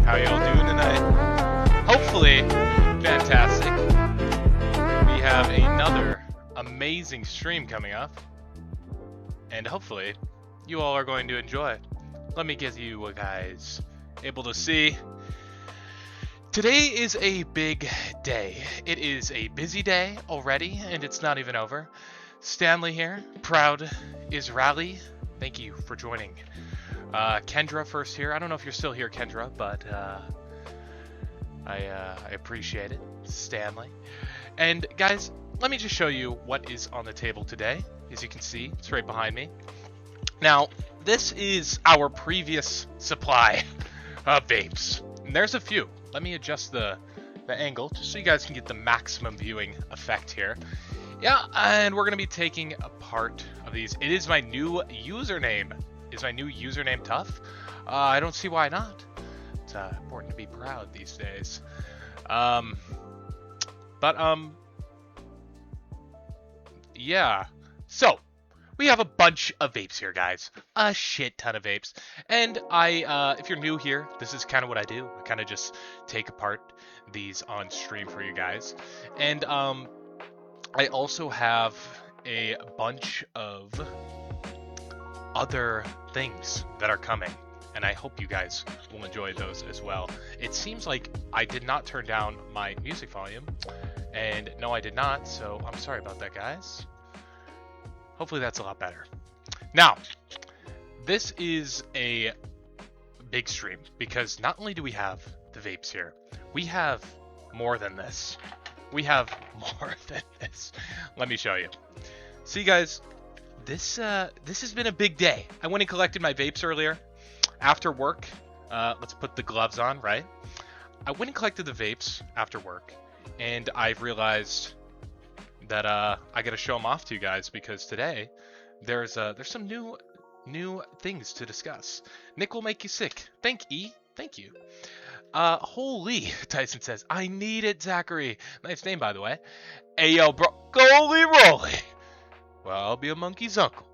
How y'all doing tonight? Hopefully, fantastic. We have another amazing stream coming up, and hopefully, you all are going to enjoy. Let me get you guys able to see. Today is a big day. It is a busy day already, and it's not even over. Stanley here, proud Israeli. Thank you for joining. Kendra first here. I don't know if you're still here, Kendra, but I appreciate it. Stanley. And guys, let me just show you what is on the table today. As you can see, it's right behind me. Now, this is our previous supply of vapes. And there's a few. Let me adjust the angle just so you guys can get the maximum viewing effect here. Yeah, and we're going to be taking a part of these. It is my new username. Is my new username tough? I don't see why not. It's important to be proud these days. Yeah. So, we have a bunch of vapes here, guys. A shit ton of vapes. And if you're new here, this is kind of what I do. I kind of just take apart these on stream for you guys. And I also have a bunch of other things that are coming. And I hope you guys will enjoy those as well. It seems like I did not turn down my music volume. And no, I did not. So I'm sorry about that, guys. Hopefully that's a lot better. Now, this is a big stream because not only do we have the vapes here, we have more than this. We have more than this. Let me show you. See, guys, this has been a big day. I went and collected my vapes earlier after work. Let's put the gloves on, right? I went and collected the vapes after work, and I've realized that I gotta show them off to you guys because today there's some new things to discuss. Nick will make you sick. Thank you. Holy, Tyson says, I need it, Zachary. Nice name, by the way. Hey, yo, bro, goalie roly. Well, I'll be a monkey's uncle.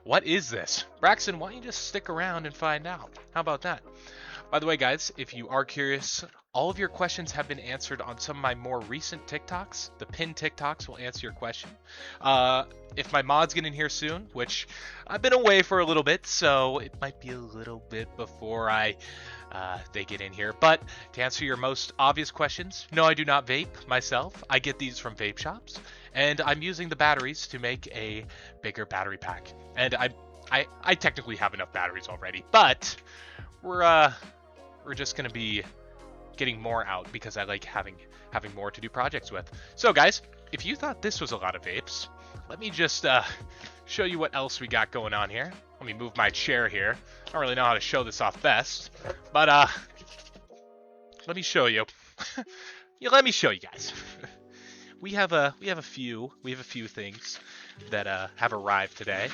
What is this? Braxton, why don't you just stick around and find out? How about that? By the way, guys, if you are curious, all of your questions have been answered on some of my more recent TikToks. The pinned TikToks will answer your question. If my mods get in here soon, which I've been away for a little bit, so it might be a little bit before they get in here. But to answer your most obvious questions, no, I do not vape myself. I get these from vape shops, and I'm using the batteries to make a bigger battery pack. And I technically have enough batteries already, but we're just gonna be getting more out because I like having more to do projects with. So guys, if you thought this was a lot of vapes, let me just show you what else we got going on here. Let me move my chair here. I don't really know how to show this off best, but let me show you. Yeah, let me show you guys. we have a few things that have arrived today.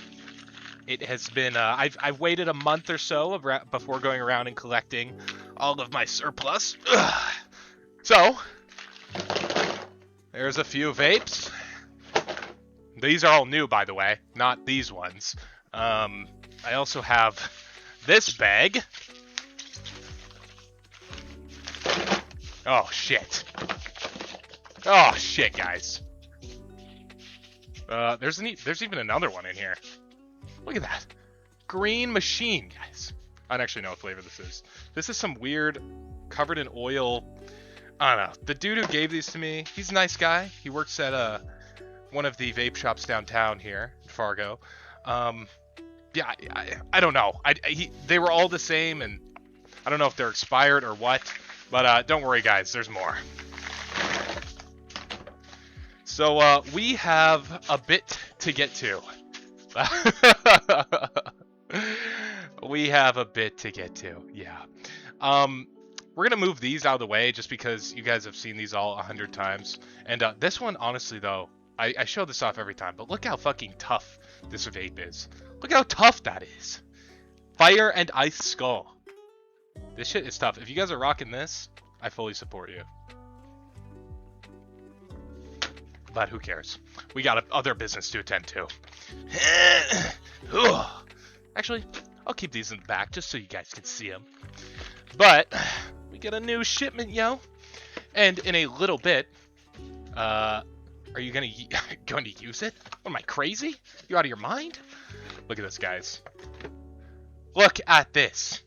It has been I've waited a month or so before going around and collecting all of my surplus. Ugh. So there's a few vapes. These are all new, by the way, not these ones. I also have this bag. Oh shit, guys. There's even another one in here. Look at that. Green machine, guys. I don't actually know what flavor this is. This is some weird, covered in oil. I don't know. The dude who gave these to me, he's a nice guy. He works at one of the vape shops downtown here in Fargo. Yeah, I don't know. They were all the same, and I don't know if they're expired or what. But don't worry, guys. There's more. So we have a bit to get to. We have a bit to get to, yeah. We're gonna move these out of the way just because you guys have seen these all 100 times. And this one, honestly though, I show this off every time, but look how fucking tough this vape is. Look how tough that is. Fire and Ice Skull. This shit is tough. If you guys are rocking this, I fully support you. But who cares? We got other business to attend to. Actually, I'll keep these in the back just so you guys can see them. But we get a new shipment, yo. And in a little bit, are you going to use it? What, am I crazy? You out of your mind? Look at this, guys. Look at this.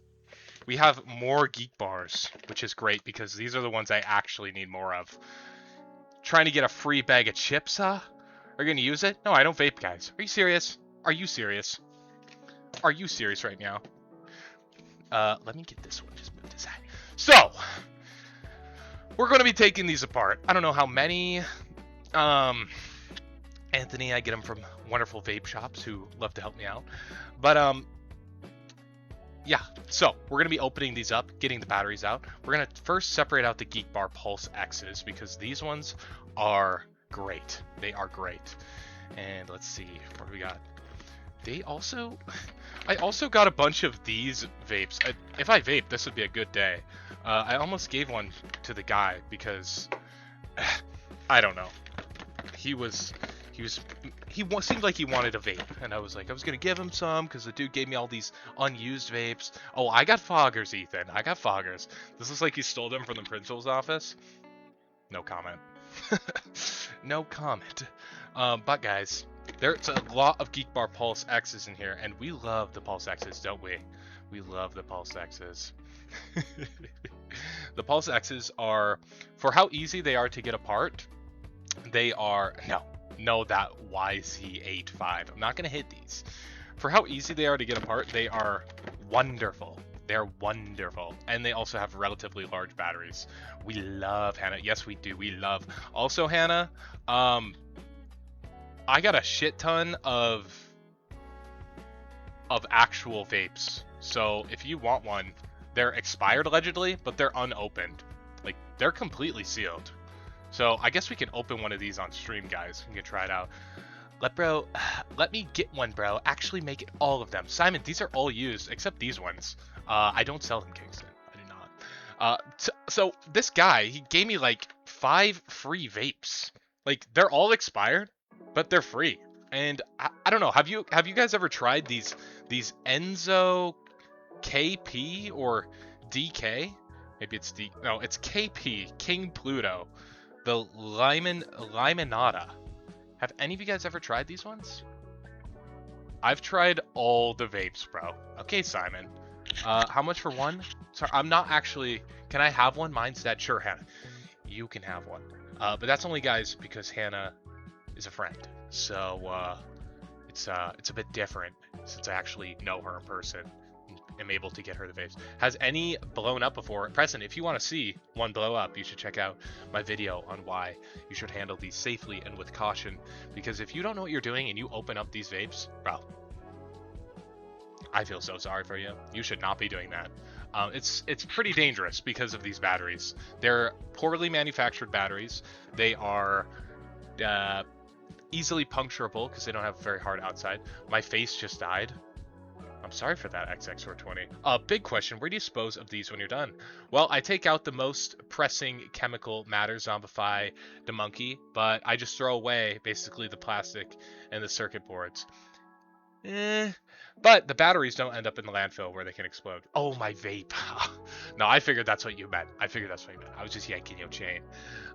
We have more geek bars, which is great because these are the ones I actually need more of. Trying to get a free bag of chips, huh? Are you going to use it? No, I don't vape, guys. Are you serious? Are you serious? Are you serious right now? Let me get this one. Just move this out. So, we're going to be taking these apart. I don't know how many. Anthony, I get them from wonderful vape shops who love to help me out. But, yeah, so we're going to be opening these up, getting the batteries out. We're going to first separate out the Geek Bar Pulse X's because these ones are great. They are great. And let's see what we got. I also got a bunch of these vapes. If I vape, this would be a good day. I almost gave one to the guy because I don't know. He seemed like he wanted a vape, and I was like, I was gonna give him some because the dude gave me all these unused vapes. Oh, I got foggers, Ethan. I got foggers. This looks like he stole them from the principal's office. No comment. No comment. But guys, there's a lot of Geek Bar Pulse X's in here, and we love the Pulse X's, don't we? We love the Pulse X's. The Pulse X's are, for how easy they are to get apart, they are, no, that YZ85. I'm not going to hit these. For how easy they are to get apart, they are wonderful. They're wonderful. And they also have relatively large batteries. We love Hannah. Yes, we do. We love. Also, Hannah, I got a shit ton of actual vapes. So if you want one, they're expired allegedly, but they're unopened. Like, they're completely sealed. So I guess we can open one of these on stream, guys. We can try it out. Let me get one, bro. Actually make it all of them. Simon, these are all used, except these ones. I don't sell them, Kingston. I do not. So this guy, he gave me like 5 free vapes. Like, they're all expired, but they're free. And I don't know. Have you guys ever tried these Enzo KP or DK? Maybe it's no, it's KP, King Pluto. The Limonada. Have any of you guys ever tried these ones? I've tried all the vapes, bro. Okay, Simon. How much for one? Sorry, I'm not actually... Can I have one? Mine's that. Sure, Hannah. You can have one. But that's only, guys, because Hannah is a friend. So, it's a bit different since I actually know her in person. Am able to get her the vapes. Has any blown up before? Preston, if you want to see one blow up, you should check out my video on why you should handle these safely and with caution. Because if you don't know what you're doing and you open up these vapes, bro, I feel so sorry for you. You should not be doing that. It's pretty dangerous because of these batteries. They're poorly manufactured batteries. They are easily puncturable because they don't have very hard outside. My face just died. I'm sorry for that, XX420. Big question, where do you dispose of these when you're done? Well, I take out the most pressing chemical matter, zombify the monkey, but I just throw away basically the plastic and the circuit boards. But the batteries don't end up in the landfill where they can explode. Oh, my vape. No, I figured that's what you meant. I was just yanking your chain.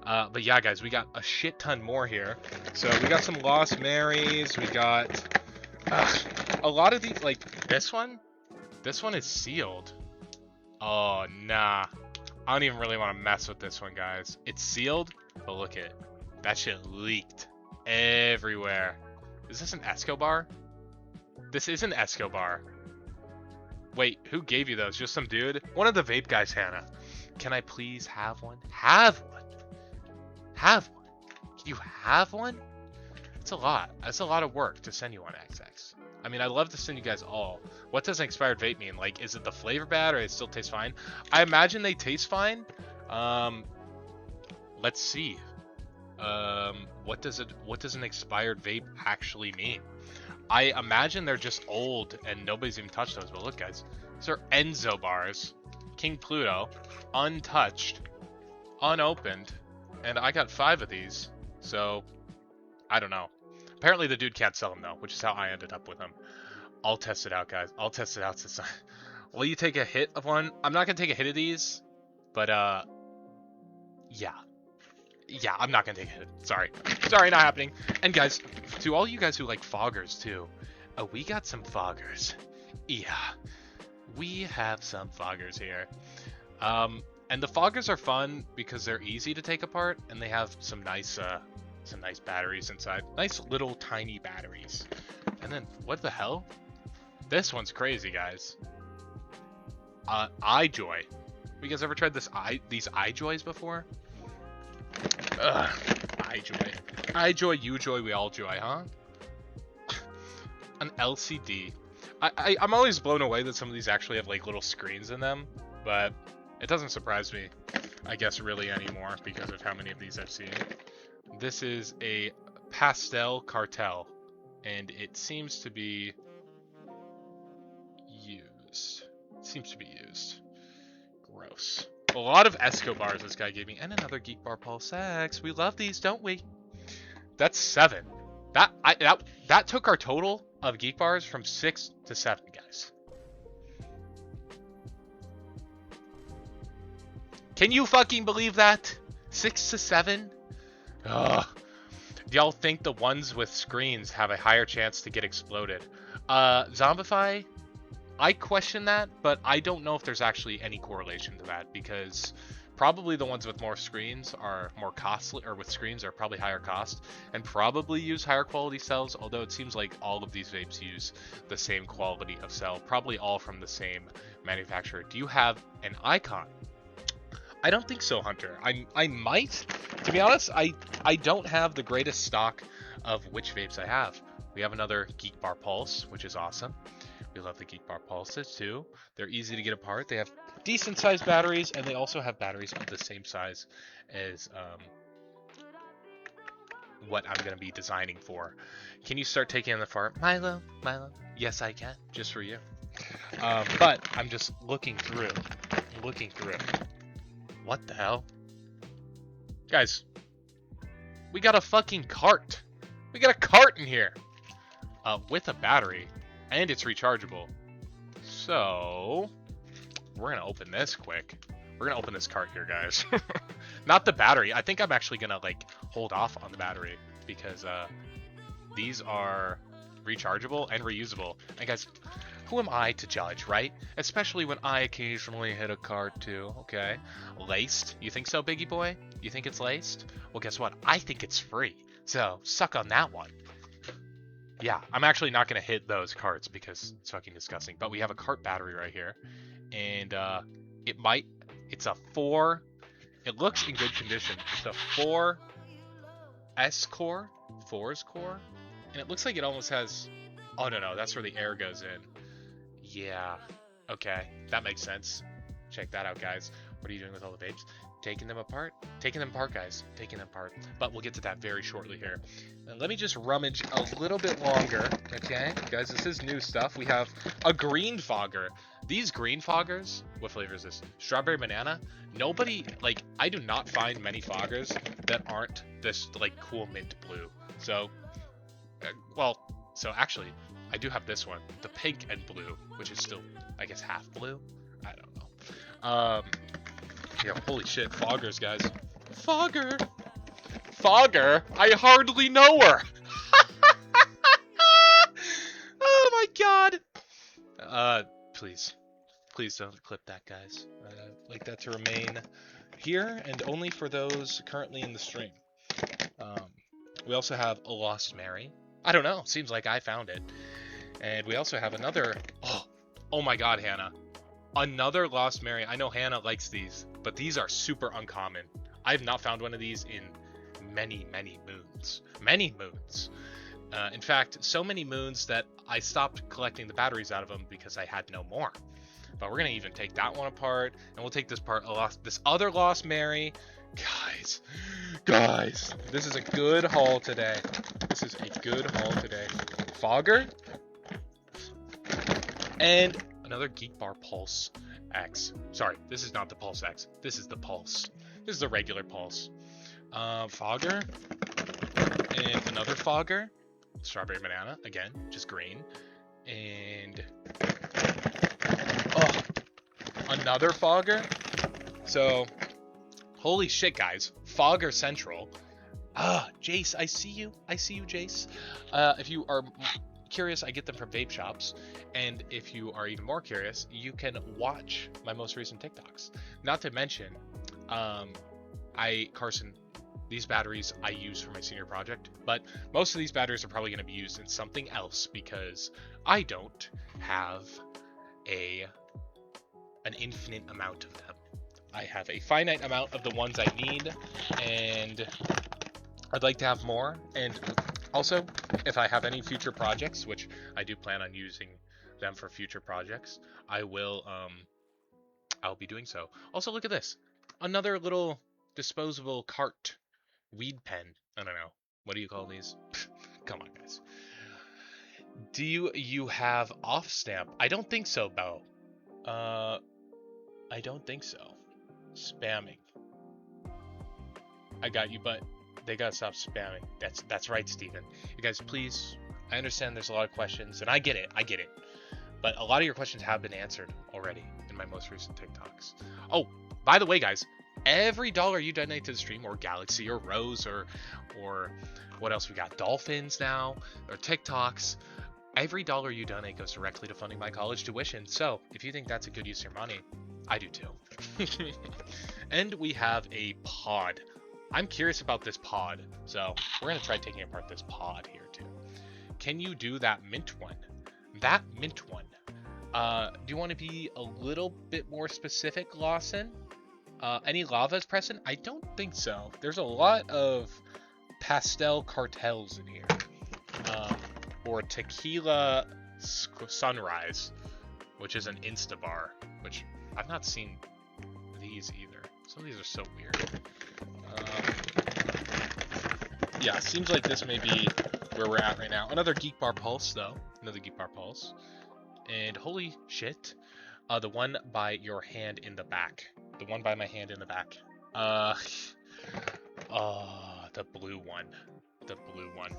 But yeah, guys, we got a shit ton more here. So we got some Lost Marys. We got... a lot of these, like this one is sealed. Oh, nah. I don't even really want to mess with this one, guys. It's sealed, but look at it. That shit leaked everywhere. Is this an Escobar? This is an Escobar. Wait, who gave you those? Just some dude? One of the vape guys, Hannah. Can I please have one? Have one. Have one. Can you have one? It's a lot. That's a lot of work to send you one, XX. I mean, I'd love to send you guys all. What does an expired vape mean? Like, is it the flavor bad or it still tastes fine? I imagine they taste fine. Let's see. What does an expired vape actually mean? I imagine they're just old and nobody's even touched those. But look, guys, these are Enzo bars, King Pluto, untouched, unopened, and I got 5 of these. So I don't know. Apparently the dude can't sell them though, which is how I ended up with them. I'll test it out, guys. I'll test it out since will you take a hit of one? I'm not gonna take a hit of these, but yeah. Yeah, I'm not gonna take a hit. Sorry. Sorry, not happening. And guys, to all you guys who like foggers too, we got some foggers. Yeah. We have some foggers here. And the foggers are fun because they're easy to take apart and they have some nice batteries inside. Nice little tiny batteries. And then what the hell? This one's crazy, guys. iJoy. You guys ever tried these iJoys before? Ugh, iJoy. iJoy, you joy, we all joy, huh? An LCD. I'm always blown away that some of these actually have like little screens in them, but it doesn't surprise me, I guess, really anymore because of how many of these I've seen. This is a pastel cartel, and it seems to be used. Gross. A lot of Escobars this guy gave me, and another Geek Bar Pulse X. We love these, don't we? That's 7. That took our total of Geek Bars from 6 to 7, guys. Can you fucking believe that? 6 to 7? Ugh. Do y'all think the ones with screens have a higher chance to get exploded? Zombify? I question that, but I don't know if there's actually any correlation to that because probably the ones with more screens are more costly, or with screens are probably higher cost and probably use higher quality cells, although it seems like all of these vapes use the same quality of cell, probably all from the same manufacturer. Do you have an icon? I don't think so, Hunter. I might. To be honest, I don't have the greatest stock of which vapes I have. We have another Geek Bar Pulse, which is awesome. We love the Geek Bar Pulses too. They're easy to get apart. They have decent sized batteries, and they also have batteries of the same size as what I'm going to be designing for. Can you start taking them apart? Milo? Yes, I can. Just for you. But I'm just looking through. What the hell? Guys, we got a fucking cart. We got a cart in here. With a battery. And it's rechargeable. So, we're going to open this quick. We're going to open this cart here, guys. Not the battery. I think I'm actually going to, like, hold off on the battery. Because, these are rechargeable and reusable. And, guys, who am I to judge, right? Especially when I occasionally hit a cart, too. Okay. Laced? You think so, Biggie boy? You think it's laced? Well, guess what? I think it's free. So, suck on that one. Yeah, I'm actually not going to hit those carts because it's fucking disgusting. But we have a cart battery right here. And it's a 4. It looks in good condition. It's a 4S core, 4's core. And it looks like it almost has, oh no, that's where the air goes in. Yeah, okay, that makes sense. Check that out, guys. What are you doing with all the vapes? Taking them apart? Taking them apart, guys. Taking them apart. But we'll get to that very shortly here. And let me just rummage a little bit longer, okay? Guys, this is new stuff. We have a green fogger. These green foggers, what flavor is this? Strawberry banana? Nobody, like, I do not find many foggers that aren't this, like, cool mint blue. So, so actually, I do have this one, the pink and blue, which is still, I guess, half blue? I don't know. Yeah, holy shit, foggers, guys. Fogger! I hardly know her! Oh my god! Please don't clip that, guys. I'd like that to remain here, and only for those currently in the stream. We also have a Lost Mary. I don't know, seems like I found it. And we also have another, oh my god, Hannah. Another Lost Mary. I know Hannah likes these, but these are super uncommon. I have not found one of these in many moons. In fact, so many moons that I stopped collecting the batteries out of them because I had no more. But we're gonna even take that one apart, and we'll take this other Lost Mary. Guys, this is a good haul today. Fogger and another Geek Bar Pulse X. Sorry, this is not the Pulse X. This is the Pulse. This is the regular Pulse. Fogger. And another Fogger. Strawberry banana, again, just green. And oh, another fogger. So holy shit, guys, fogger central. Jace, I see you, Jace. If you are curious, I get them from vape shops, and if you are even more curious, you can watch my most recent TikToks. Not to mention, Carson, these batteries I use for my senior project, but most of these batteries are probably going to be used in something else because I don't have an infinite amount of them. I have a finite amount of the ones I need, and I'd like to have more. And also, if I have any future projects, which I do plan on using them for future projects, I'll be doing so. Also, look at this. Another little disposable cart. Weed pen. I don't know. What do you call these? Come on, guys. Do you have off stamp? I don't think so, Bo. I don't think so. Spamming. I got you, but they gotta stop spamming. That's right, Steven. You guys, please. I understand there's a lot of questions, and I get it. But a lot of your questions have been answered already in my most recent TikToks. Oh, by the way, guys, every dollar you donate to the stream, or Galaxy, or Rose, or what else we got? Dolphins now, or TikToks. Every dollar you donate goes directly to funding my college tuition. So if you think that's a good use of your money, I do too. And we have a pod. I'm curious about this pod, so we're gonna try taking apart this pod here too. Can you do that mint one? That mint one. Do you want to be a little bit more specific, Lawson? Any lavas present? I don't think so. There's a lot of pastel cartels in here. Or tequila sunrise, which is an insta bar, which I've not seen these either. Some of these are so weird. Yeah, seems like this may be where we're at right now. Another Geek Bar Pulse, though. Another Geek Bar Pulse. And holy shit, the one by your hand in the back. The one by my hand in the back. The blue one. The blue one.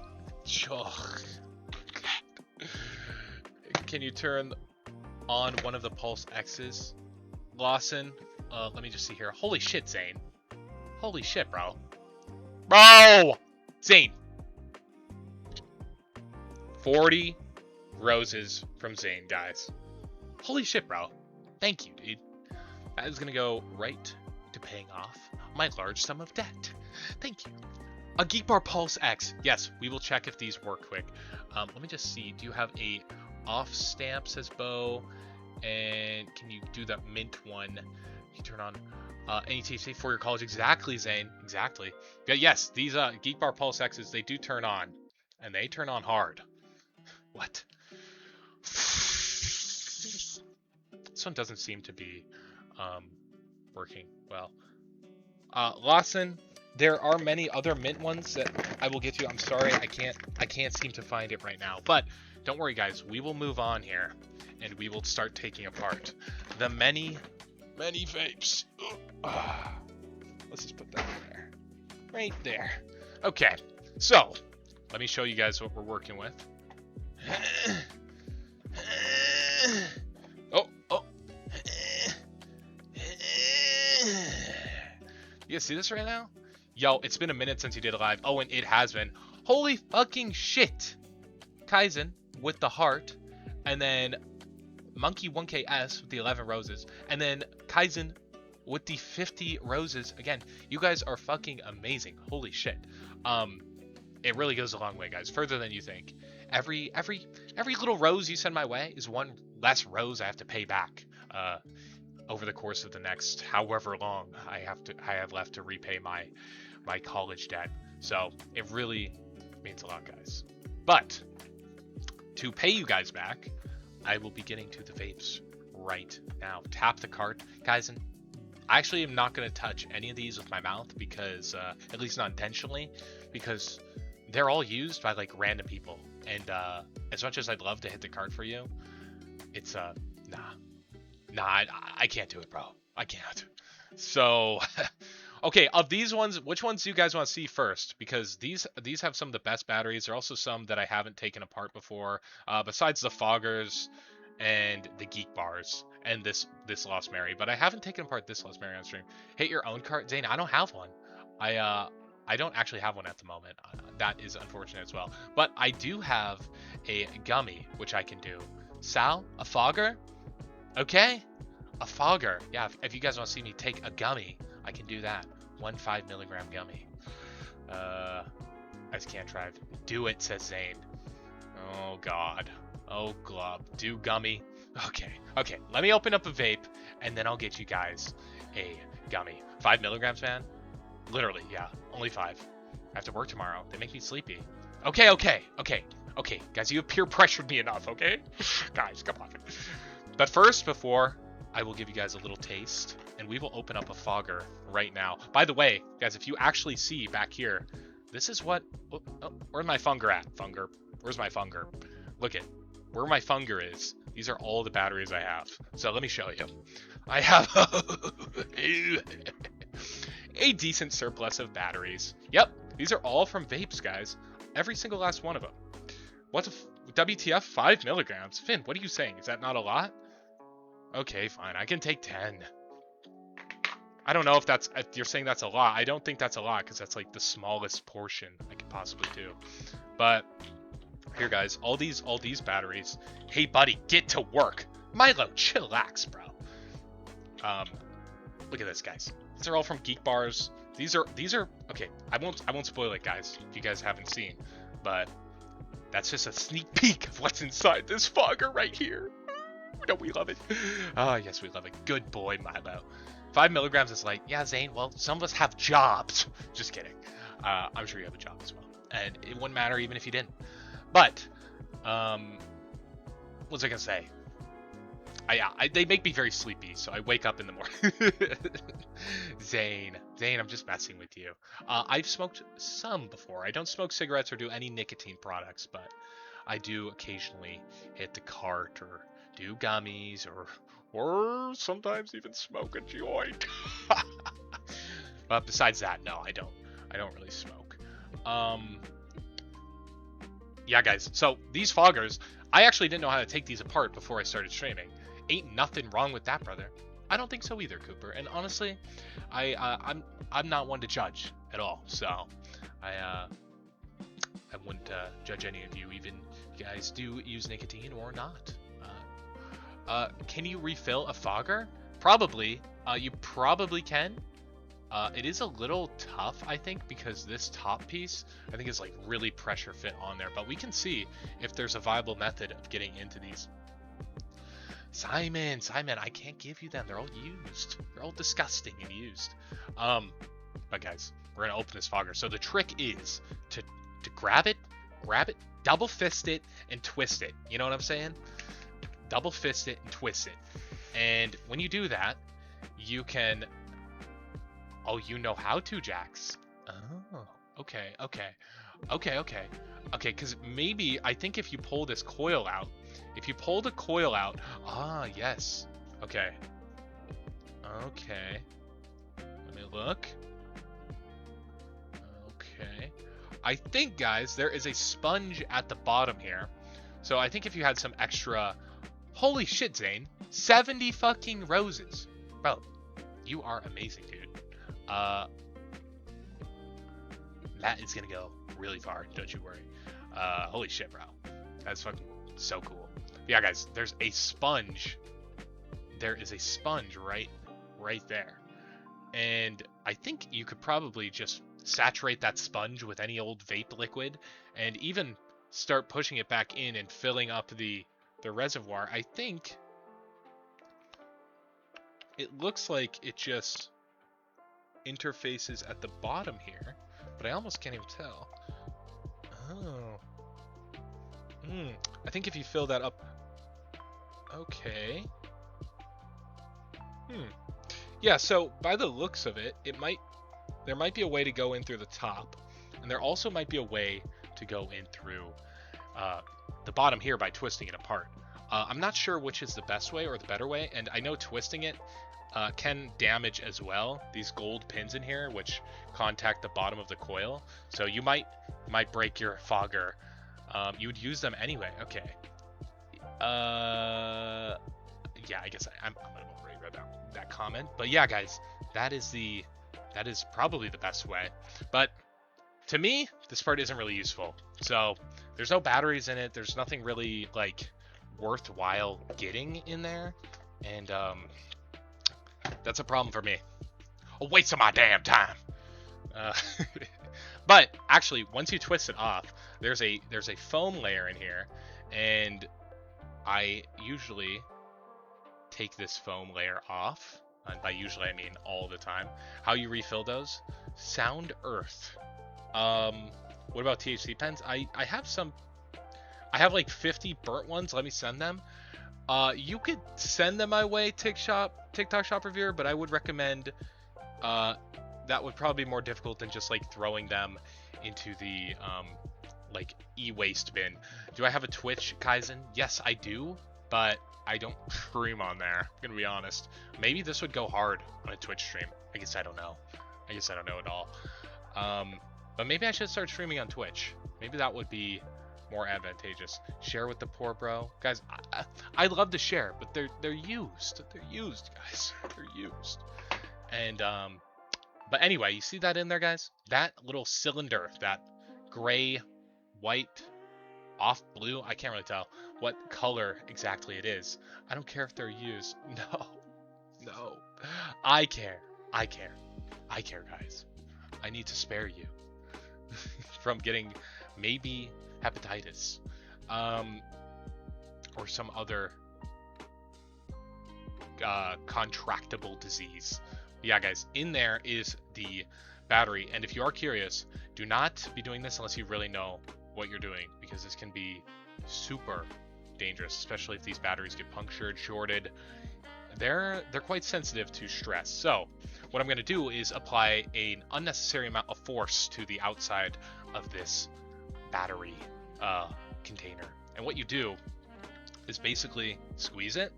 Can you turn on one of the Pulse X's, Lawson? Let me just see here. Holy shit, Zane. Holy shit, bro. Bro! Zane. 40 roses from Zane, guys. Holy shit, bro. Thank you, dude. That is gonna go right to paying off my large sum of debt. Thank you. A Geek Bar Pulse X. Yes, we will check if these work quick. Let me just see. Do you have a off stamp, says Bo? And can you do that mint one? You turn on any THC for your college. Exactly, Zane. Exactly. Yeah, yes, these Geek Bar Pulse X's, they do turn on. And they turn on hard. What? This one doesn't seem to be working well. Lawson, there are many other mint ones that I will get to. I'm sorry, I can't seem to find it right now. But don't worry, guys. We will move on here, and we will start taking apart the many vapes. Let's just put that there, right there. Okay, so let me show you guys what we're working with. Oh. You guys see this right now? Yo, it's been a minute since you did a live. Oh, and it has been. Holy fucking shit. Kaizen with the heart. And then Monkey 1KS with the 11 roses. And then Kaizen with the 50 roses. Again, you guys are fucking amazing. Holy shit. It really goes a long way, guys. Further than you think. Every little rose you send my way is one less rose I have to pay back. Over the course of the next however long I have left to repay my college debt. So it really means a lot, guys. But to pay you guys back, I will be getting to the vapes right now. Tap the cart, guys. And I actually am not going to touch any of these with my mouth because, at least not intentionally, because they're all used by like random people. And as much as I'd love to hit the cart for you, it's Nah, I can't do it, bro. I can't. So, Okay, of these ones, which ones do you guys want to see first? Because these have some of the best batteries. There are also some that I haven't taken apart before. Besides the foggers and the geek bars and this Lost Mary, but I haven't taken apart this Lost Mary on stream. Hit your own cart, Zane. I don't have one. I don't actually have one at the moment. That is unfortunate as well. But I do have a gummy which I can do. Sal, a fogger? Okay, a fogger. Yeah, if you guys want to see me take a gummy, I can do that. 1 5 milligram gummy. I just can't drive. Do it, says Zane. Oh God. Oh glob. Do gummy. Okay. Let me open up a vape, and then I'll get you guys a gummy. 5 milligrams, man. Literally, yeah. Only 5. I have to work tomorrow. They make me sleepy. Okay. Guys, you have peer pressured me enough. Okay. Guys, come on. But first, before I will give you guys a little taste, and we will open up a fogger right now. By the way, guys, if you actually see back here, this is what... Oh, where's my funger at? Funger. Where's my funger? Look at where my funger is. These are all the batteries I have. So let me show you. I have a decent surplus of batteries. Yep, these are all from Vapes, guys. Every single last one of them. What's WTF? 5 milligrams? Finn, what are you saying? Is that not a lot? Okay, fine. I can take 10. I don't know if you're saying that's a lot. I don't think that's a lot because that's like the smallest portion I could possibly do. But here, guys, all these batteries. Hey, buddy, get to work. Milo, chillax, bro. Look at this, guys. These are all from Geek Bars. These are okay. I won't spoil it, guys, if you guys haven't seen. But that's just a sneak peek of what's inside this fogger right here. Don't we love it? Ah, yes, we love it. Good boy, Milo. 5 milligrams is like, yeah, Zane, well, some of us have jobs. Just kidding. I'm sure you have a job as well. And it wouldn't matter even if you didn't. But, what was I going to say? They make me very sleepy, so I wake up in the morning. Zane, I'm just messing with you. I've smoked some before. I don't smoke cigarettes or do any nicotine products, but I do occasionally hit the cart or do gummies or sometimes even smoke a joint. But besides that, no, I don't really smoke. Yeah, guys, so these foggers, I actually didn't know how to take these apart before I started streaming. Ain't nothing wrong with that, brother. I don't think so either, Cooper. And honestly, I'm not one to judge at all. So I wouldn't judge any of you, even if you guys do use nicotine or not. Can you refill a fogger? Probably. You probably can. It is a little tough, I think, because this top piece, I think, is like really pressure fit on there. But we can see if there's a viable method of getting into these. Simon, I can't give you them. They're all used. They're all disgusting and used. But guys, we're gonna open this fogger. So the trick is to grab it, double fist it, and twist it. You know what I'm saying? Double fist it and twist it. And when you do that, you can... Oh, you know how to, Jax. Oh, okay. Because maybe, I think if you pull this coil out, ah, yes. Okay. Let me look. Okay. I think, guys, there is a sponge at the bottom here. So I think if you had some extra... Holy shit, Zane. 70 fucking roses. Bro, you are amazing, dude. That is gonna go really far, don't you worry. Holy shit, bro. That's fucking so cool. Yeah, guys, there's a sponge. There is a sponge right there. And I think you could probably just saturate that sponge with any old vape liquid and even start pushing it back in and filling up the reservoir. I think it looks like it just interfaces at the bottom here, but I almost can't even tell. Oh. I think if you fill that up... Okay. Yeah, so by the looks of it, there might be a way to go in through the top, and there also might be a way to go in through the bottom here by twisting it apart. I'm not sure which is the best way or the better way, and I know twisting it can damage as well these gold pins in here, which contact the bottom of the coil. So you might break your fogger. You would use them anyway. Okay. Yeah, I guess I'm gonna worry about that comment. But yeah, guys, that is probably the best way. But to me, this part isn't really useful. So there's no batteries in it. There's nothing really like worthwhile getting in there, and that's a problem for me. A waste of my damn time. Uh, but actually, once you twist it off, there's a foam layer in here, and I usually take this foam layer off. And by usually, I mean all the time. How you refill those? Sound Earth. What about THC pens? I have some. I have like 50 burnt ones. Let me send them. You could send them my way, TikTok Shop Reviewer, but I would recommend. That would probably be more difficult than just like throwing them into the like e-waste bin. Do I have a Twitch, Kaizen? Yes, I do, but I don't stream on there. I'm gonna be honest. Maybe this would go hard on a Twitch stream. I guess I don't know. I guess I don't know at all. But maybe I should start streaming on Twitch. Maybe that would be more advantageous. Share with the poor, bro. Guys, I'd love to share, but they're used. They're used, guys. They're used. And but anyway, you see that in there, guys? That little cylinder, that gray, white, off blue, I can't really tell what color exactly it is. I don't care if they're used. No. I care, guys. I need to spare you from getting maybe hepatitis, or some other contractable disease. Yeah, guys, in there is the battery, and if you are curious, do not be doing this unless you really know what you're doing, because this can be super dangerous, especially if these batteries get punctured, shorted. They're quite sensitive to stress. So what I'm going to do is apply an unnecessary amount of force to the outside of this battery container. And what you do is basically squeeze it.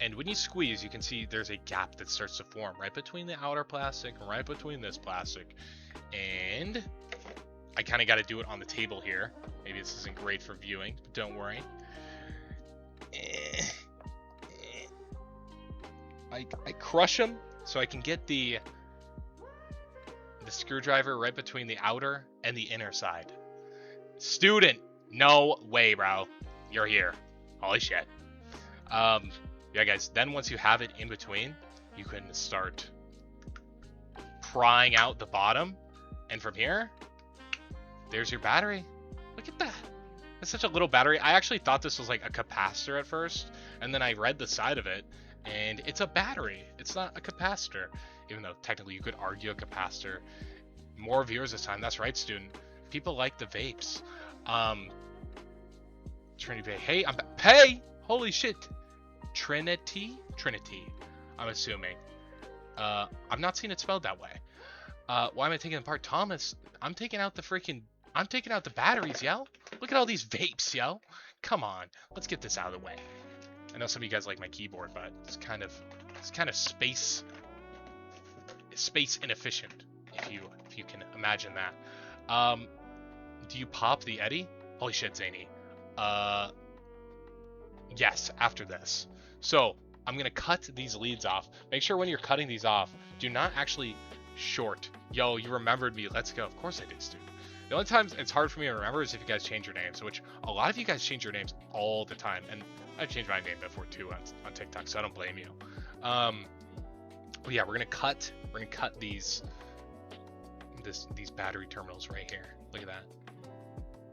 And when you squeeze, you can see there's a gap that starts to form right between the outer plastic and right between this plastic. And I kind of got to do it on the table here. Maybe this isn't great for viewing, but don't worry. I crush them so I can get the screwdriver right between the outer and the inner side. Student, no way, bro. You're here. Holy shit. Yeah, guys, then once you have it in between, you can start prying out the bottom. And from here, there's your battery. Look at that. It's such a little battery. I actually thought this was like a capacitor at first, and then I read the side of it, and it's a battery. It's not a capacitor, even though technically you could argue a capacitor. More viewers this time. That's right, student. People like the vapes. Trinity Bay. Hey, I'm back. Hey! Holy shit. Trinity, I'm assuming. I've not seen it spelled that way. Why am I taking it apart? Thomas, I'm taking out the batteries, yo. Look at all these vapes, yo. Come on, let's get this out of the way. I know some of you guys like my keyboard, but it's kind of space inefficient, if you can imagine that. Do you pop the Eddy? Holy shit, Zany. Yes, after this. So I'm gonna cut these leads off. Make sure when you're cutting these off, do not actually short. Yo, you remembered me. Let's go. Of course I did, student. The only times it's hard for me to remember is if you guys change your names, which a lot of you guys change your names all the time, and I've changed my name before too on TikTok, so I don't blame you. But yeah, we're gonna cut these battery terminals right here. Look at that.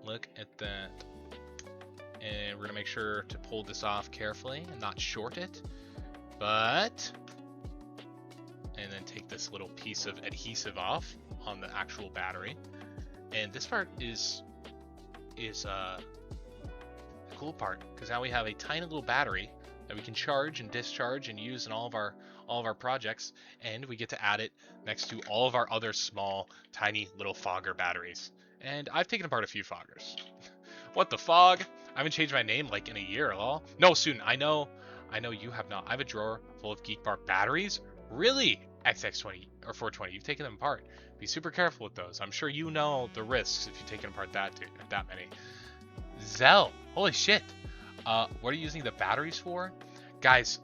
Look at that. And we're gonna make sure to pull this off carefully and not short it, and then take this little piece of adhesive off on the actual battery. And this part is the cool part, because now we have a tiny little battery that we can charge and discharge and use in all of our projects, and we get to add it next to all of our other small, tiny little fogger batteries. And I've taken apart a few foggers. What the fog? I haven't changed my name like in a year, lol. No, soon. I know you have not. I have a drawer full of Geek Bar batteries. Really? XX20 or 420. You've taken them apart. Be super careful with those. I'm sure you know the risks if you've taken apart that many. Zell. Holy shit. What are you using the batteries for? Guys,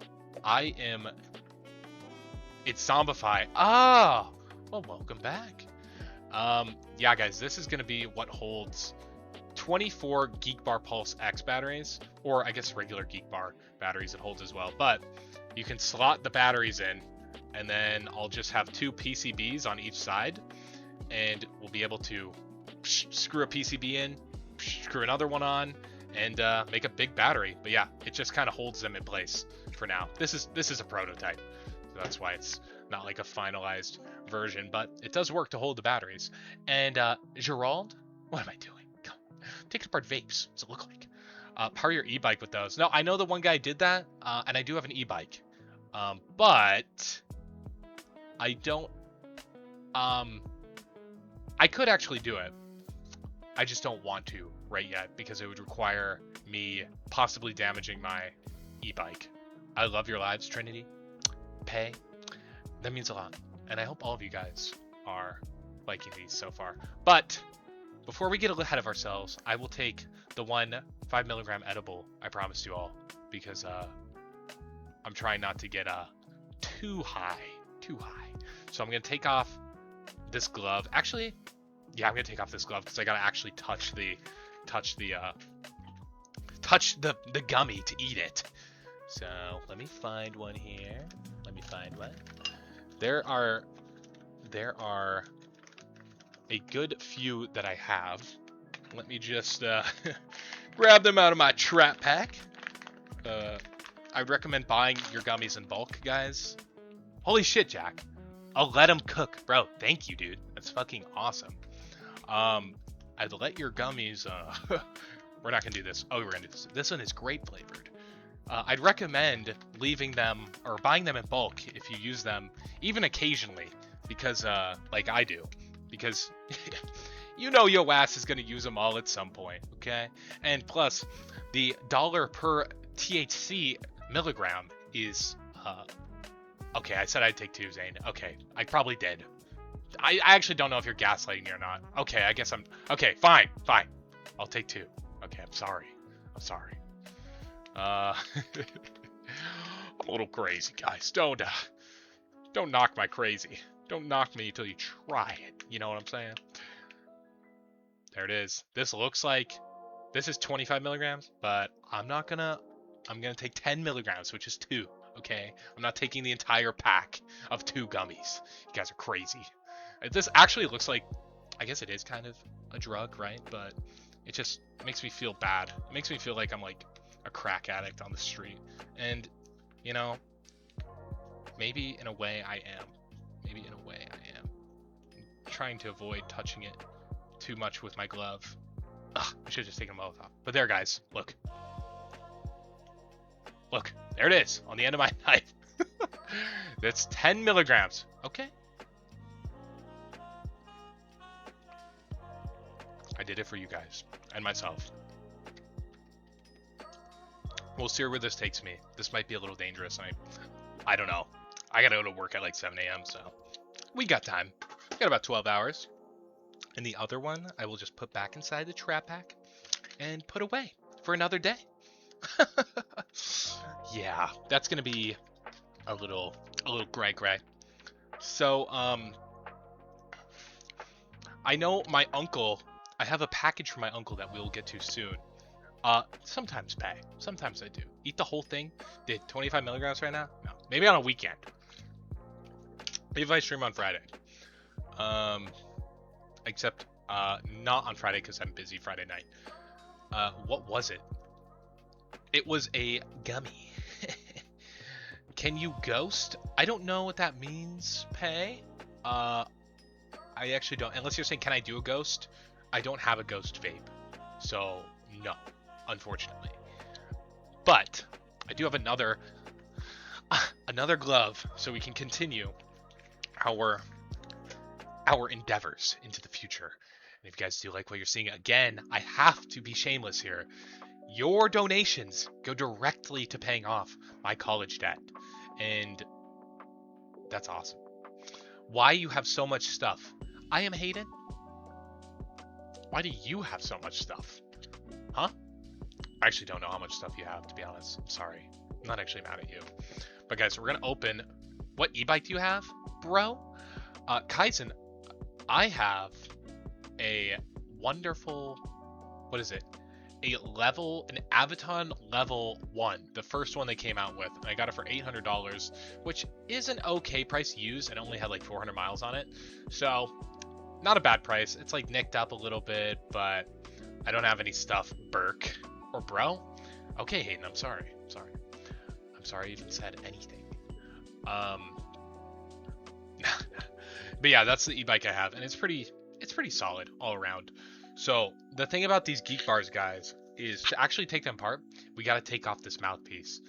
it's Zombify. Ah! Well, welcome back. Yeah, guys, this is going to be what holds 24 Geek Bar Pulse X batteries, or I guess regular Geek Bar batteries it holds as well. But you can slot the batteries in, and then I'll just have 2 PCBs on each side, and we'll be able to screw a PCB in, screw another one on, and make a big battery. But yeah, it just kind of holds them in place for now. This is a prototype, so that's why it's not like a finalized version, but it does work to hold the batteries. And Gerald, what am I doing? Come on. Take apart vapes. What's it look like? Power your e-bike with those. No, I know the one guy did that, and I do have an e-bike, but I don't. I could actually do it. I just don't want to right yet because it would require me possibly damaging my e-bike. I love your lives, Trinity. Pay. That means a lot. And I hope all of you guys are liking these so far. But before we get ahead of ourselves, I will take the 1 5-milligram edible I promised you all, because I'm trying not to get too high. So I'm going to take off this glove. Actually, yeah, I'm going to take off this glove because I got to actually touch the gummy to eat it. So let me find one here. Let me find one. There are a good few that I have. Let me just grab them out of my trap pack. I would recommend buying your gummies in bulk, guys. Holy shit, Jack. I'll let them cook. Bro, thank you, dude. That's fucking awesome. I'd let your gummies... we're not going to do this. Oh, we're going to do this. This one is grape flavored. I'd recommend leaving them or buying them in bulk if you use them, even occasionally, because like I do, because you know your ass is going to use them all at some point, okay? And plus, the dollar per THC milligram is okay. I said I'd take 2, Zane. Okay, I probably did. I actually don't know if you're gaslighting me or not. Okay, I guess I'm okay. Fine. I'll take 2. Okay, I'm sorry. I'm a little crazy, guys. Don't knock my crazy. Don't knock me until you try it. You know what I'm saying? There it is. This looks like this is 25 milligrams, but I'm gonna take 10 milligrams, which is 2. Okay, I'm not taking the entire pack of 2 gummies. You guys are crazy. This actually looks like, I guess it is kind of a drug, right? But it just makes me feel bad. It makes me feel like I'm like a crack addict on the street. And, you know, maybe in a way I am. I'm trying to avoid touching it too much with my glove. Ugh, I should have just taken them both off. But there, guys, look. Look, there it is on the end of my knife. That's 10 milligrams. Okay. I did it for you guys and myself. We'll see where this takes me. This might be a little dangerous. I don't know. I gotta go to work at like 7 a.m. So we got time. We got about 12 hours. And the other one, I will just put back inside the trap pack and put away for another day. Yeah, that's gonna be a little gray. So I know my uncle. I have a package from my uncle that we'll get to soon. Sometimes pay. Sometimes I do. Eat the whole thing. Did 25 milligrams right now? No. Maybe on a weekend. Maybe if I stream on Friday. Except not on Friday because I'm busy Friday night. What was it? It was a gummy. Can you ghost? I don't know what that means, Pay. I actually don't. Unless you're saying, can I do a ghost? I don't have a ghost vape. So, no, unfortunately. But I do have another glove, so we can continue our endeavors into the future. And if you guys do like what you're seeing, again, I have to be shameless here. Your donations go directly to paying off my college debt. And that's awesome. Why you have so much stuff? I am Hayden. Why do you have so much stuff? Huh? I actually don't know how much stuff you have, to be honest. I'm sorry. I'm not actually mad at you. But guys, we're going to open... What e-bike do you have, bro? Kaizen, I have a wonderful... What is it? An Aviton level 1, the first one they came out with, and I got it for $800, which is an okay price used, and only had like 400 miles on it, so not a bad price. It's like nicked up a little bit, but I don't have any stuff, Burke or bro. Okay, Hayden, I'm sorry. I'm sorry I even said anything. But yeah, that's the e-bike I have, and it's pretty solid all around. So the thing about these geek bars, guys, is to actually take them apart, we got to take off this mouthpiece.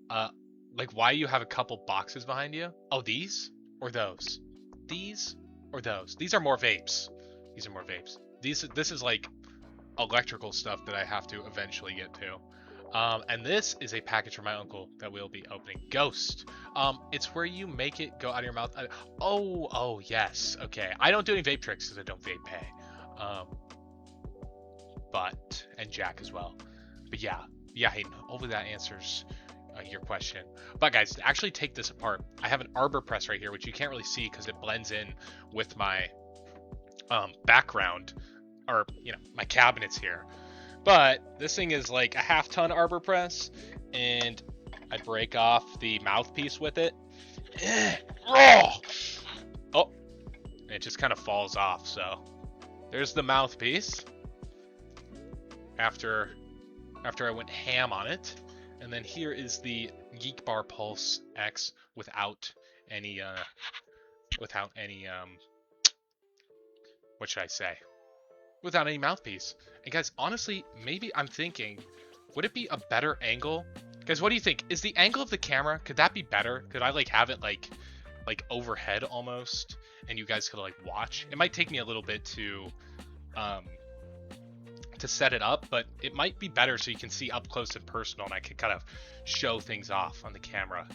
Like, why you have a couple boxes behind you? Oh, these or those? These or those? These are more vapes. This is like electrical stuff that I have to eventually get to. And this is a package from my uncle that we'll be opening. Ghost. It's where you make it go out of your mouth. Oh yes. Okay. I don't do any vape tricks because I don't vape pay. And Jack as well. But yeah, Hayden, hopefully that answers your question. But guys, to actually take this apart, I have an arbor press right here, which you can't really see because it blends in with my background, or my cabinets here. But this thing is like a half-ton arbor press, and I break off the mouthpiece with it. Oh, and it just kind of falls off. So there's the mouthpiece. After I went ham on it, and then here is the Geek Bar Pulse X without any what should I say? Without any mouthpiece. And guys, honestly, maybe I'm thinking, would it be a better angle? Guys, what do you think? Is the angle of the camera, could that be better? Could I like have it like overhead almost, and you guys could like watch? It might take me a little bit to set it up, but it might be better so you can see up close and personal, and I can kind of show things off on the camera.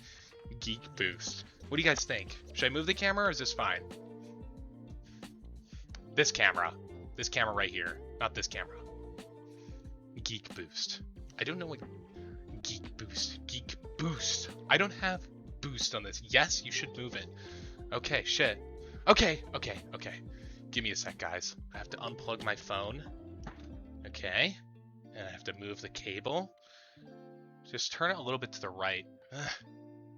Geek boost. What do you guys think? Should I move the camera, or is this fine? This camera right here, not this camera. Geek boost. I don't know what geek boost. I don't have boost on this. Yes, you should move it. Okay, shit. Okay. Give me a sec, guys. I have to unplug my phone. Okay, and I have to move the cable. Just turn it a little bit to the right.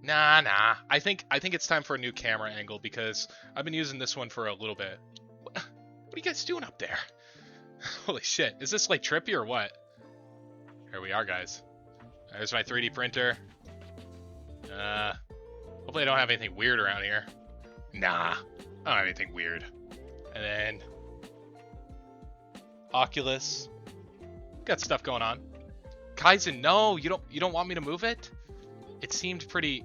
Nah. I think it's time for a new camera angle because I've been using this one for a little bit. What are you guys doing up there? Holy shit! Is this like trippy or what? Here we are, guys. There's my 3D printer. Hopefully I don't have anything weird around here. Nah, I don't have anything weird. And then Oculus. Got stuff going on. Kaizen, no, you don't want me to move it? It seemed pretty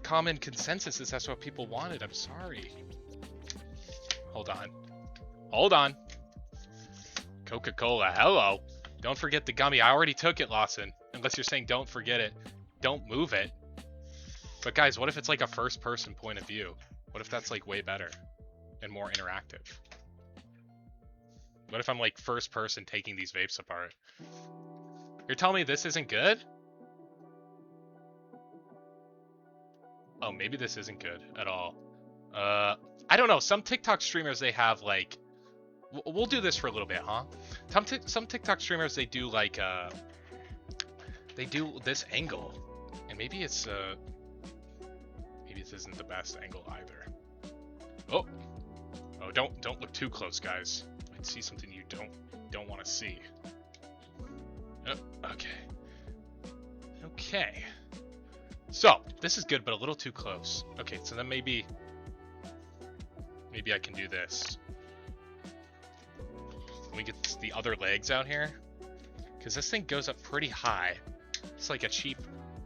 common consensus is that's what people wanted. I'm sorry. Hold on. Coca-Cola, hello. Don't forget the gummy. I already took it, Lawson. Unless you're saying don't forget it. Don't move it. But guys, what if it's like a first person point of view? What if that's like way better and more interactive? What if I'm like first person taking these vapes apart? You're telling me this isn't good? Oh, maybe this isn't good at all. I don't know. Some TikTok streamers, they have like... We'll do this for a little bit, huh? Some TikTok streamers, they do like... They do this angle. And maybe it's... Maybe this isn't the best angle either. Oh, don't look too close, guys. I see something you don't want to see. Oh, okay. So this is good, but a little too close. Okay, so then maybe I can do this. Let me get the other legs out here, because this thing goes up pretty high. It's like a cheap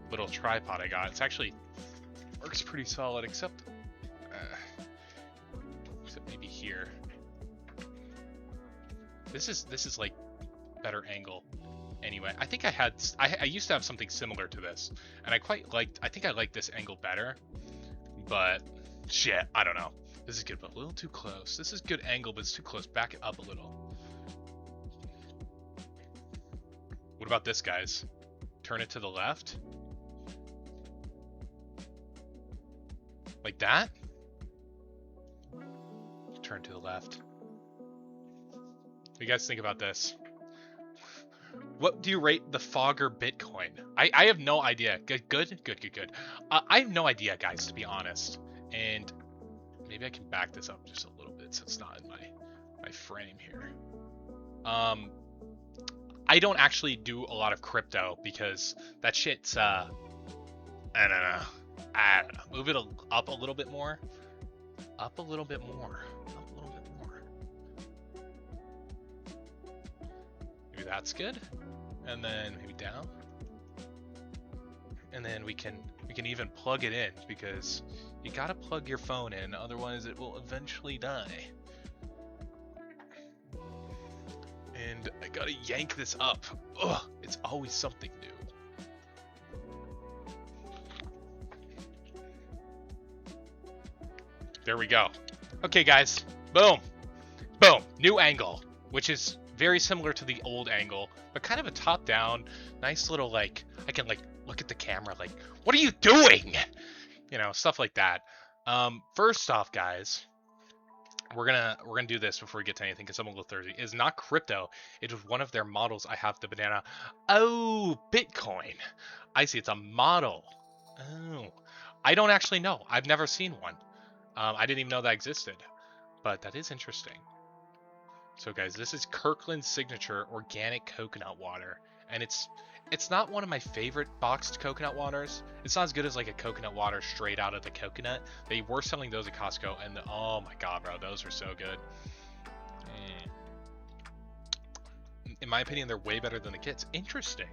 little tripod I got. It's actually works pretty solid, except maybe here. This is like better angle. Anyway, I think I used to have something similar to this, and I think I like this angle better, but shit, I don't know. This is good, but a little too close. This is good angle, but it's too close. Back it up a little. What about this, guys? Turn it to the left. Like that? Turn to the left. What do you guys think about this? What do you rate the Fogger Bitcoin? I have no idea. Good. I have no idea, guys, to be honest. And maybe I can back this up just a little bit so it's not in my frame here. I don't actually do a lot of crypto because that shit's I don't know. Move it up a little bit more. Up a little bit more. Maybe that's good. And then maybe down. And then we can even plug it in because you gotta plug your phone in, otherwise it will eventually die. And I gotta yank this up. Ugh, it's always something new. There we go. Okay, guys. Boom. Boom. New angle, which is very similar to the old angle, but kind of a top-down, nice little, like, I can, like, look at the camera, like, what are you doing? You know, stuff like that. First off, guys, we're gonna do this before we get to anything because I'm a little thirsty. It's not crypto. It is one of their models. I have the banana. Oh, Bitcoin. I see. It's a model. Oh, I don't actually know. I've never seen one. I didn't even know that existed, but that is interesting. So, guys, this is Kirkland's Signature Organic Coconut Water, and it's not one of my favorite boxed coconut waters. It's not as good as like a coconut water straight out of the coconut. They were selling those at Costco, and oh my god, bro, those were so good. In my opinion, they're way better than the kits. Interesting.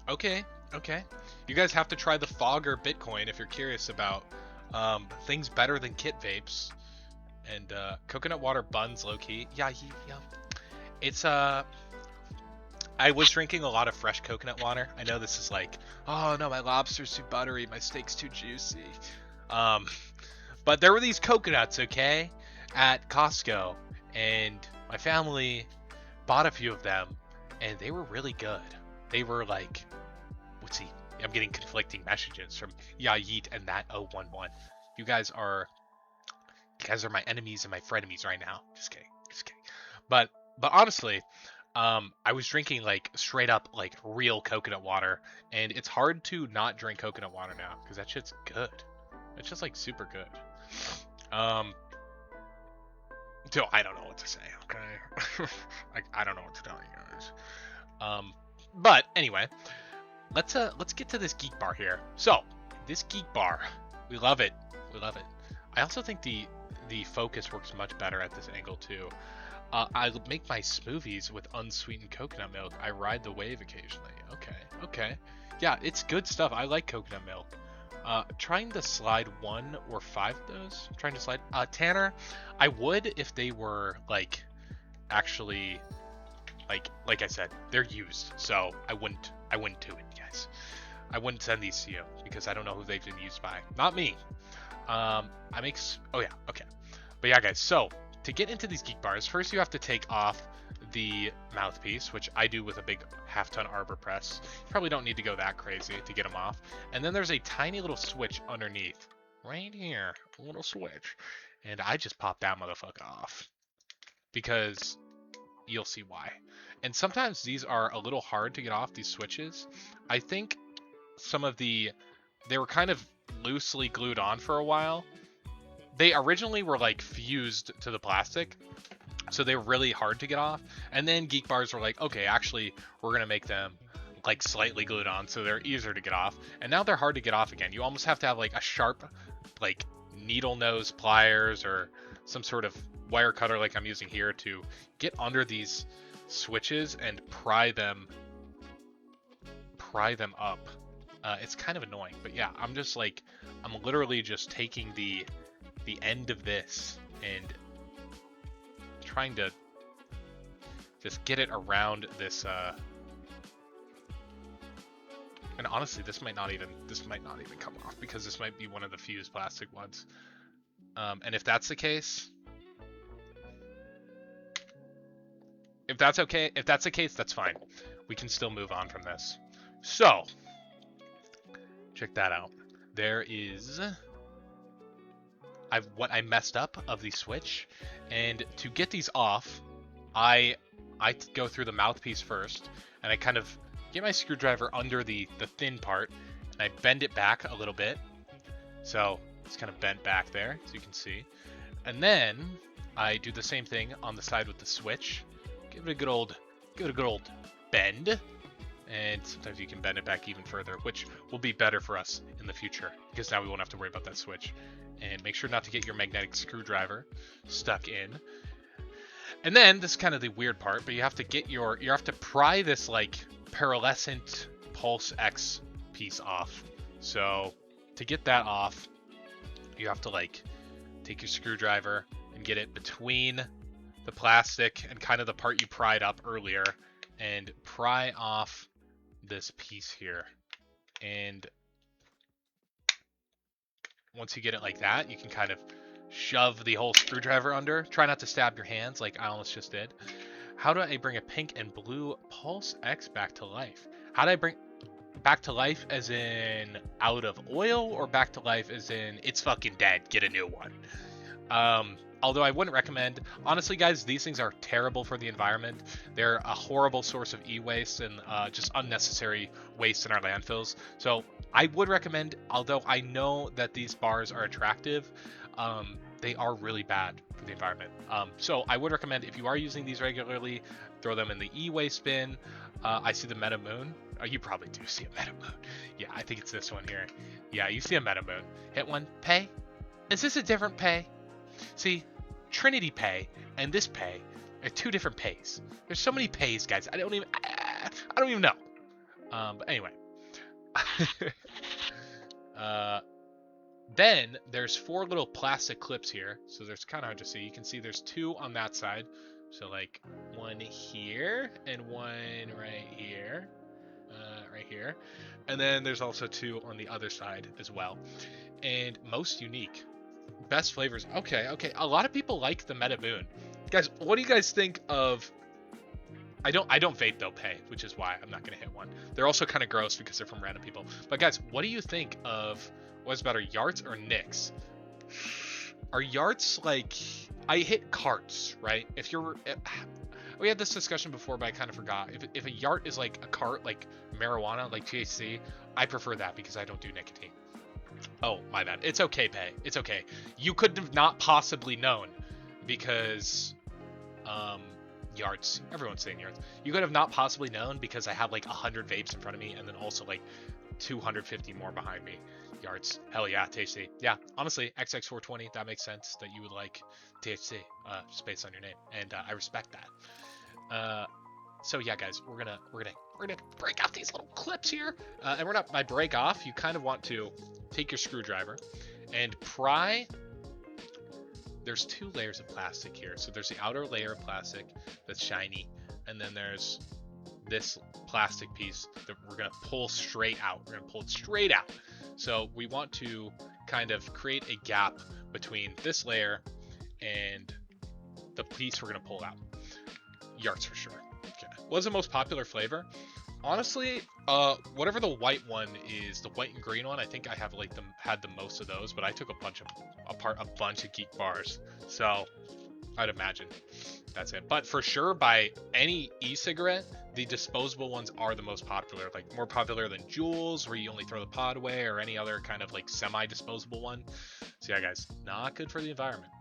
Okay. You guys have to try the Fogger Bitcoin if you're curious about things better than kit vapes. And coconut water buns, low-key. Yeah. It's I was drinking a lot of fresh coconut water. I know this is like, oh no, my lobster's too buttery, my steak's too juicy. But there were these coconuts, okay, at Costco, and my family bought a few of them, and they were really good. They were like, let's see, I'm getting conflicting messages from Yeet and that 011. You guys are my enemies and my frenemies right now. Just kidding. But honestly, I was drinking like straight up like real coconut water, and it's hard to not drink coconut water now because that shit's good. It's just like super good. So I don't know what to say. Okay, I don't know what to tell you guys. But anyway, let's get to this geek bar here. So this geek bar, we love it. I also think the focus works much better at this angle too. I make my smoothies with unsweetened coconut milk. I ride the wave occasionally. Okay. Yeah, it's good stuff. I like coconut milk. Trying to slide 1 or 5 of those. Trying to slide. Tanner, I would if they were like actually like I said, they're used. So I wouldn't do it, guys. I wouldn't send these to you because I don't know who they've been used by. Not me. Oh yeah, okay. But yeah, guys, so to get into these geek bars, first you have to take off the mouthpiece, which I do with a big half-ton arbor press. You probably don't need to go that crazy to get them off. And then there's a tiny little switch underneath, right here, a little switch. And I just pop that motherfucker off because you'll see why. And sometimes these are a little hard to get off, these switches. I think they were kind of loosely glued on for a while. They originally were like fused to the plastic, so they were really hard to get off. And then Geek Bars were like, okay, actually, we're gonna make them like slightly glued on, so they're easier to get off. And now they're hard to get off again. You almost have to have like a sharp, like needle nose pliers or some sort of wire cutter like I'm using here to get under these switches and pry them up. It's kind of annoying, but yeah, I'm literally just taking the end of this and trying to just get it around this. And honestly, this might not even come off because this might be one of the fused plastic ones. And if that's the case, if that's the case, that's fine. We can still move on from this. So, check that out. There is what I messed up of the switch, and to get these off, I go through the mouthpiece first, and I kind of get my screwdriver under the thin part, and I bend it back a little bit. So it's kind of bent back there, as you can see. And then I do the same thing on the side with the switch. Give it a good old bend. And sometimes you can bend it back even further, which will be better for us in the future, because now we won't have to worry about that switch. And make sure not to get your magnetic screwdriver stuck in. And then this is kind of the weird part, but you have to pry this like pearlescent Pulse X piece off. So to get that off, you have to like take your screwdriver and get it between the plastic and kind of the part you pried up earlier, and pry off this piece here. And once you get it like that, you can kind of shove the whole screwdriver under. Try not to stab your hands like I almost just did. How do I bring a pink and blue Pulse X back to life? How do I bring back to life as in out of oil, or back to life as in it's fucking dead, get a new one? Although I wouldn't recommend, honestly guys, these things are terrible for the environment. They're a horrible source of e-waste and just unnecessary waste in our landfills. So I would recommend, although I know that these bars are attractive, they are really bad for the environment. So I would recommend, if you are using these regularly, throw them in the e-waste bin. I see the Meta Moon. Oh, you probably do see a Meta Moon. Yeah, I think it's this one here. Yeah, you see a Meta Moon. Hit one. Pay. Is this a different pay? See, Trinity Pay and this pay are two different pays. There's so many pays, guys. I don't even know. But anyway. Then there's 4 little plastic clips here. So there's kind of hard to see. You can see there's 2 on that side. So like one here and one right here. Right here. And then there's also 2 on the other side as well. And most unique. Best flavors. Okay. A lot of people like the Meta Moon. Guys, what do you guys think of... I don't vape though, pay, which is why I'm not going to hit one. They're also kind of gross because they're from random people. But guys, what do you think of... What's better, Yarts or Nicks? Are Yarts like... I hit carts, right? If you're... We had this discussion before, but I kind of forgot. If a Yart is like a cart, like marijuana, like THC, I prefer that because I don't do nicotine. Oh, my bad. It's okay, Pay. It's okay. You could have not possibly known because, Yards. Everyone's saying Yards. You could have not possibly known because I have like 100 vapes in front of me and then also like 250 more behind me. Yards. Hell yeah, THC. Yeah, honestly, XX420, that makes sense that you would like THC, just based on your name. And I respect that. So yeah, guys, we're gonna break off these little clips here, and we're not by break off. You kind of want to take your screwdriver and pry. There's 2 layers of plastic here. So there's the outer layer of plastic that's shiny, and then there's this plastic piece that we're gonna pull straight out. We're gonna pull it straight out. So we want to kind of create a gap between this layer and the piece we're gonna pull out. Yarts for sure. Okay. What's the most popular flavor? Honestly, whatever the white one is, the white and green one, I think I have like had the most of those, but I took apart a bunch of Geek bars, so I'd imagine that's it. But for sure, by any e-cigarette, the disposable ones are the most popular, like more popular than Juuls, where you only throw the pod away, or any other kind of like semi-disposable one. So yeah, guys, not good for the environment.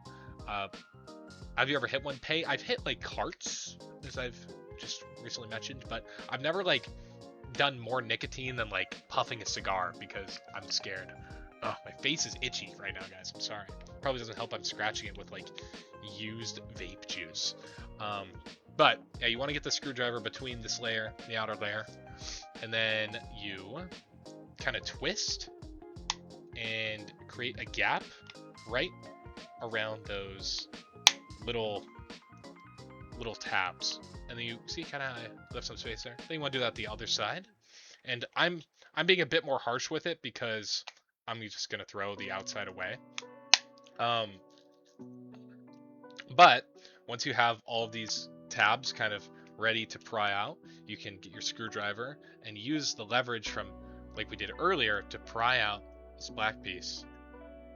Have you ever hit one? Pay? I've hit like carts, as I've just recently mentioned, but I've never like done more nicotine than like puffing a cigar because I'm scared. Oh, my face is itchy right now, guys. I'm sorry. Probably doesn't help I'm scratching it with like used vape juice. But yeah, you want to get the screwdriver between this layer and the outer layer, and then you kind of twist and create a gap right around those little tabs. and then you see kind of left some space there. Then you want to do that the other side, and I'm being a bit more harsh with it because I'm just gonna throw the outside away. But once you have all of these tabs kind of ready to pry out, you can get your screwdriver and use the leverage from, like we did earlier, to pry out this black piece.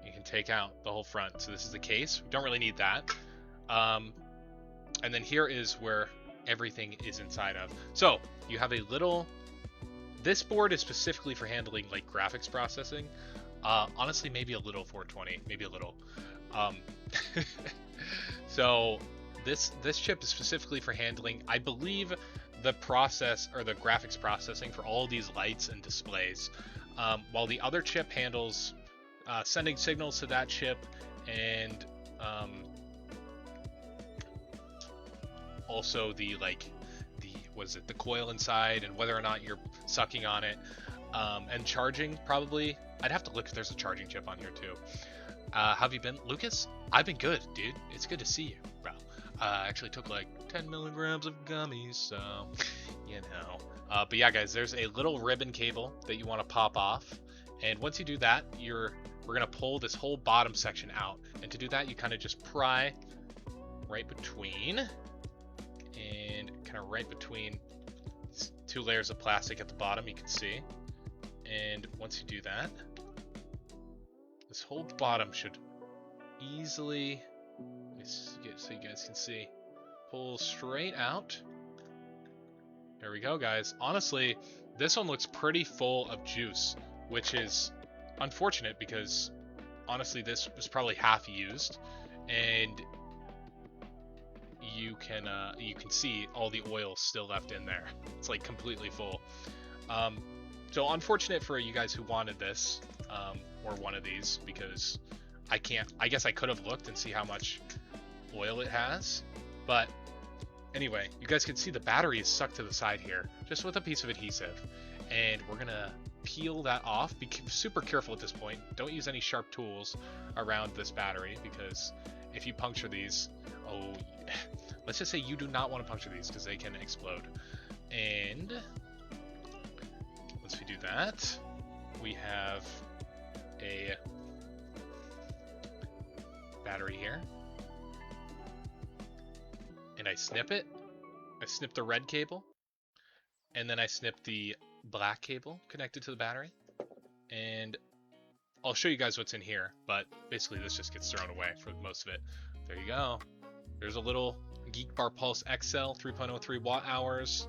You can take out the whole front. So this is the case. We don't really need that. And then here is where everything is inside of. So you have a little, this board is specifically for handling like graphics processing. Honestly, maybe a little 420, maybe a little. So this chip is specifically for handling, I believe, the process or the graphics processing for all these lights and displays, while the other chip handles sending signals to that chip and also the the coil inside and whether or not you're sucking on it, and charging. Probably I'd have to look if there's a charging chip on here too. How have you been, Lucas? I've been good, dude. It's good to see you, bro. I actually took like 10 milligrams of gummies, so you know. But yeah, guys, there's a little ribbon cable that you want to pop off, and once you do that, we're gonna pull this whole bottom section out. And to do that, you kind of just pry right between, and kind of right between two layers of plastic at the bottom, you can see. And once you do that, this whole bottom should easily, so you guys can see, pull straight out. There we go, guys. Honestly, this one looks pretty full of juice, which is unfortunate because honestly this was probably half used, and you can see all the oil still left in there. It's like completely full. So unfortunate for you guys who wanted this, or one of these, because I guess I could have looked and see how much oil it has. But anyway, you guys can see the battery is stuck to the side here, just with a piece of adhesive. And we're gonna peel that off. Be super careful at this point. Don't use any sharp tools around this battery, because if you puncture these, let's just say you do not want to puncture these because they can explode. And once we do that, we have a battery here, and I snip it. I snip the red cable, and then I snip the black cable connected to the battery, and I'll show you guys what's in here, but basically this just gets thrown away for most of it. There you go. There's a little Geek Bar Pulse XL 3.03 watt hours,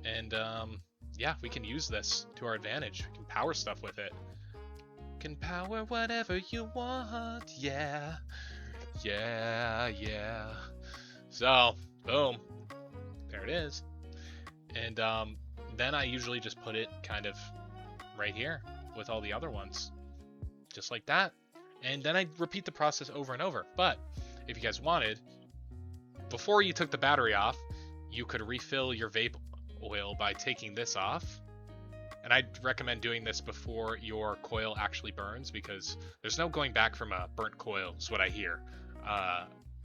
and yeah, we can use this to our advantage. We can power stuff with it. Can power whatever you want. Yeah. So boom, there it is. And then I usually just put it kind of right here with all the other ones, just like that. And then I repeat the process over and over. But if you guys wanted, before you took the battery off, you could refill your vape oil by taking this off. And I'd recommend doing this before your coil actually burns, because there's no going back from a burnt coil, is what I hear.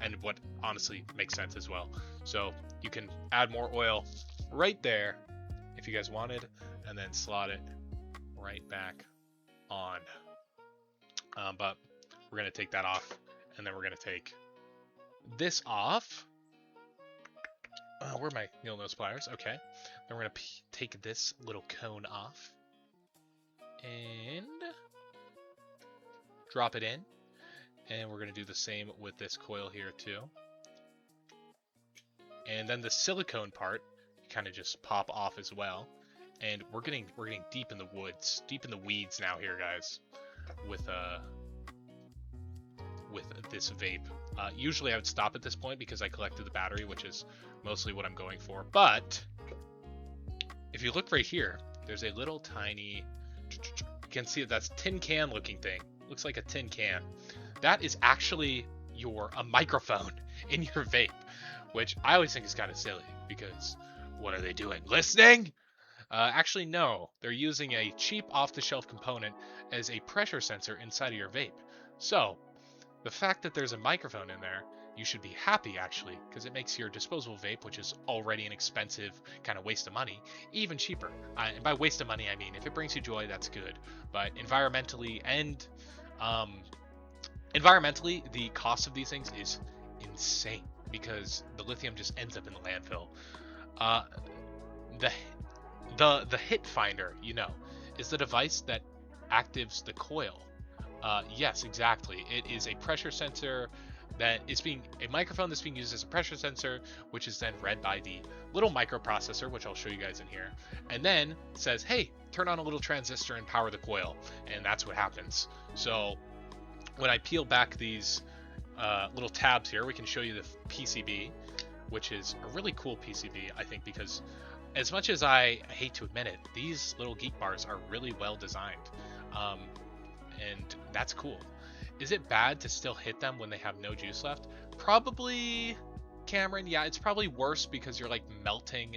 And what honestly makes sense as well. So you can add more oil right there if you guys wanted, and then slot it right back on. But we're going to take that off, and then we're going to take this off. Where are my needle nose pliers? Okay. Then we're going to take this little cone off and drop it in. And we're going to do the same with this coil here too. And then the silicone part, you kind of just pop off as well. And we're getting deep in the woods, deep in the weeds now here, guys, with this vape. Usually I would stop at this point because I collected the battery, which is mostly what I'm going for. But if you look right here, there's a little tiny, you can see that's tin can looking thing. Looks like a tin can. That is actually a microphone in your vape, which I always think is kind of silly, because what are they doing? Listening? Actually, no. They're using a cheap off-the-shelf component as a pressure sensor inside of your vape. So the fact that there's a microphone in there, you should be happy actually, because it makes your disposable vape, which is already an expensive kind of waste of money, even cheaper. And by waste of money, I mean if it brings you joy, that's good. But environmentally, the cost of these things is insane because the lithium just ends up in the landfill. Uh, the the hit finder, is the device that activates the coil. Yes, exactly. It is a pressure sensor that is a microphone that's being used as a pressure sensor, which is then read by the little microprocessor, which I'll show you guys in here, and then says, hey, turn on a little transistor and power the coil, and that's what happens. So when I peel back these little tabs here, we can show you the PCB, which is a really cool PCB, I think, because as much as I hate to admit it, these little geek bars are really well designed, and that's cool. Is it bad to still hit them when they have no juice left? Probably, Cameron. Yeah, it's probably worse because you're like melting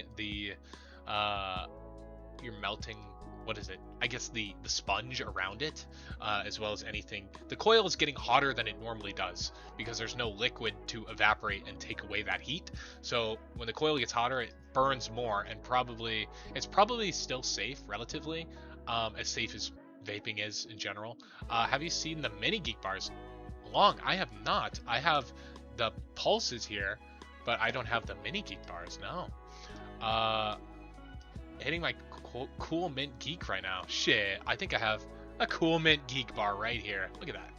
what is it? I guess the sponge around it, as well as anything. The coil is getting hotter than it normally does because there's no liquid to evaporate and take away that heat. So when the coil gets hotter, it burns more, and it's probably still safe, relatively, as safe as vaping is in general. Have you seen the mini geek bars? I have not. I have the pulses here, but I don't have the mini geek bars. No. Hitting my cool mint geek right now. Shit, I think I have a cool mint geek bar right here. Look at that.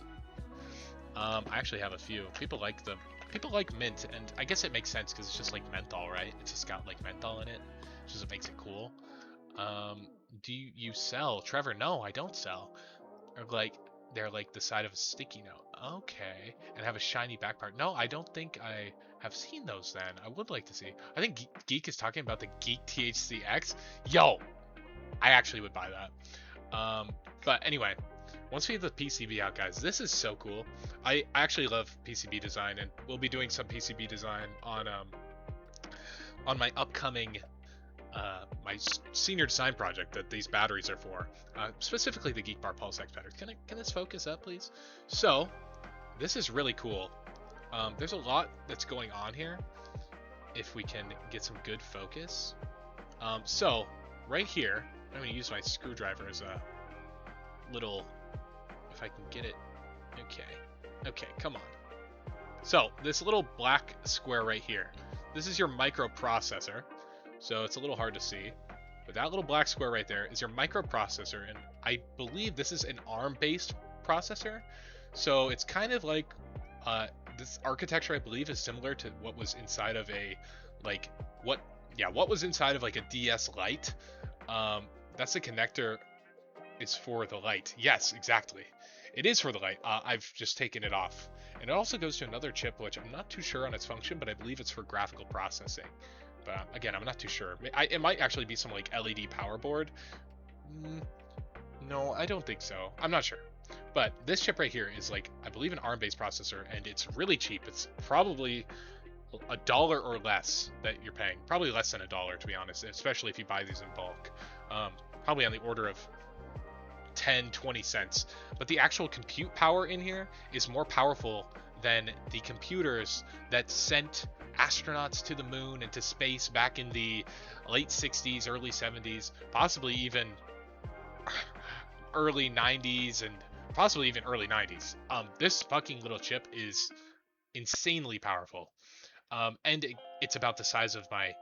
I actually have a few. People like mint, and I guess it makes sense because it's just like menthol, right? It's just got like menthol in it, which just makes it cool. Do you sell, Trevor? No, I don't sell. They're like the side of a sticky note. Okay, and have a shiny back part. No, I don't think I have seen those. Then I would like to see. I think Geek is talking about the Geek THCX. Yo, I actually would buy that. But anyway, once we have the PCB out, guys, this is so cool. I actually love PCB design, and we'll be doing some PCB design on my upcoming my senior design project that these batteries are for, specifically the Geek Bar Pulse X batteries. Can this focus up, please? So this is really cool. There's a lot that's going on here. If we can get some good focus. So right here, I'm going to use my screwdriver as a little, if I can get it. Okay, come on. So this little black square right here, this is your microprocessor. So it's a little hard to see, but that little black square right there is your microprocessor, and I believe this is an ARM-based processor. So it's kind of like this architecture, I believe, is similar to what was inside of what was inside of like a DS Lite. That's the connector is for the light. Yes, exactly. It is for the light. I've just taken it off, and it also goes to another chip, which I'm not too sure on its function, but I believe it's for graphical processing. But again, I'm not too sure. It might actually be some like LED power board. No, I don't think so. I'm not sure. But this chip right here is like, I believe, an ARM-based processor, and it's really cheap. It's probably $1 or less that you're paying. Probably less than $1, to be honest, especially if you buy these in bulk. Probably on the order of 10-20 cents. But the actual compute power in here is more powerful than the computers that sent astronauts to the moon and to space back in the late 60s, early 70s, possibly even early 90s, and possibly even early 90s. This fucking little chip is insanely powerful. And it's about the size of my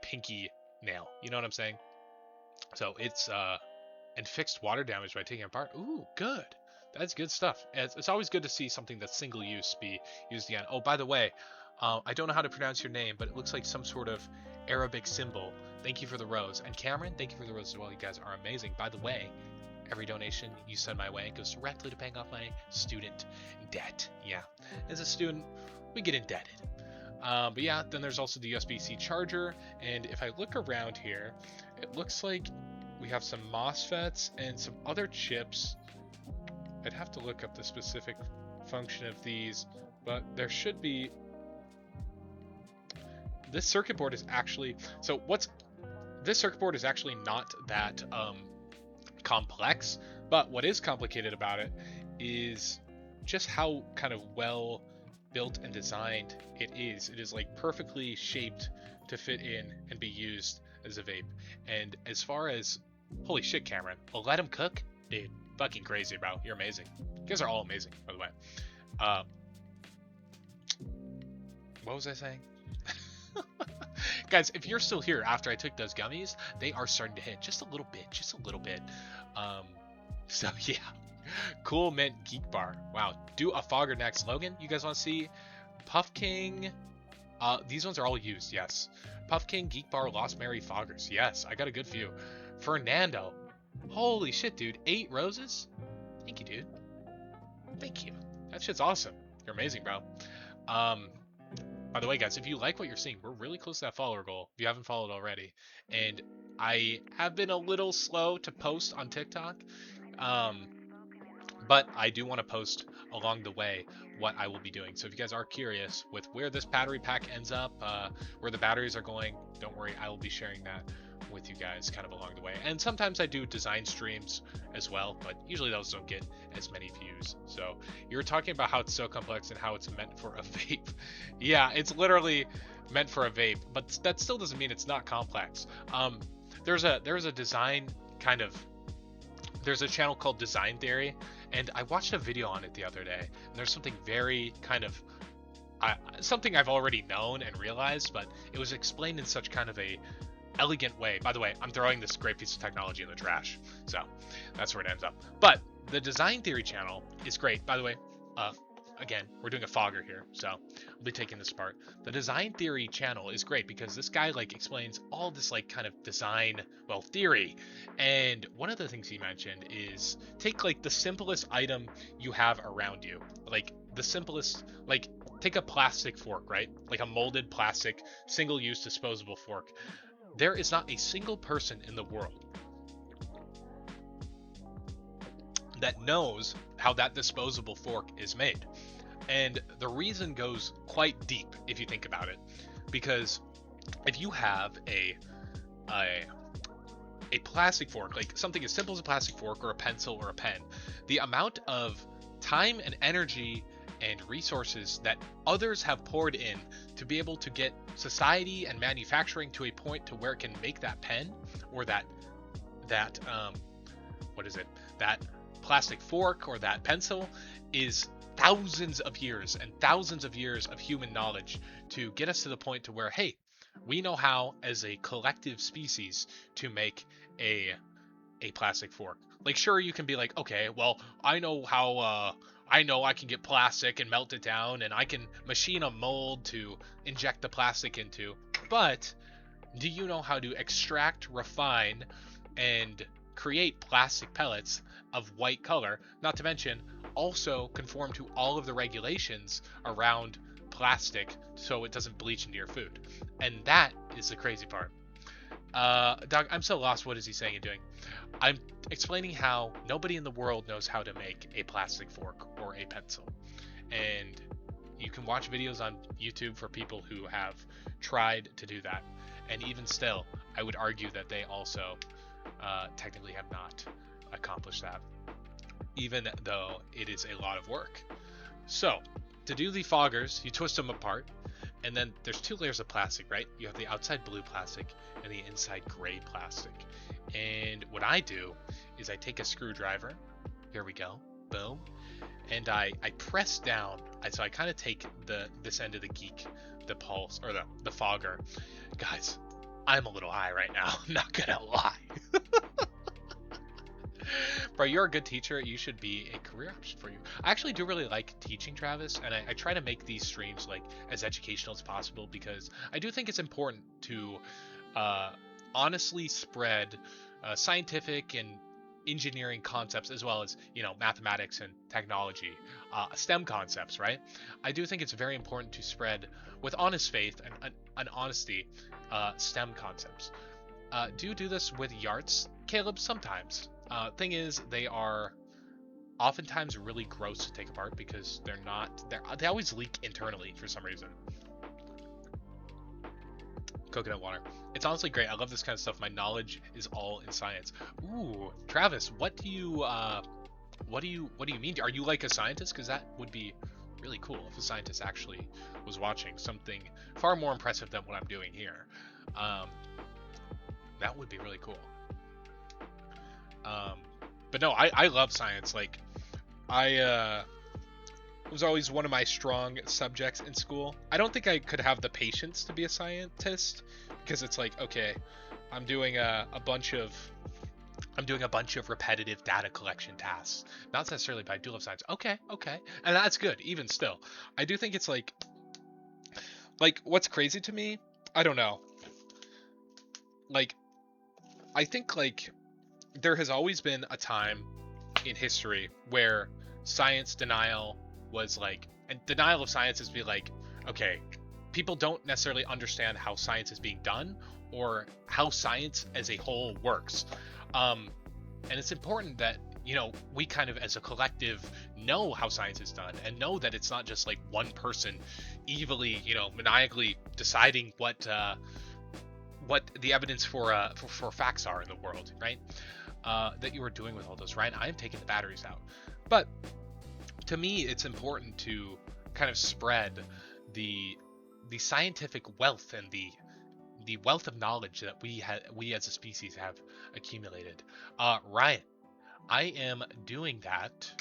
pinky nail. You know what I'm saying? So it's and fixed water damage by taking it apart. Ooh, good. That's good stuff. It's always good to see something that's single use be used again. Oh, by the way, I don't know how to pronounce your name, but it looks like some sort of Arabic symbol. Thank you for the rose. And Cameron, thank you for the rose as well. You guys are amazing. By the way, every donation you send my way goes directly to paying off my student debt. Yeah, as a student, we get indebted. But yeah, then there's also the USB-C charger. And if I look around here, it looks like we have some MOSFETs and some other chips. I'd have to look up the specific function of these, but there should be. This circuit board is actually, this circuit board is actually not that complex, but what is complicated about it is just how kind of well built and designed it is. It is like perfectly shaped to fit in and be used as a vape. And as far as, holy shit, Cameron, let him cook? Dude, fucking crazy, bro. You're amazing. You guys are all amazing, by the way. What was I saying? Guys, if you're still here after I took those gummies, they are starting to hit just a little bit, So yeah, Cool Mint Geek Bar. Wow, do a fogger next. Logan, you guys want to see Puff King? These ones are all used, yes. Puff King Geek Bar Lost Mary foggers. Yes, I got a good few. Fernando, holy shit, dude, 8 roses. Thank you, dude. Thank you. That shit's awesome. You're amazing, bro. By the way, guys, if you like what you're seeing, we're really close to that follower goal, if you haven't followed already. And I have been a little slow to post on TikTok, but I do want to post along the way what I will be doing. So if you guys are curious with where this battery pack ends up, where the batteries are going, don't worry, I will be sharing that with you guys kind of along the way. And sometimes I do design streams as well, but usually those don't get as many views. So you were talking about how it's so complex and how it's meant for a vape. Yeah, it's literally meant for a vape, but that still doesn't mean it's not complex. There's a design kind of, there's a channel called Design Theory, and I watched a video on it the other day, and there's something very kind of something I've already known and realized, but it was explained in such kind of a elegant way. By the way, I'm throwing this great piece of technology in the trash, so that's where it ends up. But the Design Theory channel is great. By the way, again, we're doing a fogger here, so we'll be taking this apart. The Design Theory channel is great because this guy like explains all this like kind of design, well, theory. And one of the things he mentioned is take like the simplest item you have around you, like the simplest, like take a plastic fork, right? Like a molded plastic single-use disposable fork. There is not a single person in the world that knows how that disposable fork is made. And the reason goes quite deep if you think about it. Because if you have a plastic fork, like something as simple as a plastic fork or a pencil or a pen, the amount of time and energy and resources that others have poured in to be able to get society and manufacturing to a point to where it can make that pen or that plastic fork or that pencil is thousands of years and thousands of years of human knowledge to get us to the point to where, hey, we know how as a collective species to make a plastic fork. Like, sure, you can be like, okay, well, I know how I know I can get plastic and melt it down, and I can machine a mold to inject the plastic into. But do you know how to extract, refine, and create plastic pellets of white color? Not to mention, also conform to all of the regulations around plastic so it doesn't bleach into your food. And that is the crazy part. Doc, I'm so lost. What is he saying and doing? I'm explaining how nobody in the world knows how to make a plastic fork or a pencil. And you can watch videos on YouTube for people who have tried to do that. And even still, I would argue that they also technically have not accomplished that, even though it is a lot of work. So, to do the foggers, you twist them apart. And then there's 2 layers of plastic, right? You have the outside blue plastic and the inside gray plastic. And what I do is I take a screwdriver. Here we go. Boom. And I press down. So I kind of take this end of the pulse, or the fogger. Guys, I'm a little high right now. I'm not gonna lie. Bro, you're a good teacher. You should be a career option for you. I actually do really like teaching, Travis, and I try to make these streams like as educational as possible because I do think it's important to honestly spread scientific and engineering concepts as well as, you know, mathematics and technology, STEM concepts, right? I do think it's very important to spread with honest faith and honesty STEM concepts. Do you do this with yarts, Caleb? Sometimes. Thing is, they are oftentimes really gross to take apart because they always leak internally for some reason. Coconut water. It's honestly great. I love this kind of stuff. My knowledge is all in science. Ooh, Travis, what do you mean? Are you like a scientist? Because that would be really cool if a scientist actually was watching something far more impressive than what I'm doing here. Um, that would be really cool. Um, but no, I love science. Like I it was always one of my strong subjects in school. I don't think I could have the patience to be a scientist because it's like, okay, I'm doing a bunch of repetitive data collection tasks. Not necessarily, but I do love science. Okay, okay, and that's good. Even still, I do think it's like what's crazy to me. I don't know. Like I think like there has always been a time in history where science denial was like, and denial of science is be like, okay, people don't necessarily understand how science is being done or how science as a whole works. Um, and it's important that we kind of as a collective know how science is done and know that it's not just like one person evilly maniacally deciding what the evidence for facts are in the world, right? That you are doing with all those. Ryan, I am taking the batteries out, but to me it's important to kind of spread the scientific wealth and the wealth of knowledge that we as a species have accumulated. Ryan, I am doing that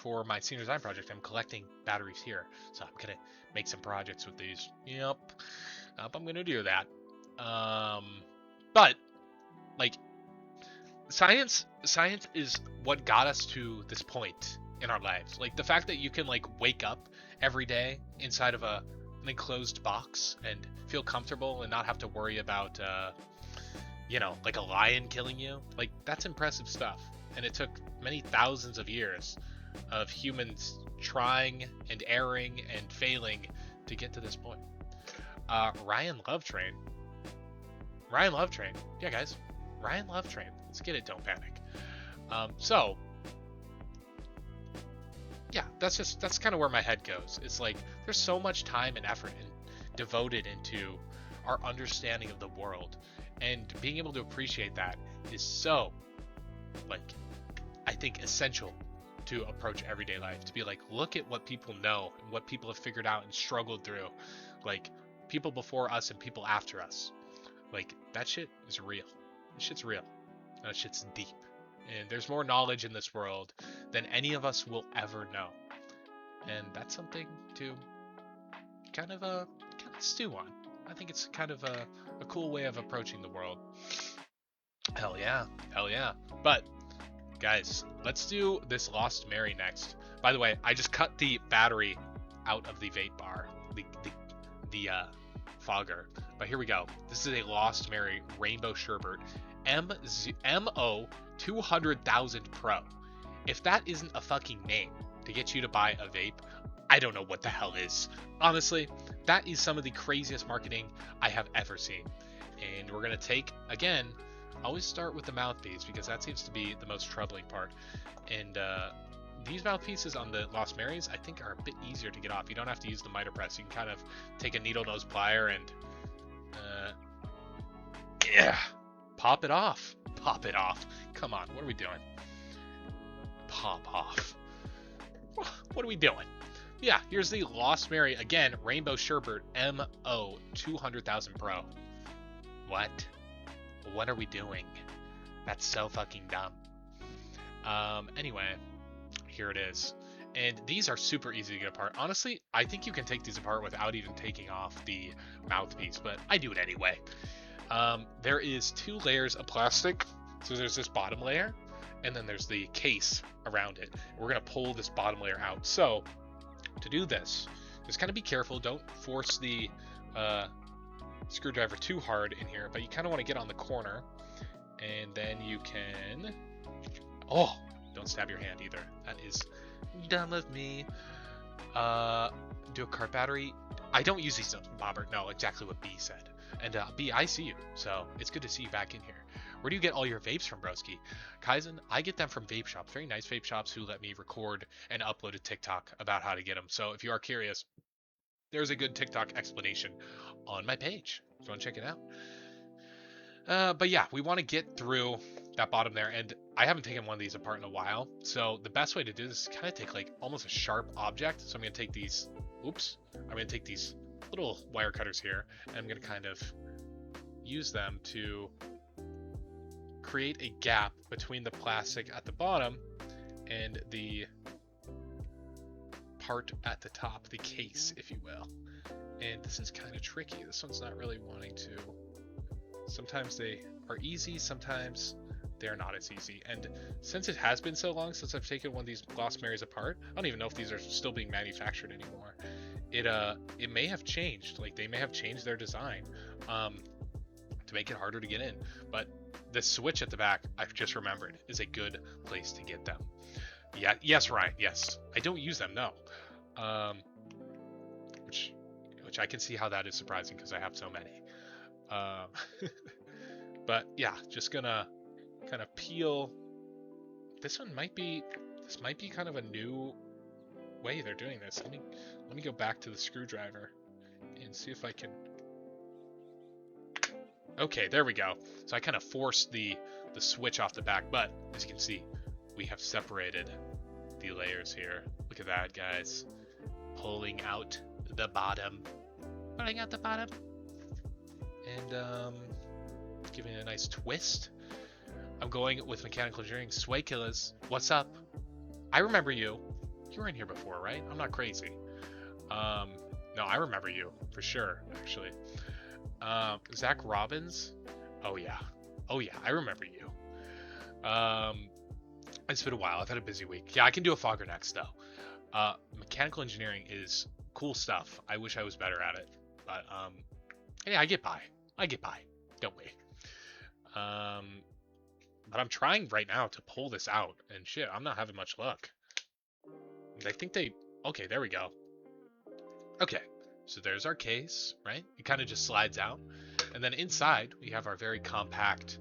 for my senior design project. I'm collecting batteries here, so I'm gonna make some projects with these. Yep, I'm gonna do that. But like science is what got us to this point in our lives. Like the fact that you can like wake up every day inside of an enclosed box and feel comfortable and not have to worry about like a lion killing you. Like that's impressive stuff. And it took many thousands of years of humans trying and erring and failing to get to this point. Ryan Love Train. Ryan Love Train. Yeah, guys. Ryan Love Train. Let's get it. Don't panic. So, yeah, that's kind of where my head goes. It's like there's so much time and effort devoted into our understanding of the world, and being able to appreciate that is so, like, I think essential to approach everyday life. To be like, look at what people know and what people have figured out and struggled through, like people before us and people after us. Like that shit is real. That shit's real. That shit's deep. And there's more knowledge in this world than any of us will ever know. And that's something to kind of stew on. I think it's kind of a cool way of approaching the world. Hell yeah. Hell yeah. But guys, let's do this Lost Mary next. By the way, I just cut the battery out of the vape bar, the fogger. But here we go. This is a Lost Mary Rainbow Sherbet MO 200,000 Pro. If that isn't a fucking name to get you to buy a vape, I don't know what the hell is. Honestly, that is some of the craziest marketing I have ever seen. And we're gonna take, again, always start with the mouthpiece because that seems to be the most troubling part. And these mouthpieces on the Lost Marys, I think, are a bit easier to get off. You don't have to use the miter press. You can kind of take a needle nose plier and pop it off. Pop it off. Come on, what are we doing? Pop off. What are we doing? Yeah, here's the Lost Mary again, Rainbow Sherbet MO 200,000 Pro. What? What are we doing? That's so fucking dumb. Anyway, here it is. And these are super easy to get apart. Honestly, I think you can take these apart without even taking off the mouthpiece, but I do it anyway. There is 2 layers of plastic. So there's this bottom layer, and then there's the case around it. We're gonna pull this bottom layer out. So to do this, just kind of be careful. Don't force the screwdriver too hard in here, but you kind of want to get on the corner, and then you can, don't stab your hand either. That is dumb of me. Do a card battery. I don't use these, Bobbert. No, exactly what B said. And B, I see you, so it's good to see you back in here. Where do you get all your vapes from, broski? Kaizen, I get them from vape shops, very nice vape shops who let me record and upload a TikTok about how to get them. So if you are curious, there's a good TikTok explanation on my page. If you want to check it out. But yeah, we want to get through that bottom there, and I haven't taken one of these apart in a while. So the best way to do this is kind of take like almost a sharp object. So I'm gonna take these. Oops. I'm gonna take these little wire cutters here, and I'm gonna kind of use them to create a gap between the plastic at the bottom and the part at the top, the case, if you will. And this is kind of tricky. This one's not really wanting to. Sometimes they are easy, sometimes they're not as easy. And since it has been so long since I've taken one of these Gloss Marys apart, I don't even know if these are still being manufactured anymore. It may have changed. Like, they may have changed their design to make it harder to get in. But the switch at the back, I've just remembered, is a good place to get them. Yeah, yes, Ryan, yes. I don't use them, no. Which I can see how that is surprising because I have so many. But yeah, just gonna kind of peel. This might be kind of a new way they're doing this. Let me go back to the screwdriver and see if I can. Okay, there we go. So I kind of forced the switch off the back, but as you can see, we have separated the layers here. Look at that, guys. Pulling out the bottom. Pulling out the bottom. And giving it a nice twist. I'm going with Mechanical Engineering. Sway Killers, what's up? I remember you. You were in here before, right? I'm not crazy. No, I remember you for sure, actually. Zach Robbins. Oh yeah, I remember you. It's been a while. I've had a busy week. Yeah, I can do a fogger next though. Mechanical Engineering is cool stuff. I wish I was better at it, but yeah, I get by. Don't we? But I'm trying right now to pull this out, and shit, I'm not having much luck. I think okay, there we go. Okay, so there's our case, right? It kind of just slides out. And then inside, we have our very compact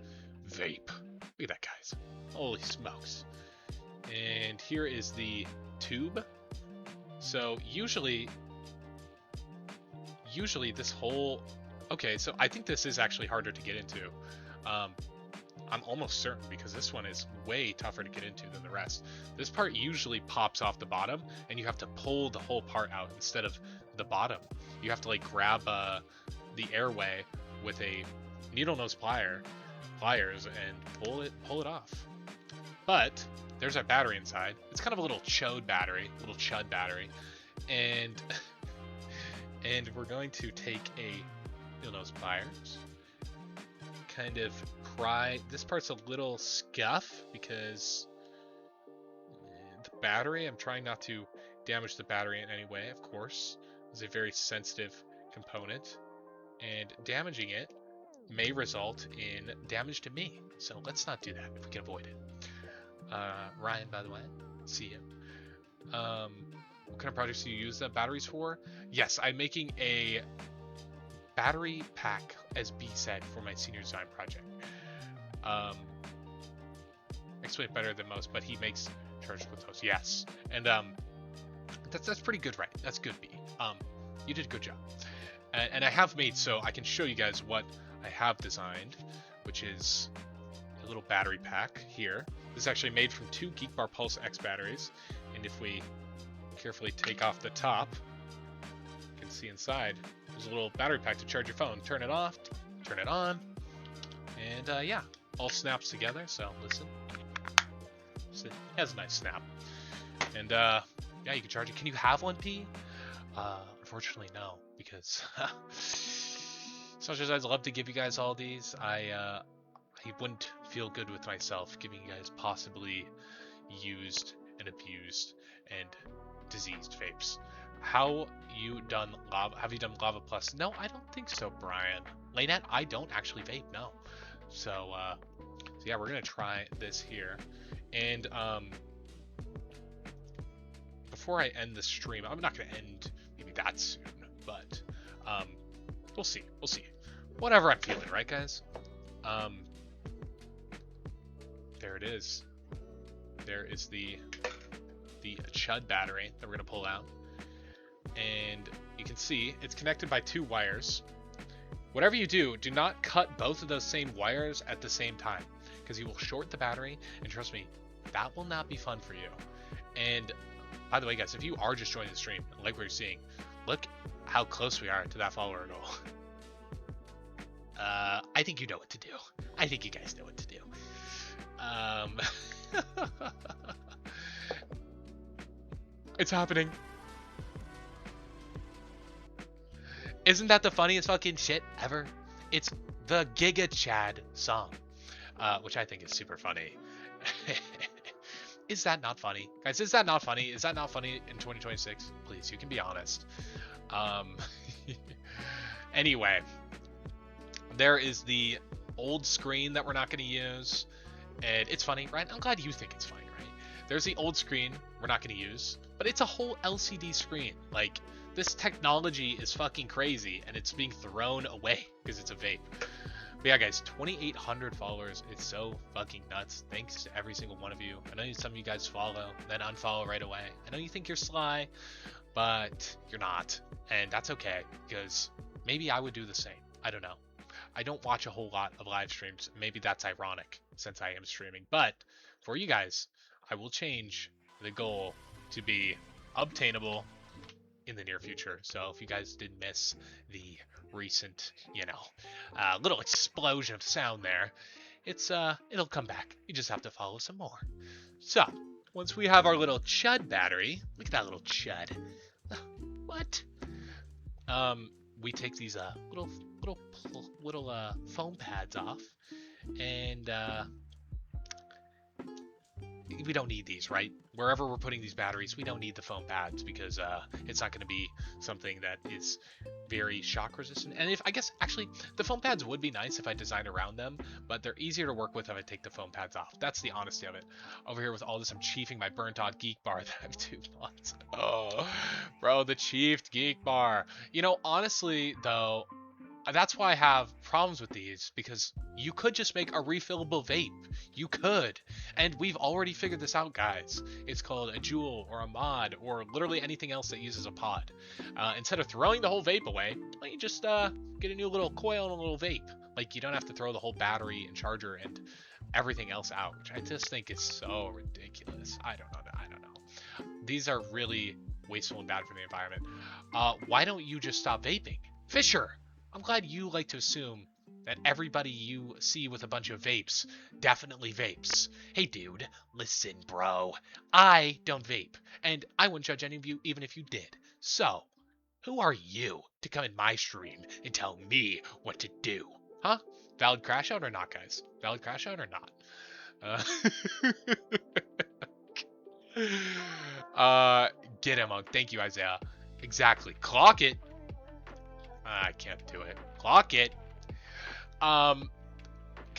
vape. Look at that, guys. Holy smokes. And here is the tube. So usually this whole... Okay, so I think this is actually harder to get into. I'm almost certain because this one is way tougher to get into than the rest. This part usually pops off the bottom and you have to pull the whole part out instead of the bottom. You have to like grab the airway with a needle nose pliers and pull it off. But there's our battery inside. It's kind of a little chud battery, and we're going to take a needle nose pliers, kind of pry. This part's a little scuff because the battery, I'm trying not to damage the battery in any way, of course. It's a very sensitive component, and damaging it may result in damage to me. So let's not do that if we can avoid it. Ryan, by the way, see you. What kind of projects do you use the batteries for? Yes, I'm making a battery pack, as B said, for my senior design project. Explain it better than most, but he makes chargeable toast. Yes, and that's pretty good, right? That's good, B. You did a good job. And I have made, so I can show you guys what I have designed, which is a little battery pack here. This is actually made from 2 Geek Bar Pulse X batteries, and if we carefully take off the top, you can see inside there's a little battery pack to charge your phone. Turn it off, turn it on, and yeah, all snaps together. So listen, it has a nice snap, and yeah, you can charge it. Can you have one, P? Unfortunately, no, because as much as I'd love to give you guys all these, I wouldn't feel good with myself giving you guys possibly used and abused and diseased vapes. Have you done Lava Plus? No, I don't think so, Brian. Laynette, I don't actually vape, no. So yeah, we're gonna try this here. And before I end the stream, I'm not gonna end maybe that soon, but we'll see. Whatever I'm feeling, right, guys? There it is. There is the chud battery that we're gonna pull out, and you can see it's connected by 2 wires. Whatever you do, do not cut both of those same wires at the same time. because you will short the battery, and trust me, that will not be fun for you. And by the way, guys, if you are just joining the stream, like what you're seeing, look how close we are to that follower goal. I think you know what to do. I think you guys know what to do. It's happening. Isn't that the funniest fucking shit ever? It's the Giga Chad song, which I think is super funny. Is that not funny? Guys, is that not funny? Is that not funny in 2026? Please, you can be honest. Anyway, there is the old screen that we're not going to use. And it's funny, right? I'm glad you think it's funny, right? There's the old screen we're not going to use, but it's a whole LCD screen. Like, this technology is fucking crazy, and it's being thrown away because it's a vape. But yeah, guys, 2,800 followers. It's so fucking nuts. Thanks to every single one of you. I know some of you guys follow, then unfollow right away. I know you think you're sly, but you're not. And that's okay, because maybe I would do the same. I don't know. I don't watch a whole lot of live streams. Maybe that's ironic since I am streaming. But for you guys, I will change the goal to be obtainable in the near future. So if you guys did miss the recent, little explosion of sound there, it'll come back. You just have to follow some more. So once we have our little chud battery, look at that little chud. What? We take these little foam pads off, and we don't need these, right? Wherever we're putting these batteries, we don't need the foam pads because it's not going to be something that is very shock resistant. And I guess actually the foam pads would be nice if I designed around them, but they're easier to work with if I take the foam pads off. That's the honesty of it. Over here with all this, I'm chiefing my burnt out geek bar that I have 2 months. Oh, bro, the chiefed geek bar. Honestly though, that's why I have problems with these, because you could just make a refillable vape. You could. And we've already figured this out, guys. It's called a Joule or a mod or literally anything else that uses a pod. Instead of throwing the whole vape away, why don't you just get a new little coil and a little vape? Like, you don't have to throw the whole battery and charger and everything else out, which I just think is so ridiculous. I don't know. These are really wasteful and bad for the environment. Why don't you just stop vaping? Fisher! I'm glad you like to assume that everybody you see with a bunch of vapes definitely vapes. Hey dude, listen bro, I don't vape, and I wouldn't judge any of you even if you did. So, who are you to come in my stream and tell me what to do? Huh? Valid crash out or not, guys? Valid crash out or not? Get him, Monk. Thank you, Isaiah. Exactly. Clock it. I can't do it. Clock it. Can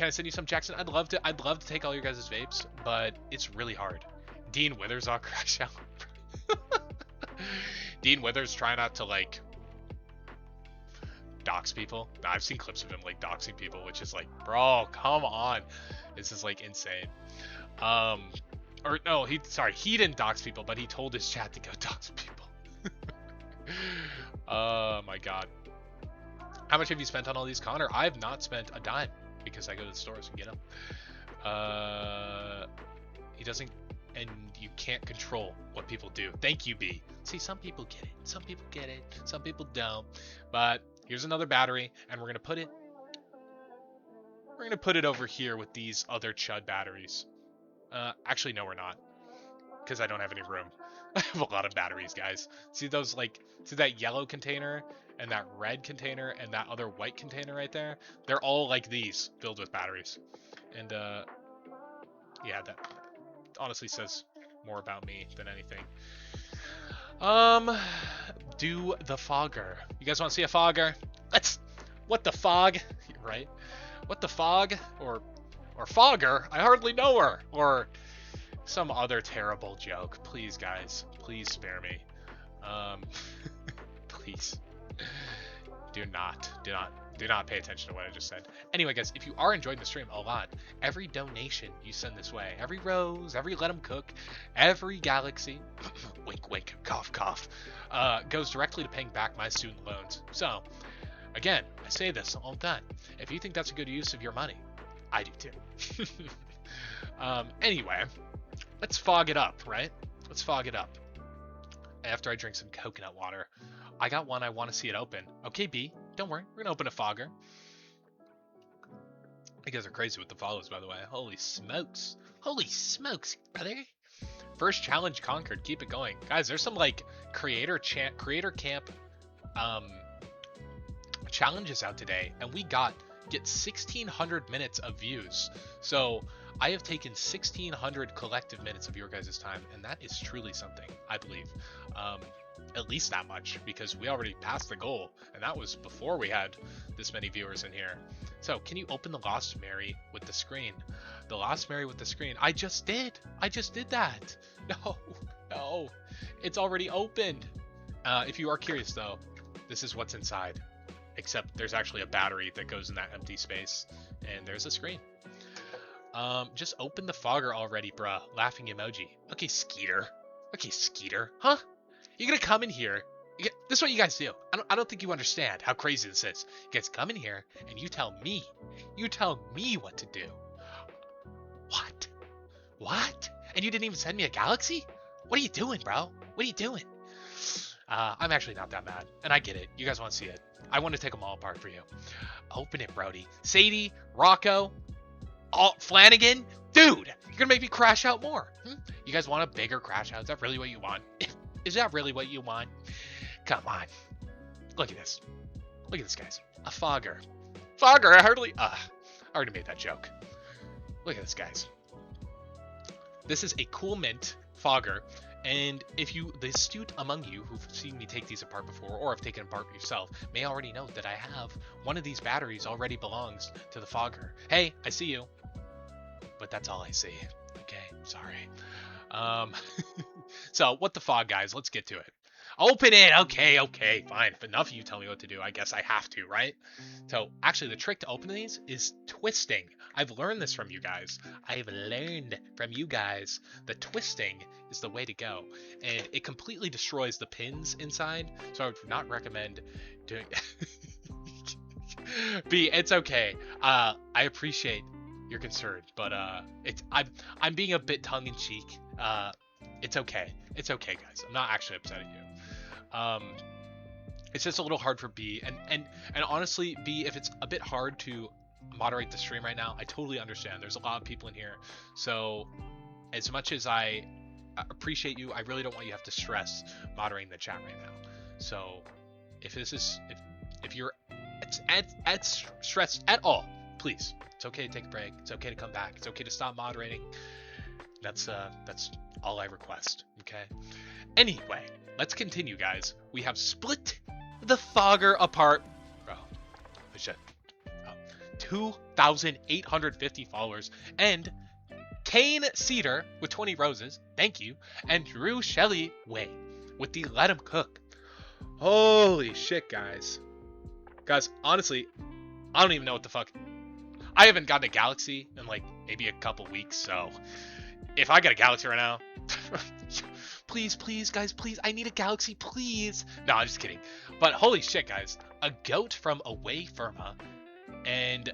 I send you some, Jackson? I'd love to take all your guys' vapes, but it's really hard. Dean Withers, I'll crash out. Dean Withers try not to like dox people. Nah, I've seen clips of him like doxing people, which is like, bro, come on. This is like insane. Or no, he didn't dox people, but he told his chat to go dox people. Oh my god. How much have you spent on all these, Connor? I've not spent a dime because I go to the stores and get them. He doesn't, and you can't control what people do. Thank you, B. See, some people get it. Some people get it. Some people don't. But here's another battery, and we're gonna put it over here with these other chud batteries. Actually, no, we're not, because I don't have any room. I have a lot of batteries, guys. See those, see that yellow container and that red container and that other white container right there? They're all like these, filled with batteries. And yeah, that honestly says more about me than anything. Do the fogger. You guys want to see a fogger? What the fog? Right? What the fog? Or fogger? I hardly know her. Or some other terrible joke. Please, guys. Please spare me. Please. Do not pay attention to what I just said. Anyway, guys, if you are enjoying the stream a lot, every donation you send this way, every rose, every let 'em cook, every galaxy, wink, wink, cough, cough, goes directly to paying back my student loans. So, again, I say this all the time. If you think that's a good use of your money, I do too. Anyway, let's fog it up, right? Let's fog it up. After I drink some coconut water. I got one, I want to see it open. Okay, B, don't worry, we're gonna open a fogger. You guys are crazy with the follows, by the way. Holy smokes. Holy smokes, brother. First challenge conquered, keep it going. Guys, there's some like creator camp challenges out today, and we get 1,600 minutes of views. So I have taken 1,600 collective minutes of your guys' time, and that is truly something, I believe. At least that much, because we already passed the goal, and that was before we had this many viewers in here. So can you open the Lost Mary with the screen? The Lost Mary with the screen. I just did that. No, it's already opened. If you are curious though, this is what's inside, except there's actually a battery that goes in that empty space, and there's a screen. Just open the fogger already, bruh. Laughing emoji. Okay, Skeeter. Huh? You're gonna come in here. This is what you guys do. I don't think you understand how crazy this is. You guys come in here and you tell me what to do. What? And you didn't even send me a galaxy? What are you doing, bro? What are you doing? I'm actually not that mad, and I get it. You guys want to see it. I want to take them all apart for you. Open it, Brody. Sadie, Rocco, Flanagan, dude, you're gonna make me crash out more. You guys want a bigger crash out? Is that really what you want? Is that really what you want? Come on. Look at this. Look at this, guys. A fogger. I already made that joke. Look at this, guys. This is a cool mint fogger, and the astute among you who've seen me take these apart before, or have taken apart yourself, may already know that I have one of these batteries already belongs to the fogger. Hey, I see you. But that's all I see. Okay, sorry. So, what the fog, guys? Let's get to it. Open it! Okay, fine. If enough of you tell me what to do, I guess I have to, right? So, actually, the trick to open these is twisting. I've learned this from you guys. The twisting is the way to go. And it completely destroys the pins inside, so I would not recommend doing B, it's okay. I appreciate your concern, but I'm being a bit tongue-in-cheek. It's okay, guys. I'm not actually upset at you. It's just a little hard for B, and honestly, B, if it's a bit hard to moderate the stream right now, I totally understand. There's a lot of people in here, so as much as I appreciate you, I really don't want you to have to stress moderating the chat right now. So if you're stressed at all, please, it's okay to take a break. It's okay to come back. It's okay to stop moderating. That's all I request. Okay. Anyway, let's continue, guys. We have split the fogger apart. Bro, shit. 2,850 followers, and Kane Cedar with 20 roses, thank you, and Drew Shelley Way with the Let 'em Cook. Holy shit, guys. Guys, honestly, I don't even know what the fuck. I haven't gotten a galaxy in like maybe a couple weeks, so if I get a galaxy right now, please, guys, please, I need a galaxy, please. No, I'm just kidding. But holy shit, guys, a goat from Away Firma and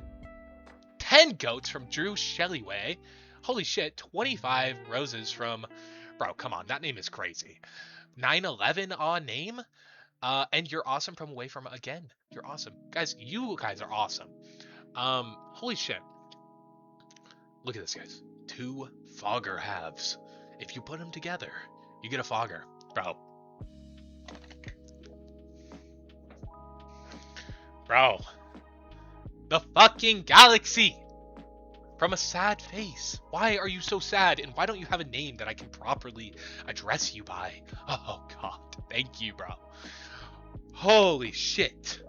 10 goats from Drew Shellyway. Holy shit, 25 roses from, bro, come on, that name is crazy. 911 on name. And you're awesome from Away Firma again. You're awesome. Guys, you guys are awesome. Holy shit. Look at this, guys. 2 fogger halves. If you put them together, you get a fogger. Bro. The fucking galaxy! From a sad face. Why are you so sad? And why don't you have a name that I can properly address you by? Oh, God. Thank you, bro. Holy shit.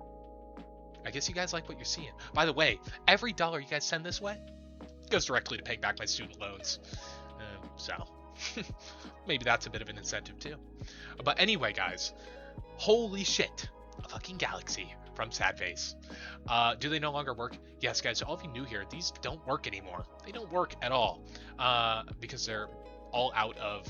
I guess you guys like what you're seeing. By the way, every dollar you guys send this way goes directly to paying back my student loans. So, maybe that's a bit of an incentive too. But anyway, guys, holy shit. A fucking galaxy from Sad Face. Do they no longer work? Yes, guys, so all of you new here, these don't work anymore. They don't work at all because they're all out of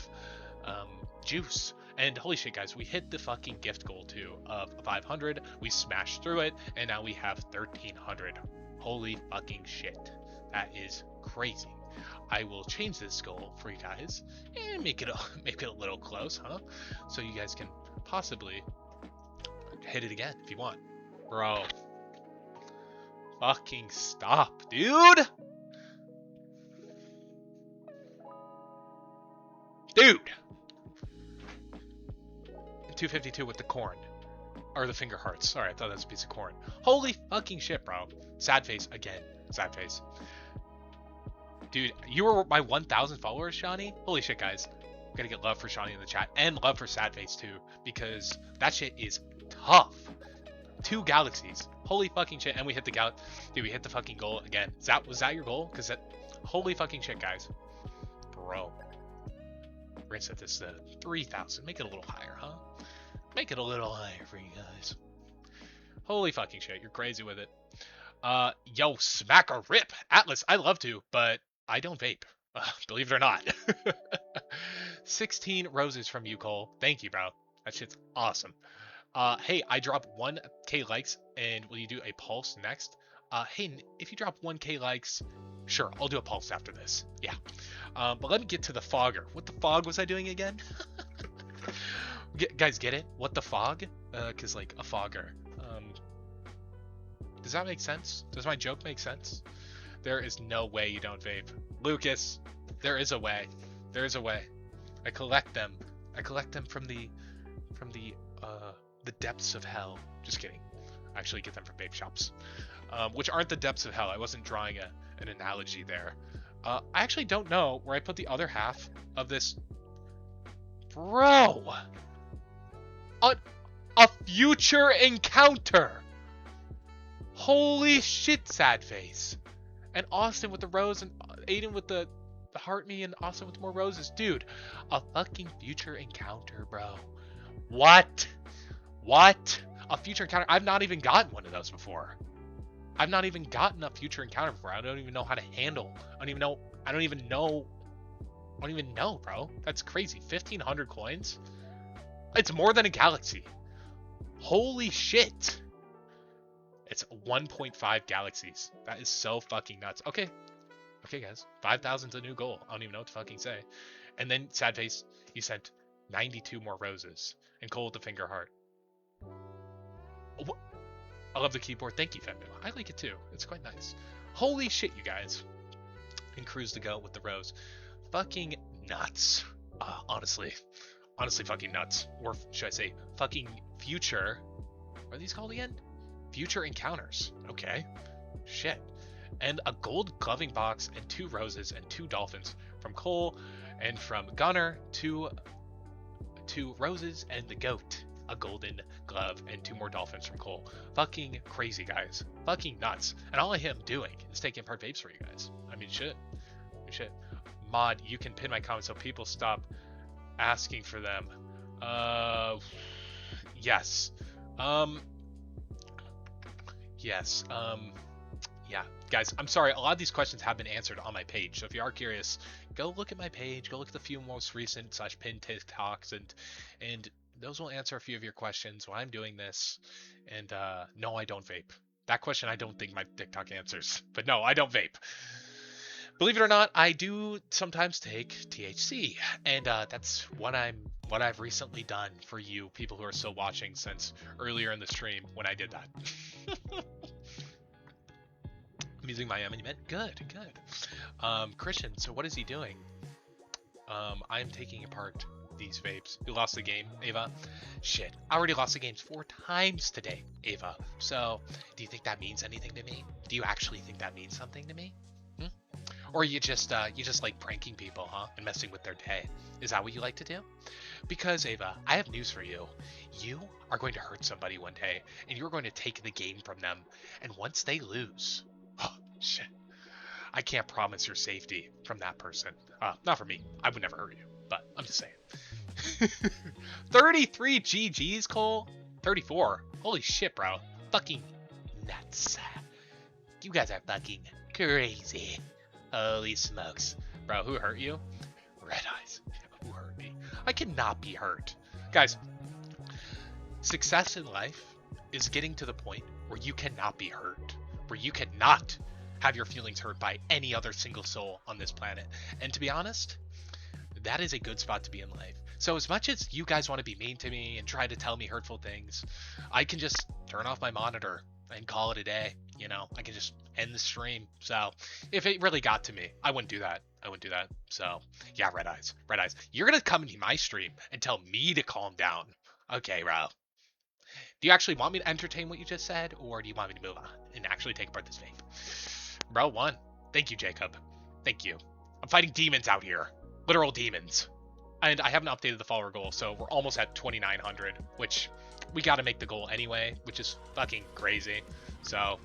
juice. And holy shit, guys, we hit the fucking gift goal too of 500. We smashed through it, and now we have 1,300. Holy fucking shit. That is crazy. I will change this goal for you guys and make it a little close, huh? So you guys can possibly hit it again if you want. Bro. Fucking stop, dude! Dude! 252 with the corn. Or the finger hearts. Sorry, I thought that was a piece of corn. Holy fucking shit, bro. Sad face again. Sad face. Dude, you were my 1,000 followers, Shawnee? Holy shit, guys. Gotta get love for Shawnee in the chat. And love for Sad Face, too. Because that shit is tough. 2 galaxies. Holy fucking shit. And we hit the Dude, we hit the fucking goal again. Was that your goal? Because that... Holy fucking shit, guys. Bro. We're gonna set this to 3,000. Make it a little higher, huh? Make it a little higher for you guys. Holy fucking shit. You're crazy with it. Yo, smack a rip. Atlas, I love to, but I don't vape. Believe it or not. 16 roses from you, Cole. Thank you, bro. That shit's awesome. Hey, I dropped 1k likes, and will you do a pulse next? Hey, if you drop 1k likes, sure, I'll do a pulse after this. Yeah. But let me get to the fogger. What the fog was I doing again? Guys, get it? What the fog? Cause like a fogger. Does that make sense? Does my joke make sense? There is no way you don't vape. Lucas, there is a way. There is a way. I collect them. I collect them from the depths of hell. Just kidding. I actually get them from vape shops. Which aren't the depths of hell. I wasn't drawing an analogy there. I actually don't know where I put the other half of this. Bro! A future encounter! Holy shit, sad face. And Austin with the rose, and Aiden with the heart me, and Austin with more roses. Dude, a fucking future encounter, bro. What? What? A future encounter? I've not even gotten one of those before. I've not even gotten a future encounter before. I don't even know how to handle. I don't even know, bro. That's crazy. 1,500 coins? It's more than a galaxy. Holy shit. It's 1.5 galaxies. That is so fucking nuts. Okay. Okay, guys. 5,000's a new goal. I don't even know what to fucking say. And then, sad face, you sent 92 more roses. And Cole with the finger heart. What? I love the keyboard. Thank you, Fembo. I like it too. It's quite nice. Holy shit, you guys. And Cruise to go with the rose. Fucking nuts. Honestly. Honestly fucking nuts. Or should I say, fucking future. What are these called again? Future encounters. Okay. Shit. And a gold gloving box and 2 roses and 2 dolphins from Cole, and from Gunner, 2 roses and the goat. A golden glove and 2 more dolphins from Cole. Fucking crazy, guys. Fucking nuts. And all I am doing is taking apart vapes for you guys. I mean, shit. Shit. Mod, you can pin my comments so people stop asking for them. Yes. Yes. Yeah, guys, I'm sorry. A lot of these questions have been answered on my page. So if you are curious, go look at my page. Go look at the few most recent /pinned TikToks, and those will answer a few of your questions while I'm doing this. And no, I don't vape. That question I don't think my TikTok answers. But no, I don't vape. Believe it or not, I do sometimes take THC, and that's what I've recently done for you people who are still watching since earlier in the stream when I did that. I'm using my M&M. Good. Christian, so what is he doing? I'm taking apart these vapes. You lost the game, Ava? Shit, I already lost the games 4 times today, Ava. So, do you think that means anything to me? Do you actually think that means something to me? Or you just like pranking people, huh? And messing with their day. Is that what you like to do? Because, Ava, I have news for you. You are going to hurt somebody one day, and you're going to take the game from them. And once they lose, oh, shit. I can't promise your safety from that person. Not for me. I would never hurt you, but I'm just saying. 33 GGs, Cole? 34. Holy shit, bro. Fucking nuts. You guys are fucking crazy. Holy smokes. Bro, who hurt you? Red Eyes. Who hurt me? I cannot be hurt. Guys, success in life is getting to the point where you cannot be hurt. where you cannot have your feelings hurt by any other single soul on this planet. And to be honest, that is a good spot to be in life. So as much as you guys want to be mean to me and try to tell me hurtful things, I can just turn off my monitor and call it a day. You know, I can just end the stream. So if it really got to me, I wouldn't do that. So yeah, red eyes. You're going to come into my stream and tell me to calm down. Okay, bro. Do you actually want me to entertain what you just said, or do you want me to move on and actually take apart this vape? Bro, won. Thank you, Jacob. Thank you. I'm fighting demons out here. Literal demons. And I haven't updated the follower goal, so we're almost at 2,900, which we got to make the goal anyway, which is fucking crazy. So,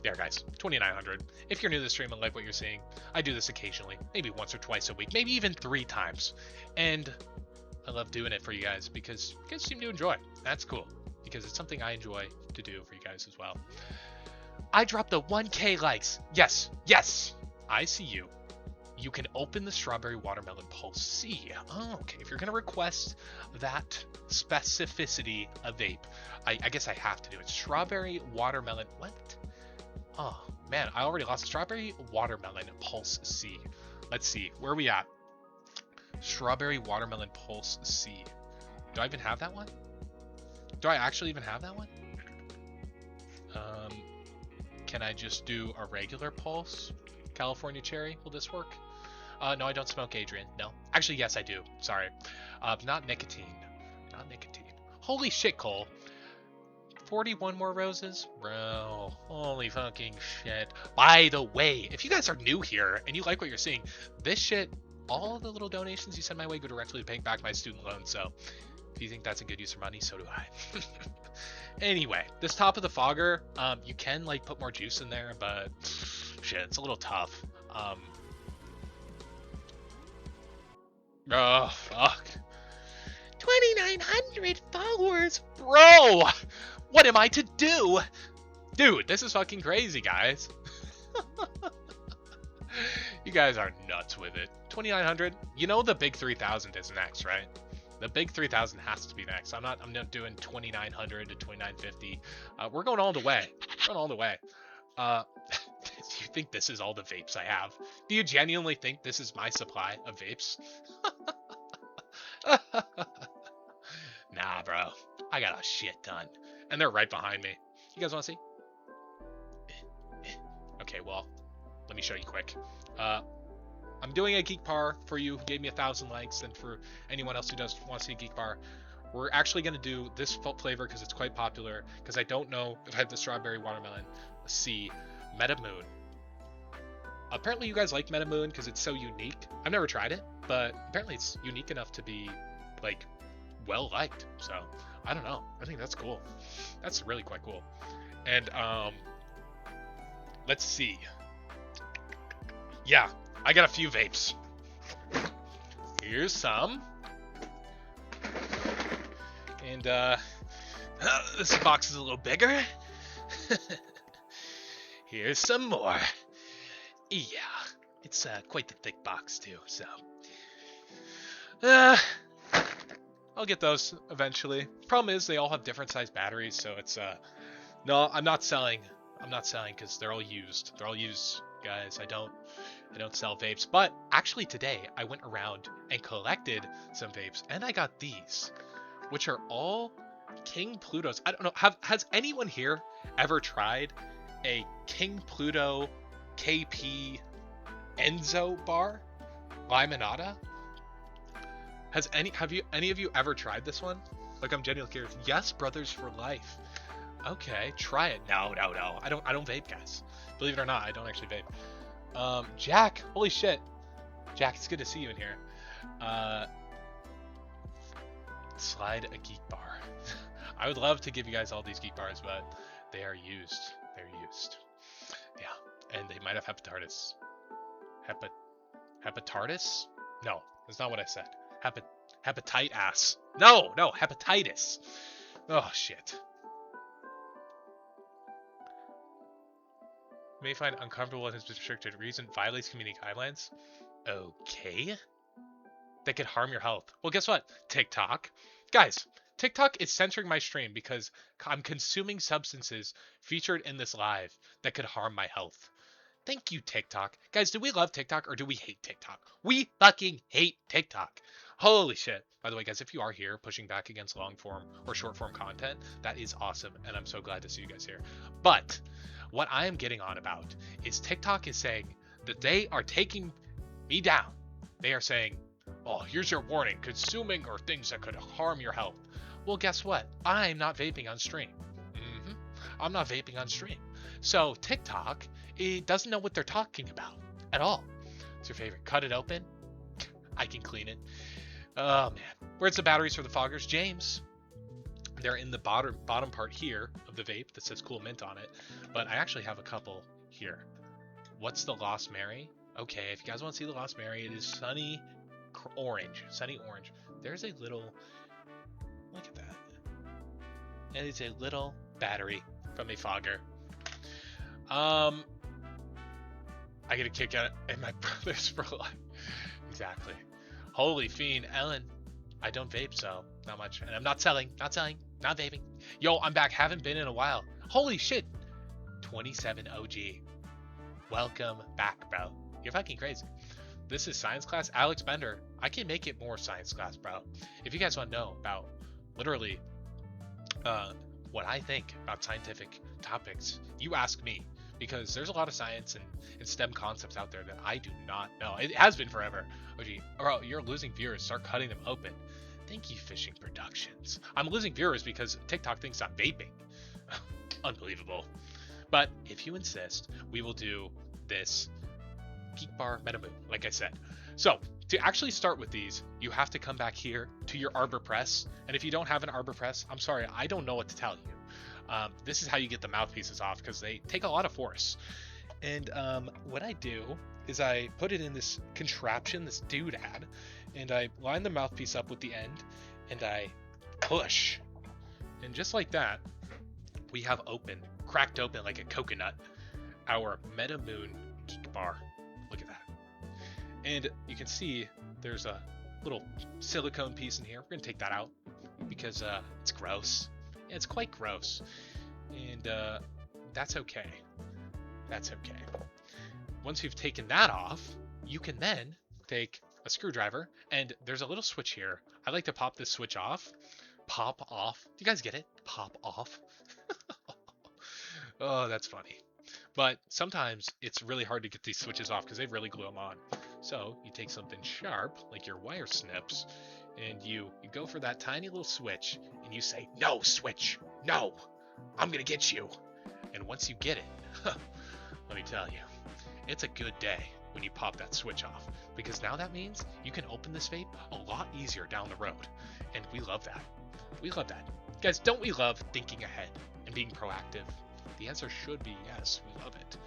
there, guys, 2,900. If you're new to the stream and like what you're seeing, I do this occasionally, maybe once or twice a week, maybe even 3 times. And I love doing it for you guys because you guys seem to enjoy it. That's cool, because it's something I enjoy to do for you guys as well. I dropped the 1K likes. Yes, I see you. You can open the strawberry watermelon pulse C. Oh, okay. If you're going to request that specificity of vape, I guess I have to do it. Strawberry watermelon. What? Oh, man. I already lost strawberry watermelon pulse C. Let's see. Where are we at? Strawberry watermelon pulse C. Do I even have that one? Do I actually even have that one? Can I just do a regular pulse? California cherry? Will this work? No, I don't smoke, Adrian. No. Actually, yes, I do. Sorry. Not nicotine. Holy shit, Cole. 41 more roses? Bro. Holy fucking shit. By the way, if you guys are new here and you like what you're seeing, this shit, all the little donations you send my way go directly to paying back my student loan. So if you think that's a good use of money, so do I. Anyway, this top of the fogger, you can like put more juice in there, but shit, it's a little tough. Oh, fuck. 2,900 followers? Bro! What am I to do? Dude, this is fucking crazy, guys. You guys are nuts with it. 2,900? You know the big 3,000 is next, right? The big 3,000 has to be next. I'm not doing 2,900 to 2,950. We're going all the way. Do you think this is all the vapes I have? Do you genuinely think this is my supply of vapes? Nah, bro. I got a shit ton. And they're right behind me. You guys want to see? Okay, well, let me show you quick. I'm doing a Geek Bar for you who gave me 1,000 likes, and for anyone else who does want to see a Geek Bar. We're actually going to do this flavor because it's quite popular, because I don't know if I have the strawberry watermelon. C, Meta Moon. Apparently you guys like Meta Moon because it's so unique. I've never tried it, but apparently it's unique enough to be, like, well liked. So, I don't know. I think that's cool. That's really quite cool. And, let's see. Yeah, I got a few vapes. Here's some. And, this box is a little bigger. Here's some more. Yeah, it's quite the thick box too, so I'll get those eventually. Problem is they all have different size batteries, so it's no, I'm not selling because they're all used, guys. I don't sell vapes. But actually today I went around and collected some vapes, and I got these, which are all King Plutos. I don't know, has anyone here ever tried a King Pluto KP Enzo bar? Limonada? Have any of you ever tried this one? Like, I'm genuinely curious. Yes, Brothers for Life. Okay, try it. No. I don't vape, guys. Believe it or not, I don't actually vape. Jack, holy shit. Jack, it's good to see you in here. Slide a Geek Bar. I would love to give you guys all these Geek Bars, but they are used. They're used. Yeah, and they might have hepatitis. Hepatitis? No, that's not what I said. Hepatitis. No, hepatitis. Oh, shit. May find uncomfortable in his restricted reason violates community guidelines. Okay. That could harm your health. Well, guess what? TikTok. Guys, TikTok is censoring my stream because I'm consuming substances featured in this live that could harm my health. Thank you, TikTok. Guys, do we love TikTok or do we hate TikTok? We fucking hate TikTok. Holy shit. By the way, guys, if you are here pushing back against long form or short form content, that is awesome. And I'm so glad to see you guys here. But what I am getting on about is TikTok is saying that they are taking me down. They are saying, oh, here's your warning. Consuming or things that could harm your health. Well, guess what? I'm not vaping on stream. I'm not vaping on stream. So TikTok, it doesn't know what they're talking about at all. What's your favorite? Cut it open? I can clean it. Oh man. Where's the batteries for the foggers? James. They're in the bottom part here of the vape that says Cool Mint on it. But I actually have a couple here. What's the Lost Mary? Okay, if you guys want to see the Lost Mary, it is Sunny Orange. Sunny Orange. There's a little... Look at that. It is a little battery from a fogger. I get a kick out and my brother's for life. Exactly. Holy fiend, Ellen. I don't vape, so not much. And I'm not selling, not vaping. Yo, I'm back. Haven't been in a while. Holy shit. 27 OG. Welcome back, bro. You're fucking crazy. This is science class. Alex Bender. I can make it more science class, bro. If you guys want to know about literally what I think about scientific topics, you ask me. Because there's a lot of science and STEM concepts out there that I do not know. It has been forever. OG, oh, you're losing viewers. Start cutting them open. Thank you, Fishing Productions. I'm losing viewers because TikTok thinks I'm vaping. Unbelievable. But if you insist, we will do this Geek Bar Meta Moon, like I said. So to actually start with these, you have to come back here to your Arbor Press. And if you don't have an Arbor Press, I'm sorry, I don't know what to tell you. This is how you get the mouthpieces off because they take a lot of force. And what I do is I put it in this contraption, this doodad, and I line the mouthpiece up with the end and I push. And just like that, we have open, cracked open like a coconut, our Meta Moon Geek Bar. Look at that. And you can see there's a little silicone piece in here. We're going to take that out because it's gross. Yeah, it's quite gross, and that's okay. That's okay. Once you've taken that off, you can then take a screwdriver, and there's a little switch here. I like to pop this switch off. Pop off. Do you guys get it? Pop off. Oh, that's funny. But sometimes it's really hard to get these switches off because they really glue them on. So you take something sharp, like your wire snips, and you go for that tiny little switch, and you say, no, switch, no, I'm gonna get you. And once you get it, let me tell you, it's a good day when you pop that switch off, because now that means you can open this vape a lot easier down the road, and we love that. We love that. Guys, don't we love thinking ahead and being proactive? The answer should be yes, we love it.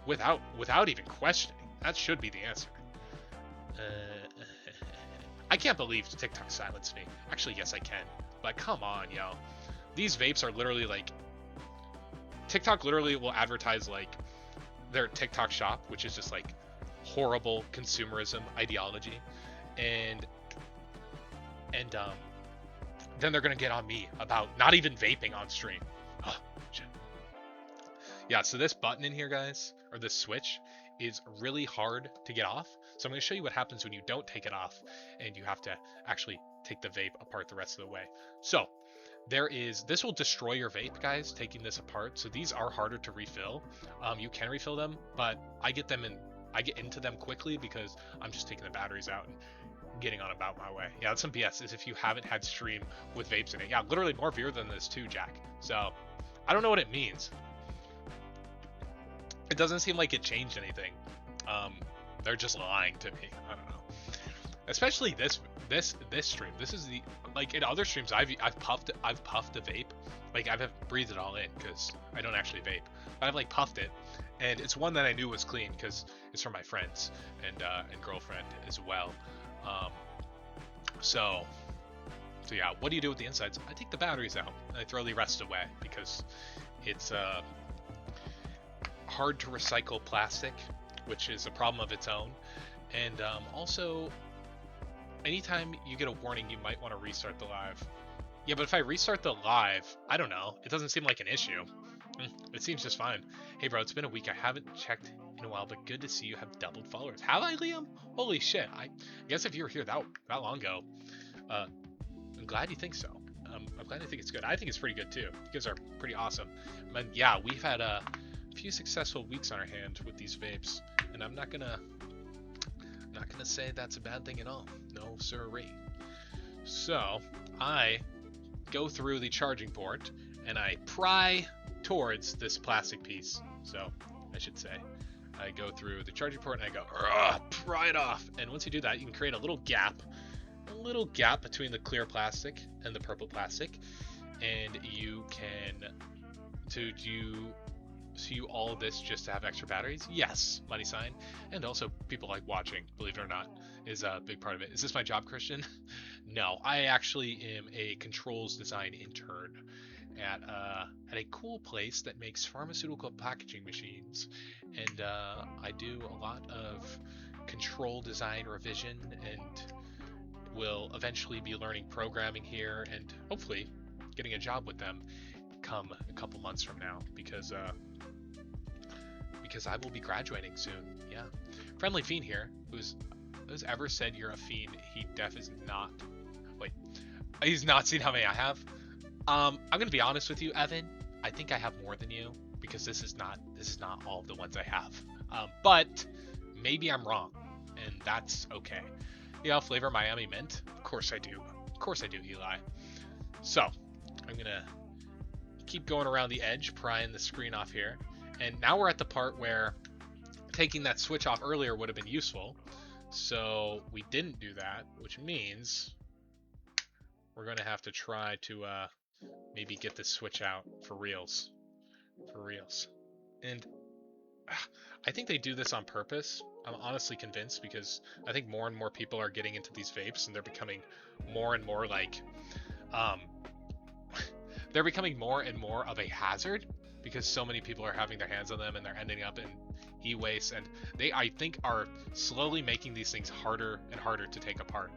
Without even questioning, that should be the answer. I can't believe TikTok silenced me. Actually, yes, I can. But come on, yo. These vapes are literally like... TikTok literally will advertise like their TikTok shop, which is just like horrible consumerism ideology. And then they're going to get on me about not even vaping on stream. Oh, shit. Yeah, so this button in here, guys, or this switch, is really hard to get off. So I'm going to show you what happens when you don't take it off and you have to actually take the vape apart the rest of the way. So this will destroy your vape, guys, taking this apart. So these are harder to refill. You can refill them, but I get into them quickly because I'm just taking the batteries out and getting on about my way. Yeah, that's some BS, is if you haven't had stream with vapes in it. Yeah, literally more viewer than this too, Jack. So I don't know what it means. It doesn't seem like it changed anything. They're just lying to me. I don't know. Especially this stream. This is the, like, in other streams I've puffed a vape. Like, I've breathed it all in because I don't actually vape. But I've like puffed it, and it's one that I knew was clean because it's from my friends and girlfriend as well. So yeah, what do you do with the insides? I take the batteries out and I throw the rest away because it's hard to recycle plastic, which is a problem of its own. And also, anytime you get a warning, you might want to restart the live. Yeah, but if I restart the live, I don't know. It doesn't seem like an issue. It seems just fine. Hey, bro, it's been a week. I haven't checked in a while, but good to see you have doubled followers. Have I, Liam? Holy shit. I guess if you were here that long ago, I'm glad you think so. I'm glad you think it's good. I think it's pretty good, too. You guys are pretty awesome. And yeah, we've had a few successful weeks on our hands with these vapes, and I'm not gonna say that's a bad thing at all. No sirree. So I go through the charging port and I pry towards this plastic piece. So I should say I go through the charging port and I go pry it off. And once you do that, you can create a little gap between the clear plastic and the purple plastic, and you can do all of this just to have extra batteries? Yes, money sign. And also people like watching, believe it or not, is a big part of it. Is this my job, Christian? No, I actually am a controls design intern at a cool place that makes pharmaceutical packaging machines, and I do a lot of control design revision, and will eventually be learning programming here, and hopefully getting a job with them come a couple months from now, because I will be graduating soon. Yeah, Friendly Fiend here, who's ever said you're a fiend, he def is not. Wait, he's not seen how many I have. I'm gonna be honest with you, Evan. I think I have more than you, because this is not all of the ones I have. But maybe I'm wrong, and that's okay. Yeah, flavor Miami Mint. Of course I do. Of course I do, Eli. So I'm gonna keep going around the edge, prying the screen off here. And now we're at the part where taking that switch off earlier would have been useful. So we didn't do that, which means we're going to have to try to maybe get this switch out for reals. For reals. And I think they do this on purpose. I'm honestly convinced, because I think more and more people are getting into these vapes, and they're becoming more and more like they're becoming more and more of a hazard, because so many people are having their hands on them and they're ending up in e-waste, and they, I think, are slowly making these things harder and harder to take apart.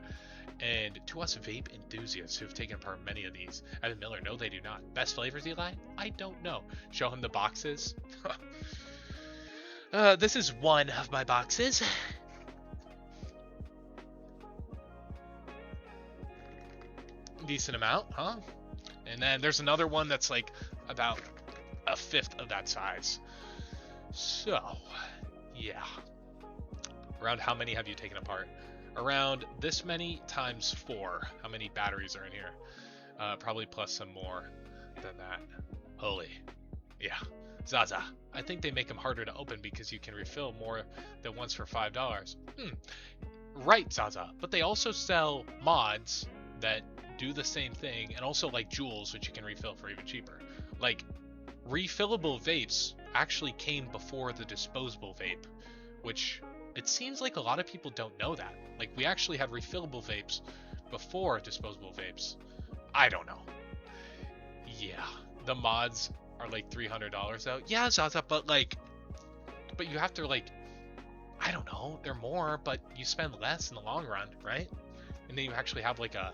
And to us vape enthusiasts who've taken apart many of these, Evan Miller, no they do not. Best flavors, Eli? I don't know. Show him the boxes. This is one of my boxes. Decent amount, huh? And then there's another one that's like about a fifth of that size. So, yeah. Around how many have you taken apart? Around this many times 4. How many batteries are in here? Probably plus some more than that. Holy. Yeah. Zaza. I think they make them harder to open because you can refill more than once for $5. Right, Zaza. But they also sell mods that do the same thing, and also like jewels, which you can refill for even cheaper. Like, refillable vapes actually came before the disposable vape, which it seems like a lot of people don't know that. Like, we actually had refillable vapes before disposable vapes. I don't know. Yeah, the mods are like $300 though. Yeah, Zaza, but you have to, like, I don't know, they're more, but you spend less in the long run, right? And then you actually have like a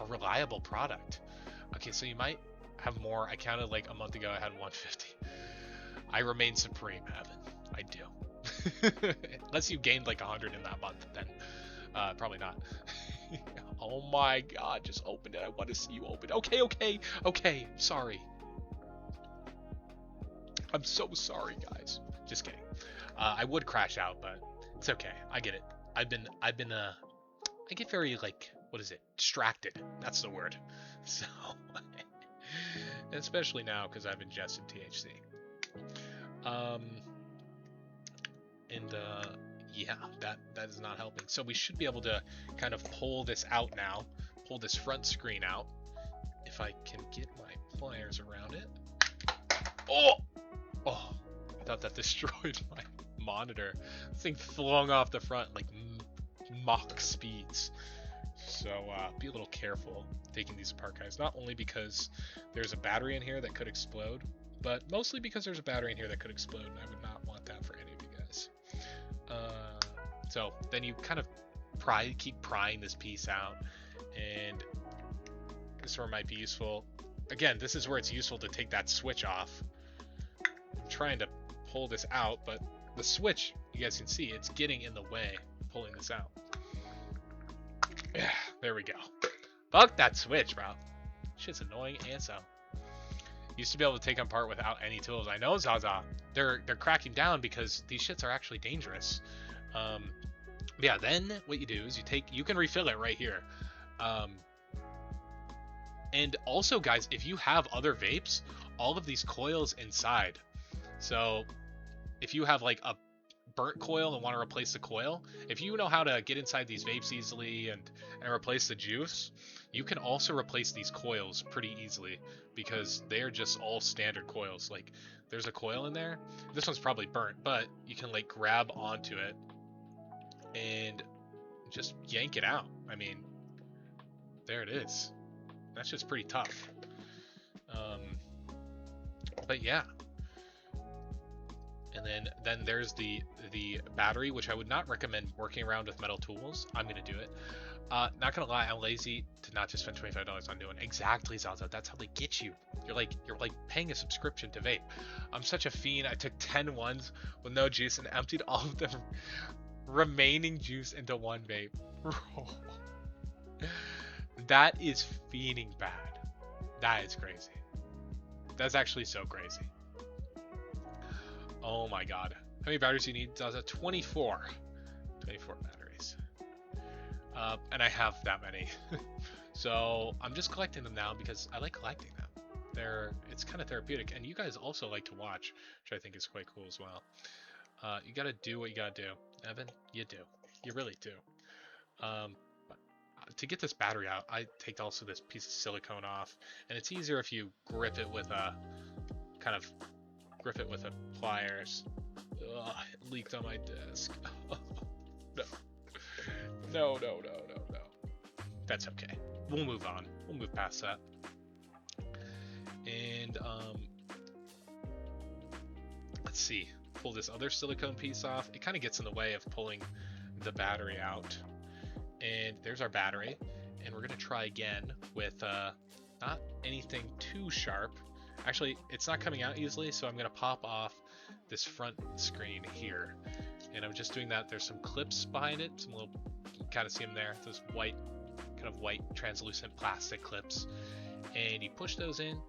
reliable product. Okay, so you might have more. I counted like a month ago, I had 150. I remain supreme, Evan. I do. Unless you gained like 100 in that month, then probably not. Oh my god, just open it. I want to see you open it. Okay. Sorry. I'm so sorry, guys. Just kidding. I would crash out, but it's okay. I get it. I get very, like, what is it? Distracted. That's the word. So, especially now because I've ingested THC. Yeah, that is not helping. So we should be able to kind of pull this out now. Pull this front screen out. If I can get my pliers around it. Oh! I thought that destroyed my monitor. This thing flung off the front like Mach speeds. So be a little careful taking these apart, guys. Not only because there's a battery in here that could explode, but mostly because there's a battery in here that could explode, and I would not want that for any of you guys. So then you kind of keep prying this piece out, and this is where it might be useful. Again, this is where it's useful to take that switch off. I'm trying to pull this out, but the switch, you guys can see, it's getting in the way of pulling this out. Yeah, there we go. Fuck that switch, bro. Shit's annoying and so. Used to be able to take them apart without any tools. I know, Zaza. They're cracking down because these shits are actually dangerous. Yeah, then what you do is you can refill it right here. And also, guys, if you have other vapes, all of these coils inside. So if you have like a burnt coil and want to replace the coil, if you know how to get inside these vapes easily and replace the juice, you can also replace these coils pretty easily because they're just all standard coils. Like there's a coil in there. This one's probably burnt, but you can like grab onto it and just yank it out. I mean, there it is. That's just pretty tough. But yeah. And then there's the battery, which I would not recommend working around with metal tools. I'm gonna do it. Not gonna lie, I'm lazy to not just spend $25 on doing. Exactly, Zaza. That's how they get you. You're like paying a subscription to vape. I'm such a fiend. I took 10 ones with no juice and emptied all of the remaining juice into one vape. That is fiending bad. That is crazy. That's actually so crazy. Oh my god. How many batteries do you need, Zaza? 24. 24 batteries. And I have that many. So I'm just collecting them now because I like collecting them. It's kind of therapeutic, and you guys also like to watch, which I think is quite cool as well. You gotta do what you gotta do. Evan, you do. You really do. To get this battery out, I take also this piece of silicone off, and it's easier if you grip it with a pliers. Ugh, it leaked on my desk. No. That's okay. We'll move on. We'll move past that. And let's see. Pull this other silicone piece off. It kind of gets in the way of pulling the battery out. And there's our battery. And we're gonna try again with not anything too sharp. Actually, it's not coming out easily, so I'm gonna pop off this front screen here. And I'm just doing that. There's some clips behind it, some little, you kind of see them there, those white, kind of white translucent plastic clips. And you push those in,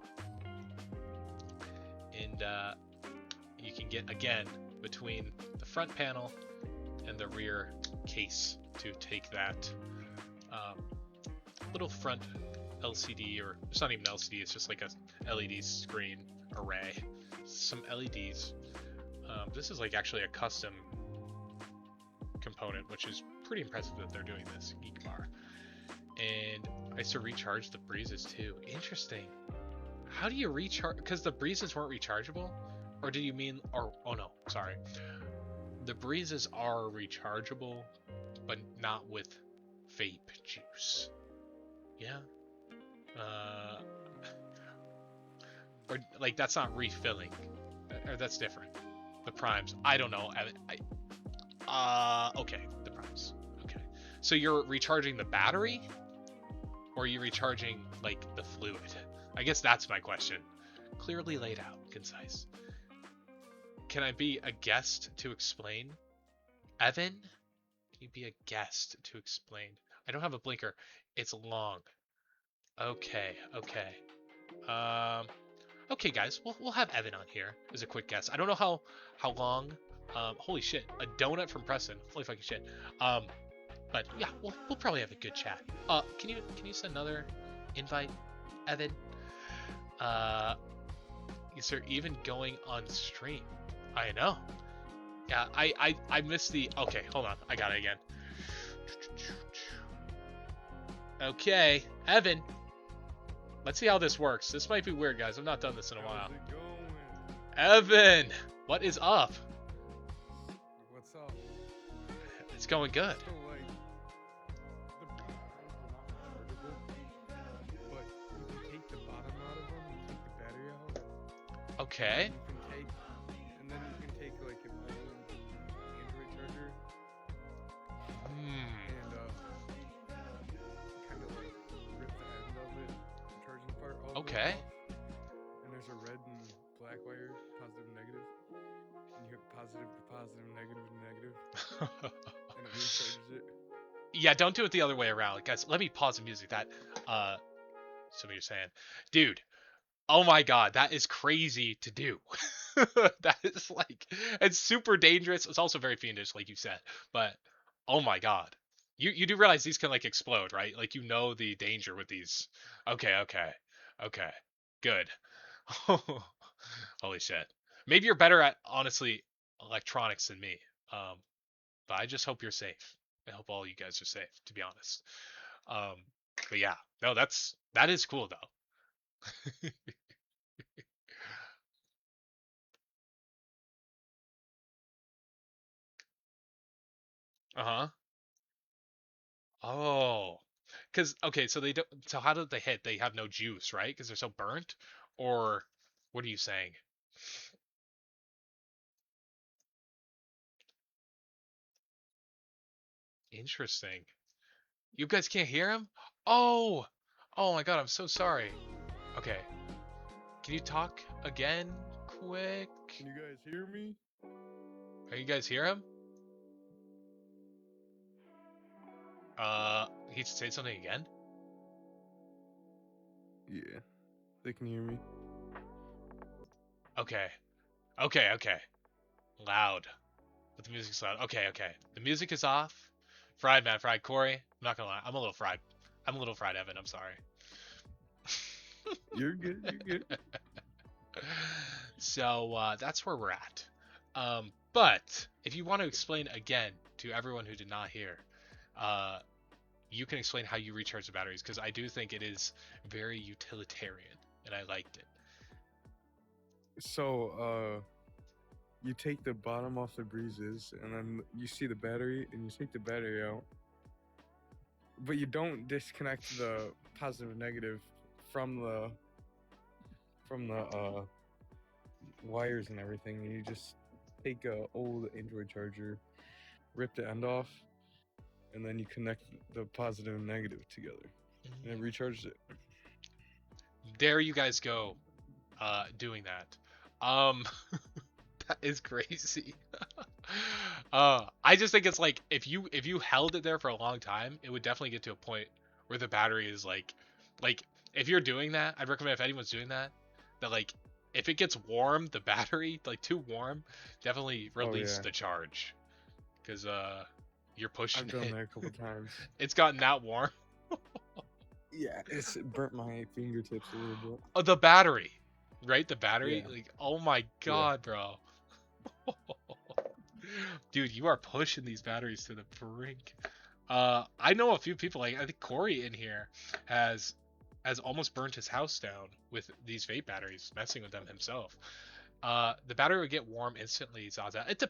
and you can get, again, between the front panel and the rear case to take that little front LCD, or it's not even LCD, it's just like a LED screen array. Some LEDs. This is like actually a custom component, which is pretty impressive that they're doing this. Geek Bar. And I used to recharge the breezes too. Interesting. How do you recharge? Because the breezes weren't rechargeable? Or do you mean, or, oh no, sorry. The breezes are rechargeable, but not with vape juice. Yeah? Or like that's not refilling, or that's different. The primes, I don't know. Okay, the primes. Okay, so you're recharging the battery, or are you recharging like the fluid? I guess that's my question. Clearly laid out, concise. Can I be a guest to explain? Evan, can you be a guest to explain? I don't have a blinker. It's long. Okay. Okay, guys, we'll have Evan on here as a quick guest. I don't know how long. Holy shit, a donut from Preston. Holy fucking shit. But yeah, we'll probably have a good chat. Can you send another invite, Evan? Is there even going on stream? I know. Yeah, I missed the. Okay, hold on. I got it again. Okay, Evan. Let's see how this works. This might be weird, guys. I've not done this in a while. Evan, what is up? What's up? It's going good. So, like, the but you can take the bottom out of them, you take the battery out. Okay. And then you can take like an Android charger. And Okay. and there's a red and black wire, positive and negative, and you hit positive to positive, negative to negative, and it recharges it. Yeah, don't do it the other way around, guys. Let me pause the music. That somebody you're saying, dude. Oh my god, that is crazy to do. That is like, it's super dangerous. It's also very fiendish, like you said. But oh my god, you do realize these can like explode, right? Like you know the danger with these. Okay, okay, okay, good. Holy shit. Maybe you're better at honestly electronics than me. Um, but I just hope you're safe. I hope all you guys are safe, to be honest. Um, but yeah, no, that is cool though. Uh huh. Oh, because okay, so they don't. So how did they hit? They have no juice, right? Because they're so burnt, or what are you saying? Interesting. You guys can't hear him? Oh, oh my God, I'm so sorry. Okay, can you talk again, quick? Can you guys hear me? Are you guys hear him? He say something again? Yeah, they can hear me. Okay, okay, okay. Loud. But the music's loud. Okay, okay. The music is off. Fried, man, fried. Corey, I'm not gonna lie. I'm a little fried. I'm a little fried, Evan. I'm sorry. You're good. You're good. So that's where we're at. But if you want to explain again to everyone who did not hear, uh, you can explain how you recharge the batteries because I do think it is very utilitarian and I liked it. So, you take the bottom off the breezes, and then you see the battery, and you take the battery out, but you don't disconnect the positive and negative from the wires and everything. You just take a old Android charger, rip the end off, and then you connect the positive and negative together, and it recharges it. There you guys go, doing that. Um, that is crazy. I just think it's like if you held it there for a long time, it would definitely get to a point where the battery is like if you're doing that, I'd recommend if anyone's doing that, that like if it gets warm, the battery like too warm, definitely Oh release yeah, the charge because you're I've pushing done it. that a couple times. It's gotten that warm. Yeah, it's burnt my fingertips a little bit. Oh, the battery, right? The battery, Yeah, like oh my yeah. god, bro. Dude, you are pushing these batteries to the brink. I know a few people. Like I think Corey in here has almost burnt his house down with these vape batteries, messing with them himself. The battery would get warm instantly. Zaza. It's a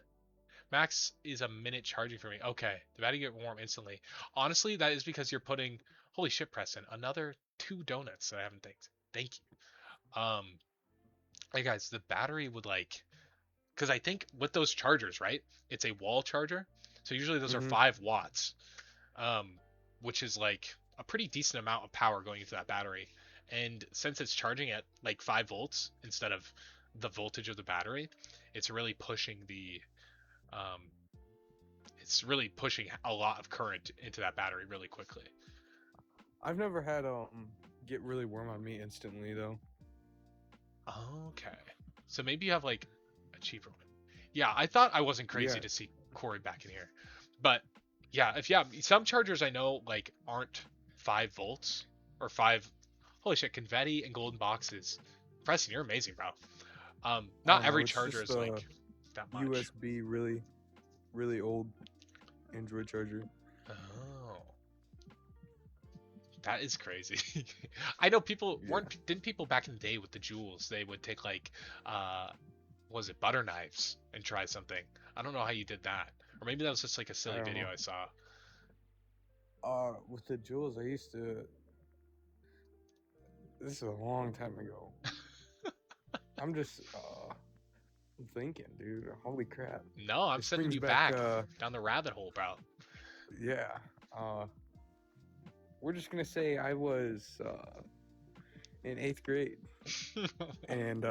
max is a minute charging for me. Okay, the battery get warm instantly. Honestly, that is because you're putting. Holy shit, Preston! Another 2 donuts that I haven't thanked. Thank you. Hey guys, the battery would like because I think with those chargers, right? It's a wall charger, so usually those are Mm-hmm. 5 watts, um, which is like a pretty decent amount of power going into that battery. And since it's charging at like 5 volts instead of the voltage of the battery, it's really pushing um, it's really pushing a lot of current into that battery really quickly. I've never had get really warm on me instantly though. Okay, so maybe you have like a cheaper one. Yeah, I thought I wasn't crazy Yeah. to see Corey back in here, but yeah, if yeah, some chargers I know like aren't 5 volts or five. Holy shit, confetti and golden boxes. Preston, you're amazing, bro. I Not don't know. every It's charger just is a like that much. USB, really old Android charger. Oh, that is crazy. I know people Yeah. weren't didn't people back in the day with the jewels, they would take like uh was it butter knives and try something. I don't know how you did that. Or maybe that was just like a I silly don't video know. I saw. With the jewels, I used to. This is a long time ago. I'm just thinking, dude. Holy crap! No, I'm This sending brings you back. back down the rabbit hole, bro. Yeah. We're just gonna say I was in 8th grade, and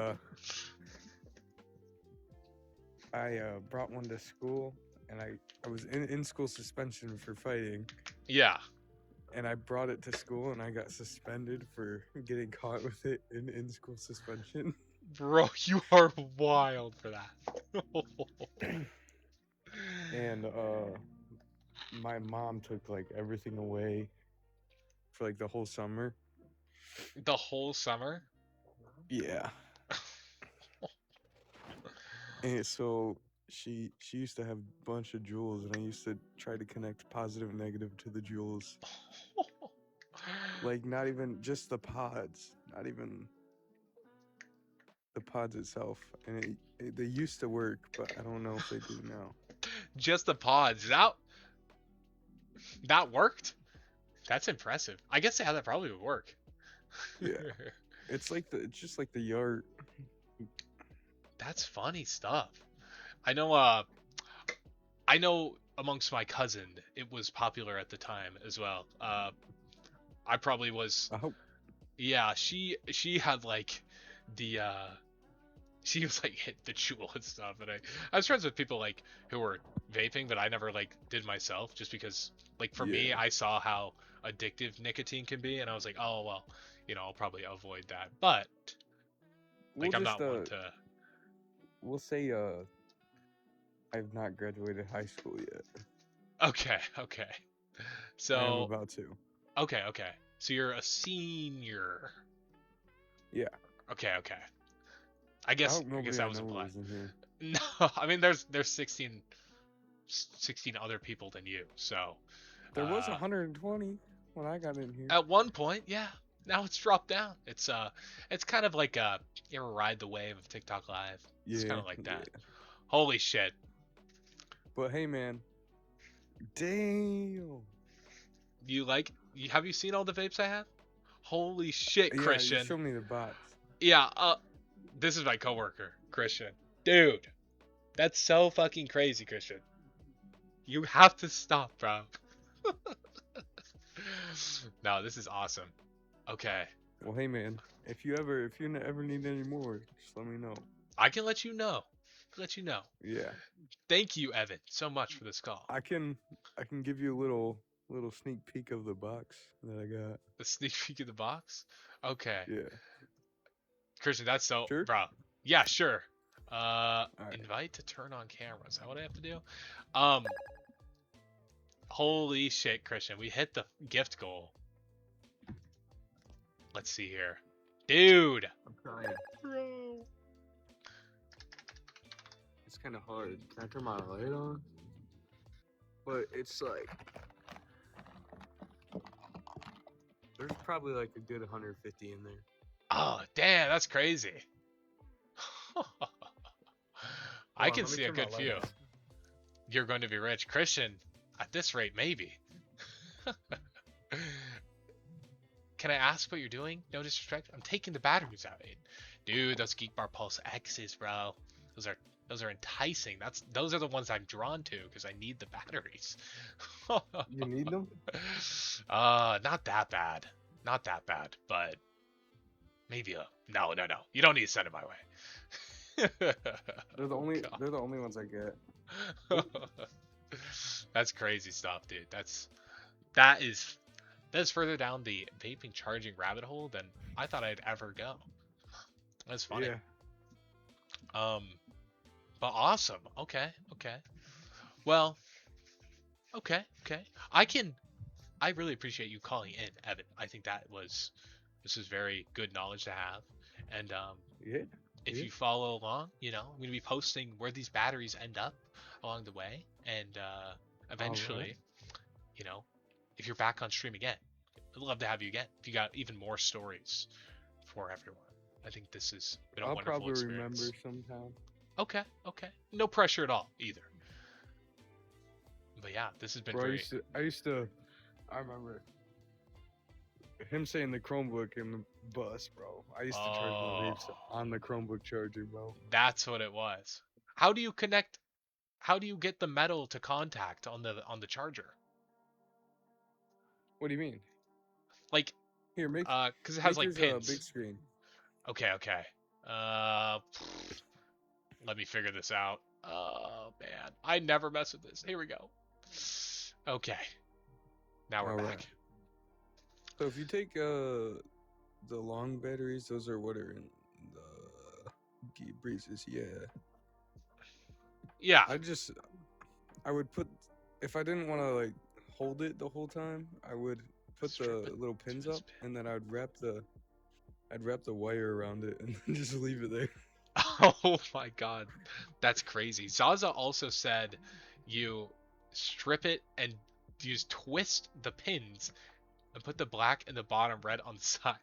I brought one to school, and I was in school suspension for fighting, Yeah. and I brought it to school, and I got suspended for getting caught with it in school suspension. Bro, you are wild for that. And my mom took like everything away for like the whole summer. The whole summer? Yeah. And so she used to have a bunch of jewels, and I used to try to connect positive and negative to the jewels. Like not even just the pods, not even the pods itself. And they used to work, but I don't know if they do now. Just the pods. That worked? That's impressive. I guess yeah, that probably would work. Yeah. It's just like the yard. That's funny stuff. I know amongst my cousin it was popular at the time as well. I probably was. I hope. Yeah, she had like the she was like hit the jewel and stuff, and I was friends with people like who were vaping, but I never like did myself just because like for me Yeah. I saw how addictive nicotine can be, and I was like, oh well, I'll probably avoid that. But We'll like I'm just not one to. we'll say I've not graduated high school yet. Okay, okay. I am So about to. okay. So you're a senior. Yeah. Okay, okay. I I guess hope I guess nobody that I was know implied. is in here. No, I mean there's 16 other people than you. So There was 120 when I got in here. at one point, yeah. Now it's dropped down. It's kind of like you ever ride the wave of TikTok Live? It's kind Yeah, of like yeah. that. Holy shit. But hey, man, damn. Have you seen all the vapes I have? Holy shit, Yeah, you Christian. showed me the box. Yeah, this is my coworker, Christian. Dude, that's so fucking crazy, Christian. You have to stop, bro. No, this is awesome. Okay. Well, hey, man, if you ever need any more, just let me know. I can let you know. Let you know. Yeah, Thank you, Evan, so much for this call. I can give you a little sneak peek of the box that I got. The sneak peek of the box? Okay. Yeah, Christian, that's so sure. bro. Yeah, sure. All right. Invite to turn on camera. Is that what I have to do? Um Holy shit, Christian. We hit the gift goal. Let's see here. Dude. I'm trying. Bro. It's kind of hard. Can I turn my light on? But it's like there's probably like a good 150 in there. Oh, damn, that's crazy. I Hold on, can let me see a turn my good light few. on. You're going to be rich. Christian, at this rate, maybe. Can I ask what you're doing? No disrespect. I'm taking the batteries out. Dude, those Geek Bar Pulse X's, bro. Those are enticing. Those are the ones I'm drawn to because I need the batteries. You need them? Not that bad. Not that bad, but maybe no. You don't need to send it my way. God. They're the only ones I get. That's crazy stuff, dude. That's further down the vaping charging rabbit hole than I thought I'd ever go. That's funny. Yeah. But awesome. Okay. Well, okay. I really appreciate you calling in, Evan. I think this is very good knowledge to have. And Yeah. if you follow along, I'm going to be posting where these batteries end up along the way, and eventually, Alright. if you're back on stream again, I'd love to have you again. If you got even more stories for everyone, I think this has been a I'll wonderful probably experience. remember sometime. Okay. No pressure at all either. But yeah, this has been Bro, great. I remember him saying the Chromebook in the bus, bro. I used to charge my vapes on the Chromebook charger, bro. That's what it was. How do you connect? How do you get the metal to contact on the charger? What do you mean? Like, Here, Because it has make like yours a big pins. screen. Okay, okay. Uh, let me figure this out. Oh man, I never mess with this. Here we go. Okay, now we're All right. back. So if you take the long batteries, those are what are in the breezes. Yeah. Yeah. I just I would put if I didn't want to like hold it the whole time, I would put Strip the it little to pins its up pin. and then I'd wrap the wire around it and then just leave it there. Oh my god, that's crazy. Zaza also said you strip it and use twist the pins and put the black and the bottom red on the side.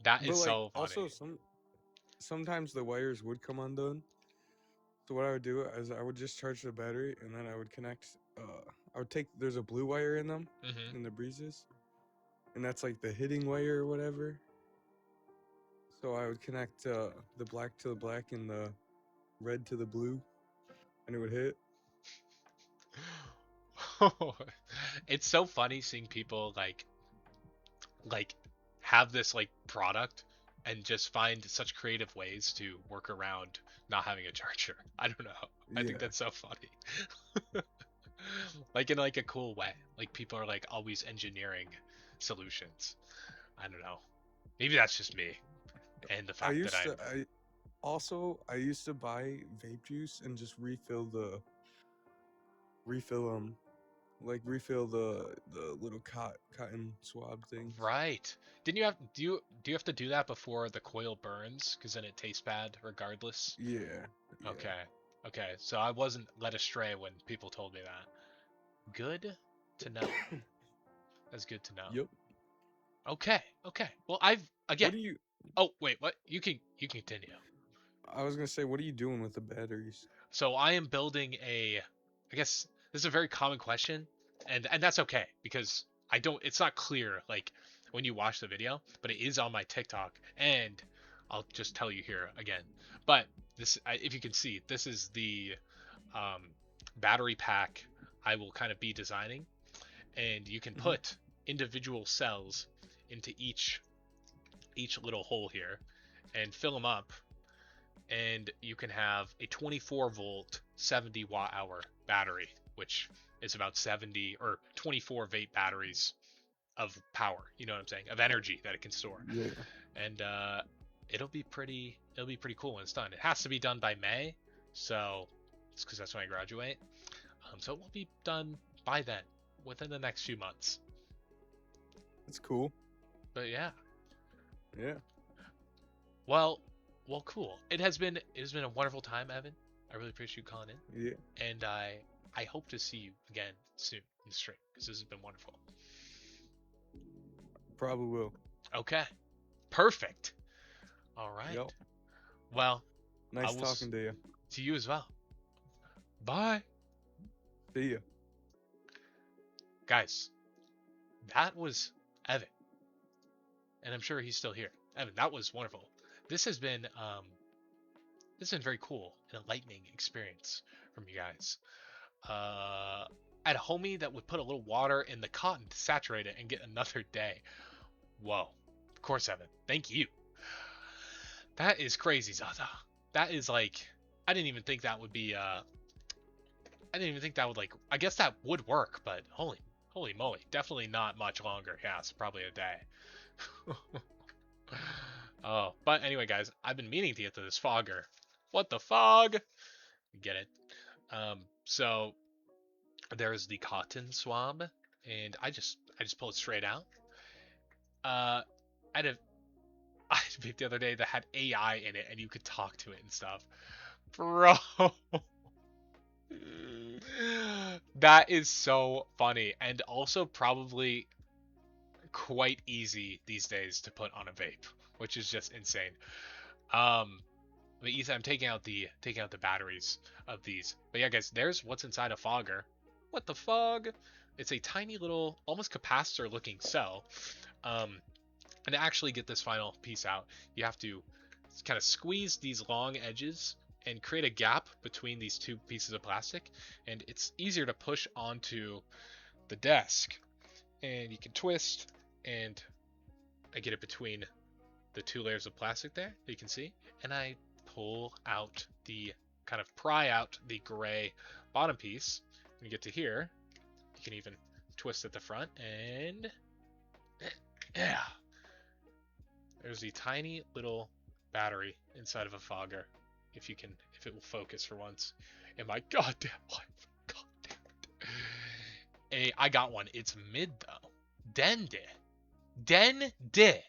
That is But like so funny. also sometimes the wires would come undone. So what I would do is I would just charge the battery and then I would connect I would take there's a blue wire in them Hmm. in the breezes and that's like the hitting wire or whatever. So I would connect the black to the black and the red to the blue and it would hit. It's so funny seeing people like have this like product and just find such creative ways to work around not having a charger. I don't know. I think Yeah. that's so funny. Like in like a cool way. Like people are like always engineering solutions. I don't know. Maybe that's just me and the I fact that used I'm to I used to buy vape juice and just refill refill the little cotton swab things. right. Didn't you have do you have to do that before the coil burns? Because then it tastes bad regardless. Yeah. Yeah. Okay. Okay. So I wasn't led astray when people told me that. Good to know. That's good to know. Yep. Okay. Okay. Well, I've again. What do you Oh, wait, what? You can continue. I was going to say what are you doing with the batteries? So I am building a I guess this is a very common question and that's okay because I don't it's not clear like when you watch the video, but it is on my TikTok and I'll just tell you here again. But if you can see, this is the um, battery pack I will kind of be designing, and you can Mhm. put individual cells into each little hole here and fill them up, and you can have a 24 volt 70 watt hour battery, which is about 70 or 24 vape batteries of power, you know what I'm saying, of energy that it can store. Yeah. And it'll be pretty cool when it's done. It has to be done by May, so it's because that's when I graduate. So it will be done by then, within the next few months. That's cool. But yeah, Yeah. well, well, cool. It has been a wonderful time, Evan. I really appreciate you calling Yeah. in, and I hope to see you again soon in the stream because this has been wonderful. Probably will. Okay, perfect. All right. Yep. Well, I Nice will talking to you. to you as well. Bye, See ya. guys. That was Evan, and I'm sure he's still here. Evan, that was wonderful. This has been this has been very cool and enlightening experience from you guys. Uh, I had a homie that would put a little water in the cotton to saturate it and get another day. Whoa. Of course, Evan. Thank you. That is crazy, Zaza. That is like I didn't even think that would be I didn't even think that would like I guess that would work, but holy moly. Definitely not much longer. Yeah, it's probably a day. Oh, but anyway, guys, I've been meaning to get to this fogger. What the fog? Get it? So there's the cotton swab, and I just pull it straight out. I had a I had a vape the other day that had AI in it, and you could talk to it and stuff. Bro, that is so funny, and also probably quite easy these days to put on a vape, which is just insane. Um, but Ethan, I'm taking out the batteries of these. But yeah, guys, there's what's inside a fogger. What the fog? It's a tiny little, almost capacitor-looking cell. Um, and to actually get this final piece out, you have to kind of squeeze these long edges and create a gap between these two pieces of plastic. And it's easier to push onto the desk. And you can twist and I get it between the 2 layers of plastic there, you can see, and I pull out kind of pry out the gray bottom piece. When you get to here, you can even twist at the front, and yeah, there's the tiny little battery inside of a fogger. If it will focus for once. In my goddamn life. God damn it. I got one. It's mid though. Dende. Den-de.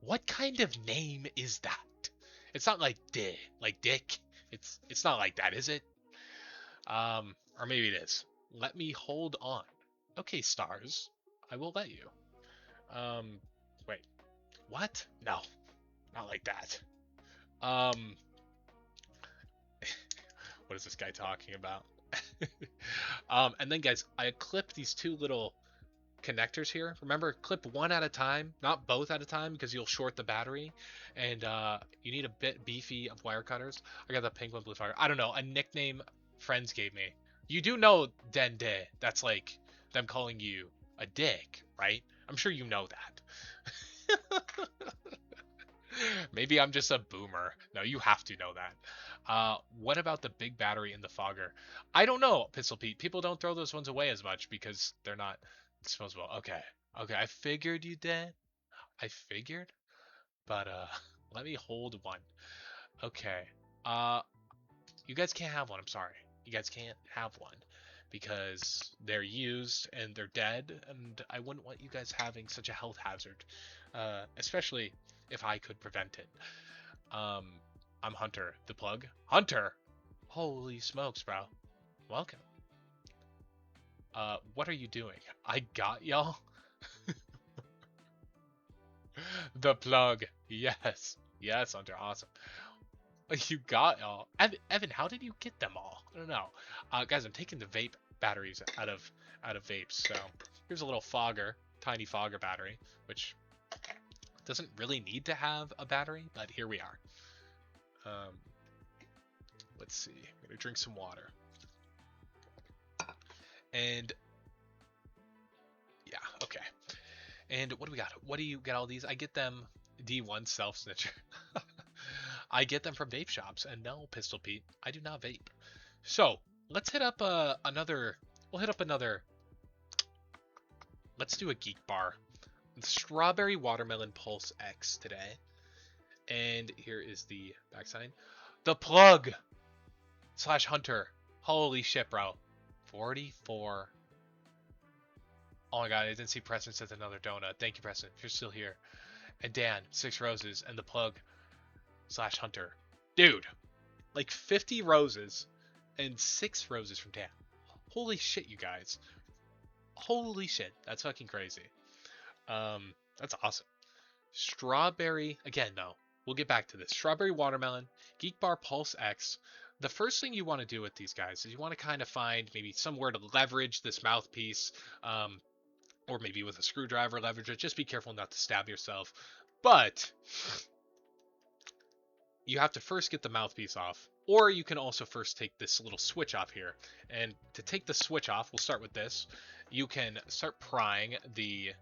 What kind of name is that? It's not like de, like dick. It's not like that, is it? Or maybe it is. Let me hold on. Okay, stars. I will let you. Wait. What? No. Not like that. What is this guy talking about? And then guys, I clip these 2 little connectors here. Remember, clip one at a time, not both at a time, because you'll short the battery. And you need a bit beefy of wire cutters. I got the penguin blue fire. I don't know, a nickname friends gave me. You do know Dende. That's like them calling you a dick, right? I'm sure you know that. Maybe I'm just a boomer. No, you have to know that. What about the big battery in the fogger? I don't know, Pistol Pete. People don't throw those ones away as much because they're not disposable. Okay. Okay, I figured you did. I figured. But let me hold one. Okay. Uh you guys can't have one, I'm sorry. You guys can't have one because they're used and they're dead, and I wouldn't want you guys having such a health hazard. Especially if I could prevent it. Um, I'm Hunter, the plug. Hunter! Holy smokes, bro. Welcome. What are you doing? I got y'all. The plug. Yes. Yes, Hunter. Awesome. You got y'all. Evan, how did you get them all? I don't know. Guys, I'm taking the vape batteries out of vapes. So here's a little fogger, tiny fogger battery, which doesn't really need to have a battery, but here we are. Let's see. I'm gonna drink some water. And yeah, okay. And what do we got? What do you get all these? I get them D1 self snitcher. I get them from vape shops, and no, Pistol Pete, I do not vape. So let's hit up another. We'll hit up another. Let's do a geek bar. Strawberry watermelon pulse X today. And here is the back sign. The plug / Hunter. Holy shit, bro. 44. Oh my god, I didn't see Preston says another donut. Thank you, Preston, if you're still here. And Dan, 6 roses, and the plug / Hunter. Dude, like 50 roses and 6 roses from Dan. Holy shit, you guys. Holy shit, that's fucking crazy. That's awesome. Strawberry, again, no, we'll get back to this. Strawberry watermelon, Geek Bar Pulse X. The first thing you want to do with these guys is you want to kind of find maybe somewhere to leverage this mouthpiece, or maybe with a screwdriver leverage it. Just be careful not to stab yourself. But you have to first get the mouthpiece off, or you can also first take this little switch off here. And to take the switch off, we'll start with this. You can start prying the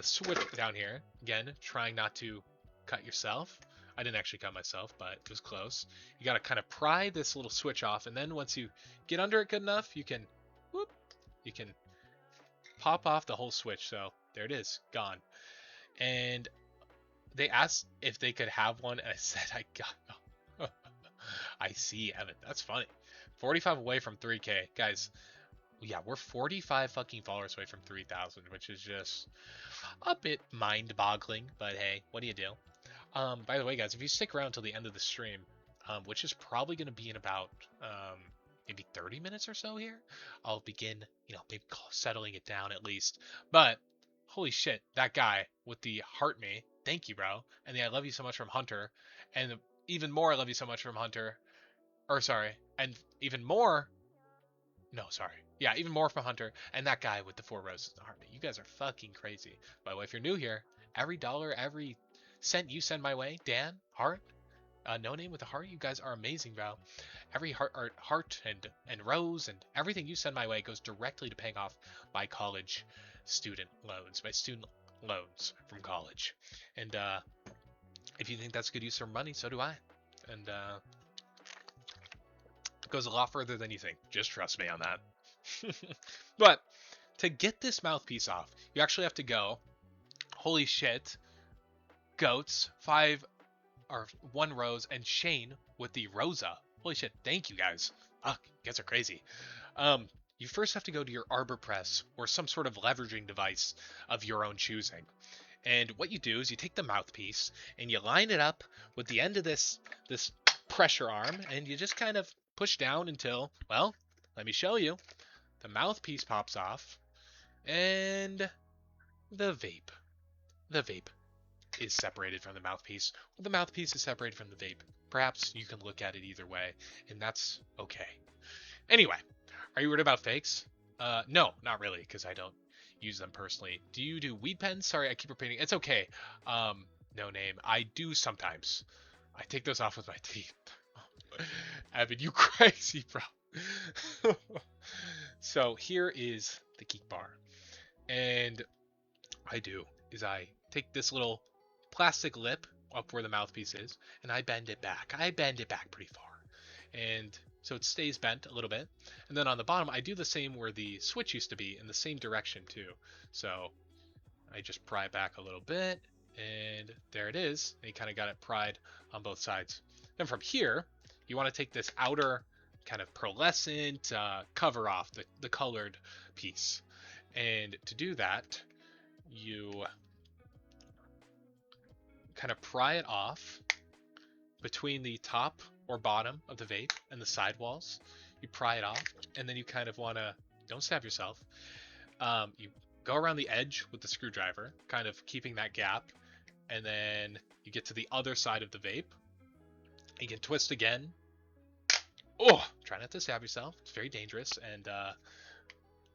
switch down here. Again, trying not to cut yourself. I didn't actually cut myself, but it was close. You got to kind of pry this little switch off, and then once you get under it good enough, you can pop off the whole switch. So there it is, gone. And they asked if they could have one, and I said I got. I see, Evan. That's funny. 45 away from 3K, guys. Yeah, we're 45 fucking followers away from 3,000, which is just a bit mind-boggling. But hey, what do you do? By the way, guys, if you stick around till the end of the stream, which is probably going to be in about maybe 30 minutes or so here, I'll begin, maybe settling it down at least. But holy shit, that guy with the heart me, thank you, bro. And the I love you so much from Hunter, and even more I love you so much from Hunter. Or sorry, and even more. No, sorry. Yeah, even more from Hunter, and that guy with the 4 roses in the heart. You guys are fucking crazy. By the way, if you're new here, every dollar, every cent you send my way, Dan, Hart, No Name with a heart. You guys are amazing, Val. Every heart and rose and everything you send my way goes directly to paying off my college my student loans from college. And if you think that's good use of money, so do I. And it goes a lot further than you think. Just trust me on that. But to get this mouthpiece off, you actually have to go. Holy shit, goats, 1 rose, and Shane with the Rosa. Holy shit, thank you guys. Ah, you guys are crazy. You first have to go to your arbor press or some sort of leveraging device of your own choosing. And what you do is you take the mouthpiece and you line it up with the end of this pressure arm, and you just kind of push down until, well, let me show you. The mouthpiece pops off, and the vape is separated from the mouthpiece, or the mouthpiece is separated from the vape. Perhaps you can look at it either way, and that's okay. Anyway, are you worried about fakes? No, not really, because I don't use them personally. Do you do weed pens? Sorry, I keep repeating. It's okay. No name. I do sometimes. I take those off with my teeth. Evan, you crazy, bro. So here is the geek bar. And I do is I take this little plastic lip up where the mouthpiece is, and I bend it back. I bend it back pretty far. And so it stays bent a little bit. And then on the bottom, I do the same where the switch used to be in the same direction too. So I just pry it back a little bit, and there it is. And you kind of got it pried on both sides. Then from here, you want to take this outer kind of pearlescent cover off the colored piece. And to do that, you kind of pry it off between the top or bottom of the vape and the sidewalls. You pry it off, and then you kind of want to, don't stab yourself. You go around the edge with the screwdriver, kind of keeping that gap, and then you get to the other side of the vape. You can twist again. Oh, try not to stab yourself. It's very dangerous, and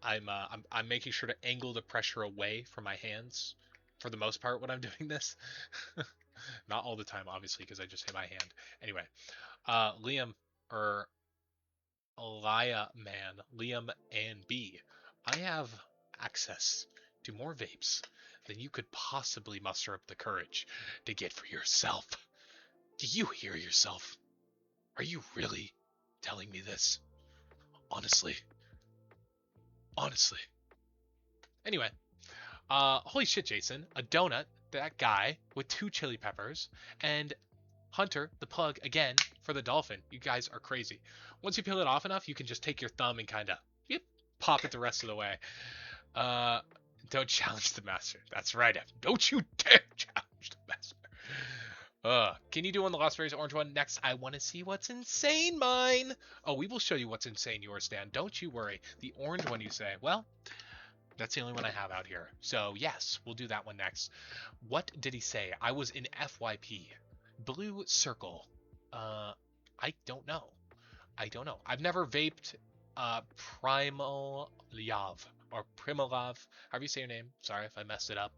I'm making sure to angle the pressure away from my hands for the most part when I'm doing this. Not all the time, obviously, because I just hit my hand. Anyway, Liam, or Liam and B, I have access to more vapes than you could possibly muster up the courage to get for yourself. Do you hear yourself? Are you really telling me this? Honestly. Anyway, holy shit, Jason. A donut, that guy with 2 chili peppers, and Hunter, the plug, again, for the dolphin. You guys are crazy. Once you peel it off enough, you can just take your thumb and kind of, pop it the rest of the way. Don't challenge the master. That's right, Evan. Don't you dare challenge the master. Can you do on the Lost Berries orange one? Next, I want to see what's insane mine. Oh, we will show you what's insane yours, Dan. Don't you worry. The orange one, you say. Well, that's the only one I have out here. So, yes, we'll do that one next. What did he say? I was in FYP. Blue circle. I don't know. I've never vaped Primal Yav or Primalav, however you say your name. Sorry if I messed it up.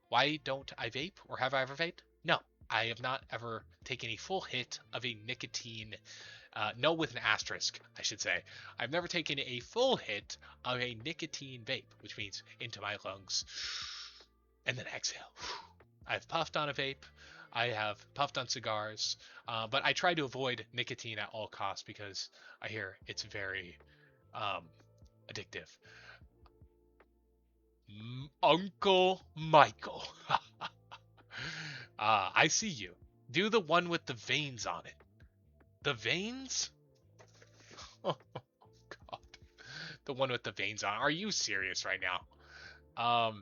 Why don't I vape, or have I ever vaped? No, I have not ever taken a full hit of a nicotine. No, with an asterisk, I should say. I've never taken a full hit of a nicotine vape, which means into my lungs and then exhale. I've puffed on a vape. I have puffed on cigars, but I try to avoid nicotine at all costs because I hear it's very addictive. Uncle Michael. I see you. Do the one with the veins on it. The veins? Oh, God. The one with the veins on. Are you serious right now?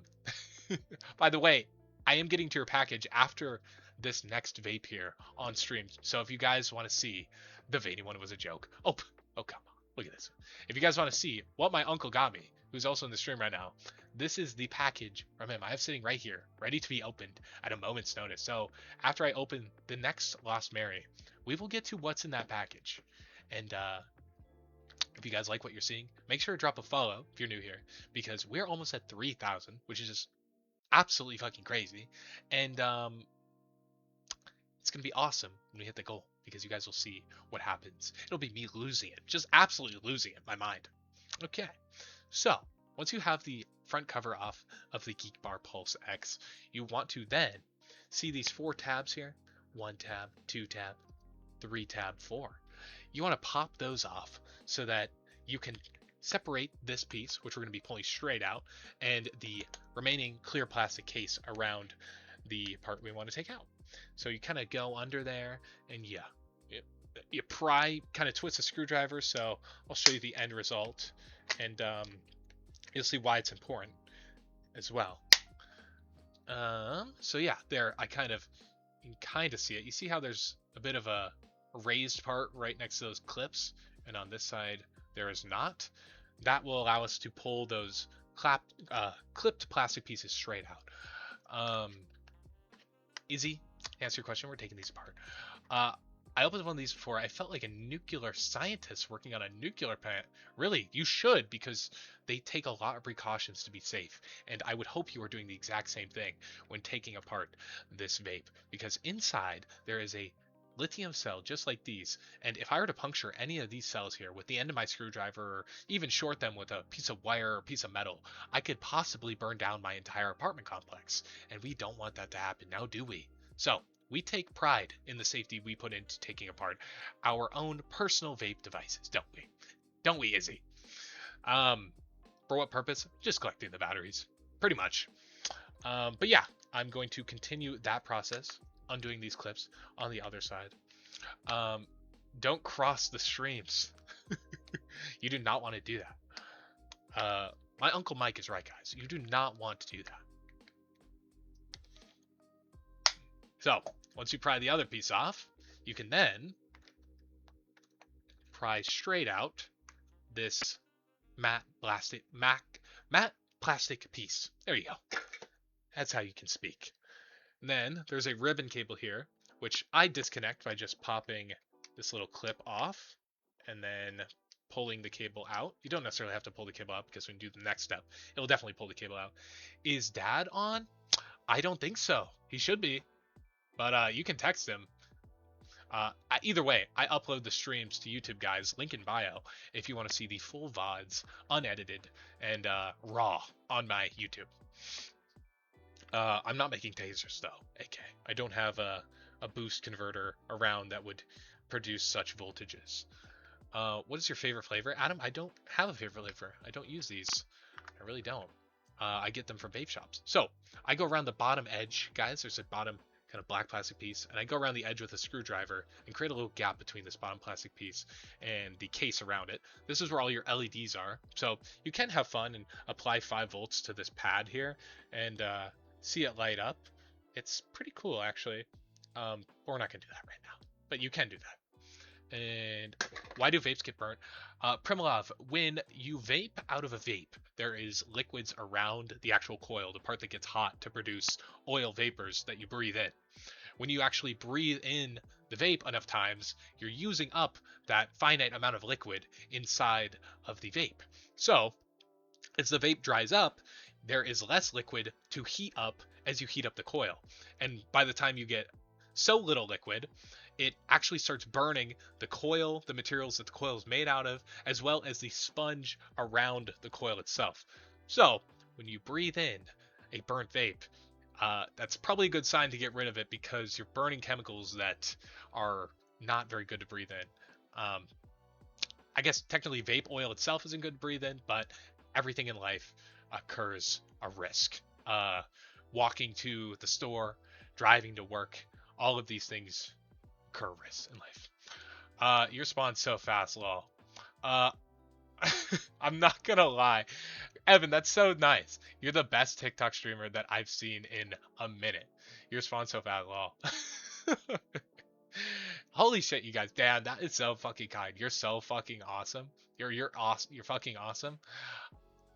By the way, I am getting to your package after this next vape here on stream. So if you guys want to see, the veiny one was a joke. Oh, come on. Look at this. If you guys want to see what my uncle got me, who's also in the stream right now, this is the package from him. I have sitting right here, ready to be opened at a moment's notice. So after I open the next Lost Mary, we will get to what's in that package. And if you guys like what you're seeing, make sure to drop a follow if you're new here, because we're almost at 3,000, which is just absolutely fucking crazy. And It's going to be awesome when we hit the goal because you guys will see what happens. It'll be me losing it, just absolutely losing it, my mind. Okay, so once you have the front cover off of the Geek Bar Pulse X, you want to then see these 4 tabs here. 1 tab, 2 tab, 3 tab, 4. You want to pop those off so that you can separate this piece, which we're going to be pulling straight out, and the remaining clear plastic case around the part we want to take out. So you kind of go under there, and you pry, kind of twist a screwdriver. So I'll show you the end result, and you'll see why it's important as well. So yeah, there you can kind of see it. You see how there's a bit of a raised part right next to those clips, and on this side there is not. That will allow us to pull those clipped plastic pieces straight out. Easy. Answer your question. We're taking these apart. I opened one of these before. I felt like a nuclear scientist working on a nuclear plant. Really, you should, because they take a lot of precautions to be safe. And I would hope you are doing the exact same thing when taking apart this vape, because inside there is a lithium cell just like these. And if I were to puncture any of these cells here with the end of my screwdriver, or even short them with a piece of wire or piece of metal, I could possibly burn down my entire apartment complex. And we don't want that to happen, now do we? So we take pride in the safety we put into taking apart our own personal vape devices, don't we? Don't we, Izzy? For what purpose? Just collecting the batteries, pretty much. But yeah, I'm going to continue that process, undoing these clips on the other side. Don't cross the streams. You do not want to do that. My Uncle Mike is right, guys. You do not want to do that. So once you pry the other piece off, you can then pry straight out this matte plastic piece. There you go. That's how you can speak. And then there's a ribbon cable here, which I disconnect by just popping this little clip off and then pulling the cable out. You don't necessarily have to pull the cable out, because when you do the next step, it'll definitely pull the cable out. Is Dad on? I don't think so. He should be, but you can text him. Either way, I upload the streams to YouTube, guys. Link in bio if you want to see the full VODs, unedited and raw on my YouTube. I'm not making tasers though, AK. I don't have a boost converter around that would produce such voltages. What is your favorite flavor? Adam, I don't have a favorite flavor. I don't use these. I really don't. I get them from vape shops. So I go around the bottom edge, guys. There's a bottom kind of black plastic piece, and I go around the edge with a screwdriver and create a little gap between this bottom plastic piece and the case around it. This is where all your LEDs are. So you can have fun and apply 5 volts to this pad here and see it light up. It's pretty cool, actually. But we're not gonna do that right now, but you can do that. And why do vapes get burnt? Primilov, when you vape out of a vape, there is liquids around the actual coil, the part that gets hot to produce oil vapors that you breathe in. When you actually breathe in the vape enough times, you're using up that finite amount of liquid inside of the vape. So as the vape dries up, there is less liquid to heat up as you heat up the coil. And by the time you get so little liquid, it actually starts burning the coil, the materials that the coil is made out of, as well as the sponge around the coil itself. So when you breathe in a burnt vape, that's probably a good sign to get rid of it, because you're burning chemicals that are not very good to breathe in. I guess technically vape oil itself isn't good to breathe in, but everything in life occurs a risk. Walking to the store, driving to work, all of these things occur risks in life. You respond so fast, lol. I'm not gonna lie, Evan, that's so nice. You're the best TikTok streamer that I've seen in a minute. You respond so fast, lol. Holy shit, you guys, damn, that is so fucking kind. You're so fucking awesome. You're awesome. You're fucking awesome,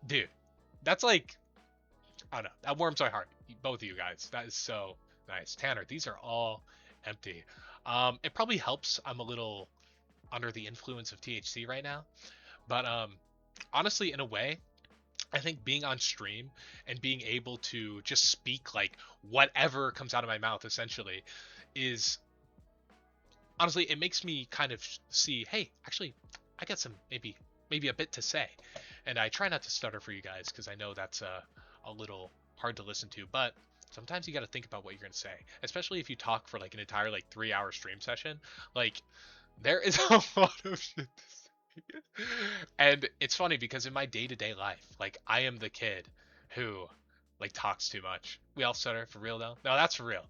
dude. That's like, I don't know, that warms my heart. Both of you guys, that is so nice. Tanner, these are all empty. It probably helps I'm a little under the influence of THC right now, but honestly, in a way, I think being on stream and being able to just speak like whatever comes out of my mouth essentially is honestly, it makes me kind of see, hey, actually, I got some maybe a bit to say, and I try not to stutter for you guys because I know that's a little hard to listen to, but sometimes you got to think about what you're gonna say, especially if you talk for like an entire like 3 hour stream session. Like there is a lot of shit to say. And it's funny because in my day-to-day life, like I am the kid who like talks too much. We all stutter for real though. No, that's for real.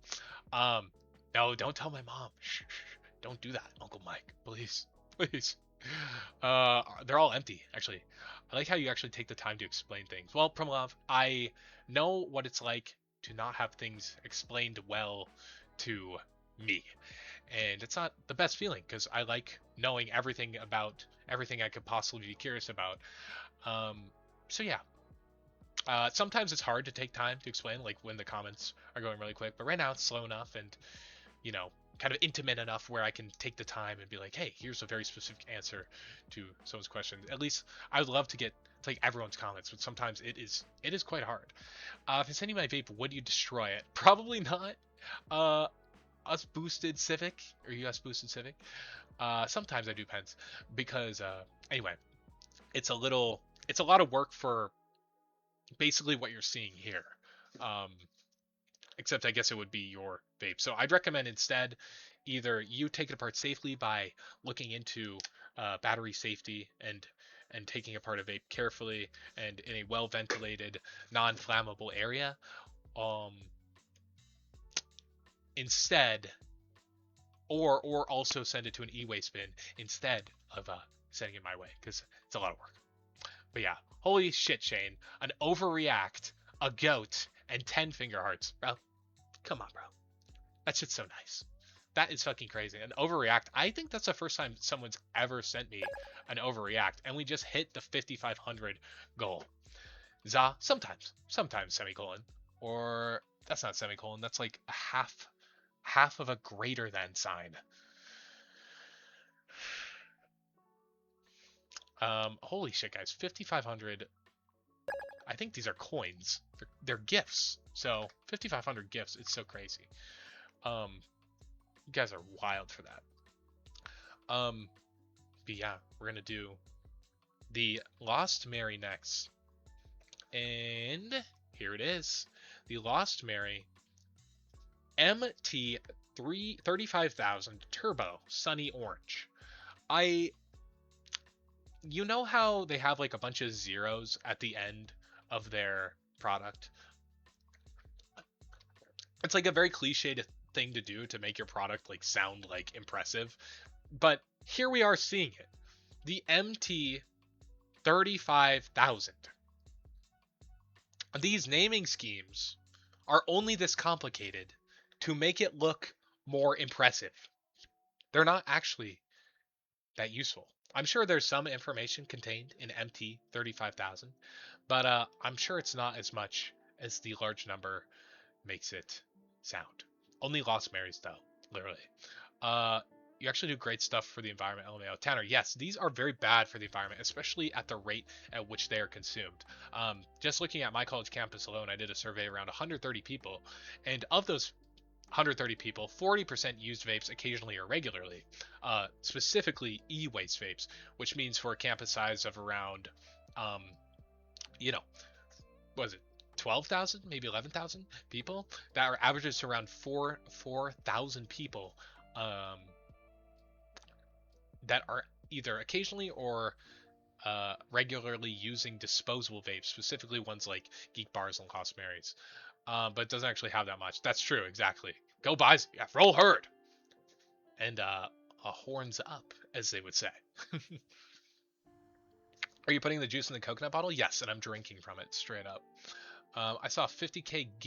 Um, no, don't tell my mom. Shh, shh, shh. Don't do that, Uncle Mike. Please, please. They're all empty, actually. I like how you actually take the time to explain things. Well, Primlov, I know what it's like to not have things explained well to me. And it's not the best feeling because I like knowing everything about everything I could possibly be curious about. Um, so yeah, sometimes it's hard to take time to explain, like when the comments are going really quick. But right now it's slow enough and you know kind of intimate enough where I can take the time and be like, hey, here's a very specific answer to someone's question. At least I would love to get to like everyone's comments, but sometimes it is quite hard. If it's any my vape, would you destroy it? Probably not. Uh, us boosted Civic or US boosted Civic. Sometimes I do pens because anyway, it's a lot of work for basically what you're seeing here. Um, except I guess it would be your vape. So I'd recommend instead either you take it apart safely by looking into battery safety and taking apart a vape carefully and in a well ventilated, non-flammable area. Um, instead, or also send it to an e-waste bin instead of sending it my way because it's a lot of work. But yeah, holy shit, Shane, an overreact, a goat, and 10 finger hearts, bro. Come on, bro. That shit's so nice. That is fucking crazy. An overreact. I think that's the first time someone's ever sent me an overreact, and we just hit the 5,500 goal. Za, sometimes semicolon, or that's not semicolon. That's like a half of a greater than sign. Holy shit, guys, 5,500. I think these are coins. They're gifts. So 5,500 gifts. It's so crazy. You guys are wild for that. But yeah, we're gonna do the Lost Mary next, and here it is, the Lost Mary MT 35,000 Turbo Sunny Orange. You know how they have like a bunch of zeros at the end of their product? It's like a very cliched thing to do to make your product like sound like impressive, but here we are seeing it. The MT 35,000. These naming schemes are only this complicated to make it look more impressive. They're not actually that useful. I'm sure there's some information contained in MT 35,000, but I'm sure it's not as much as the large number makes it sound. Only Lost Marys, though, literally. You actually do great stuff for the environment, LMAO. Tanner, yes, these are very bad for the environment, especially at the rate at which they are consumed. Just looking at my college campus alone, I did a survey around 130 people, and of those 130 people, 40% used vapes occasionally or regularly, specifically e-waste vapes, which means for a campus size of around, you know, what was it, 12,000, maybe 11,000 people, that are averages around 4,000 people that are either occasionally or regularly using disposable vapes, specifically ones like Geek Bars and Lost Marys. But it doesn't actually have that much. That's true, exactly. Go buy, yeah, roll herd, and a horns up, as they would say. Are you putting the juice in the coconut bottle? Yes, and I'm drinking from it straight up. I saw 50k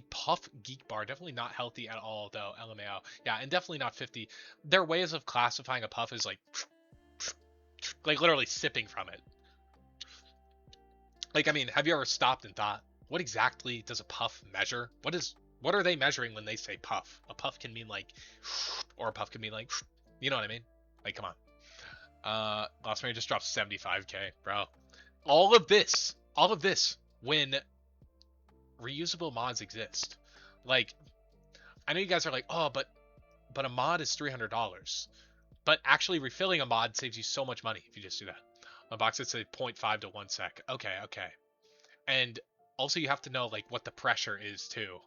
puff geek bar, definitely not healthy at all though. LMAO, yeah, and definitely not 50. Their ways of classifying a puff is like literally sipping from it. Like, I mean, have you ever stopped and thought, what exactly does a puff measure? What are they measuring when they say puff? A puff can mean like, or a puff can mean like, you know what I mean? Like, come on. Lost Mary just dropped 75k, bro. All of this, when reusable mods exist. Like, I know you guys are like, oh, but but a mod is $300. But actually refilling a mod saves you so much money if you just do that. On box it's a 0.5 to 1 sec. Okay, okay. And also you have to know like what the pressure is too.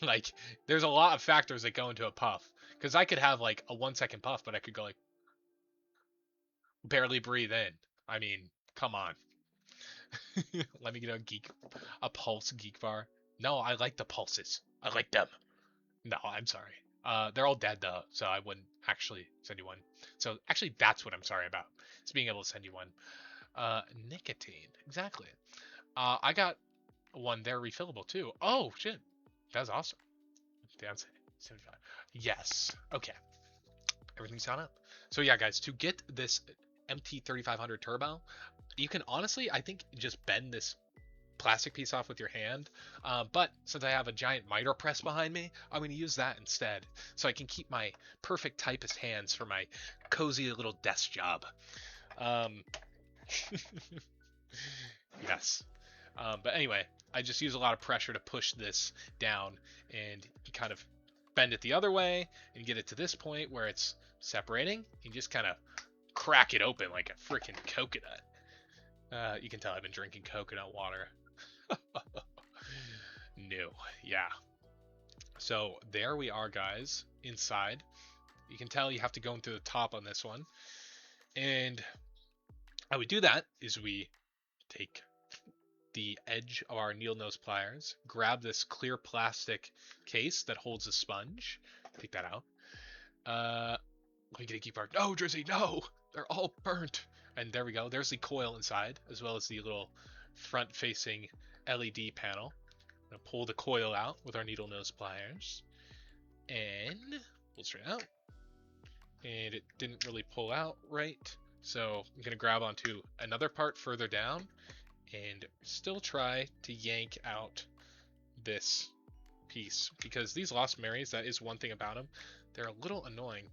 Like there's a lot of factors that go into a puff. Because I could have like a 1 second puff, but I could go like barely breathe in. I mean, come on. Let me get a pulse geek bar. No, I like the pulses. I like them. No, I'm sorry. They're all dead though, so I wouldn't actually send you one. So actually, that's what I'm sorry about. Is being able to send you one. Nicotine. Exactly. I got one there refillable too. Oh shit, that's awesome. Down 75. Yes. Okay. Everything's done up. So yeah, guys, to get this MT3500 turbo, you can honestly, I think, just bend this plastic piece off with your hand. But since I have a giant miter press behind me, I'm going to use that instead, so I can keep my perfect typist hands for my cozy little desk job. Um, yes. But anyway, I just use a lot of pressure to push this down and kind of bend it the other way and get it to this point where it's separating. You just kind of crack it open like a freaking coconut. You can tell I've been drinking coconut water. No, yeah. So there we are, guys, inside. You can tell you have to go into the top on this one. And how we do that is we take the edge of our needle nose pliers, grab this clear plastic case that holds a sponge, take that out. We get a keep our no, Drizzy, no, they're all burnt. And there we go. There's the coil inside, as well as the little front-facing LED panel. I'm gonna pull the coil out with our needle nose pliers, and pull straight out. And it didn't really pull out right, so I'm gonna grab onto another part further down and still try to yank out this piece, because these Lost Marys, that is one thing about them, they're a little annoying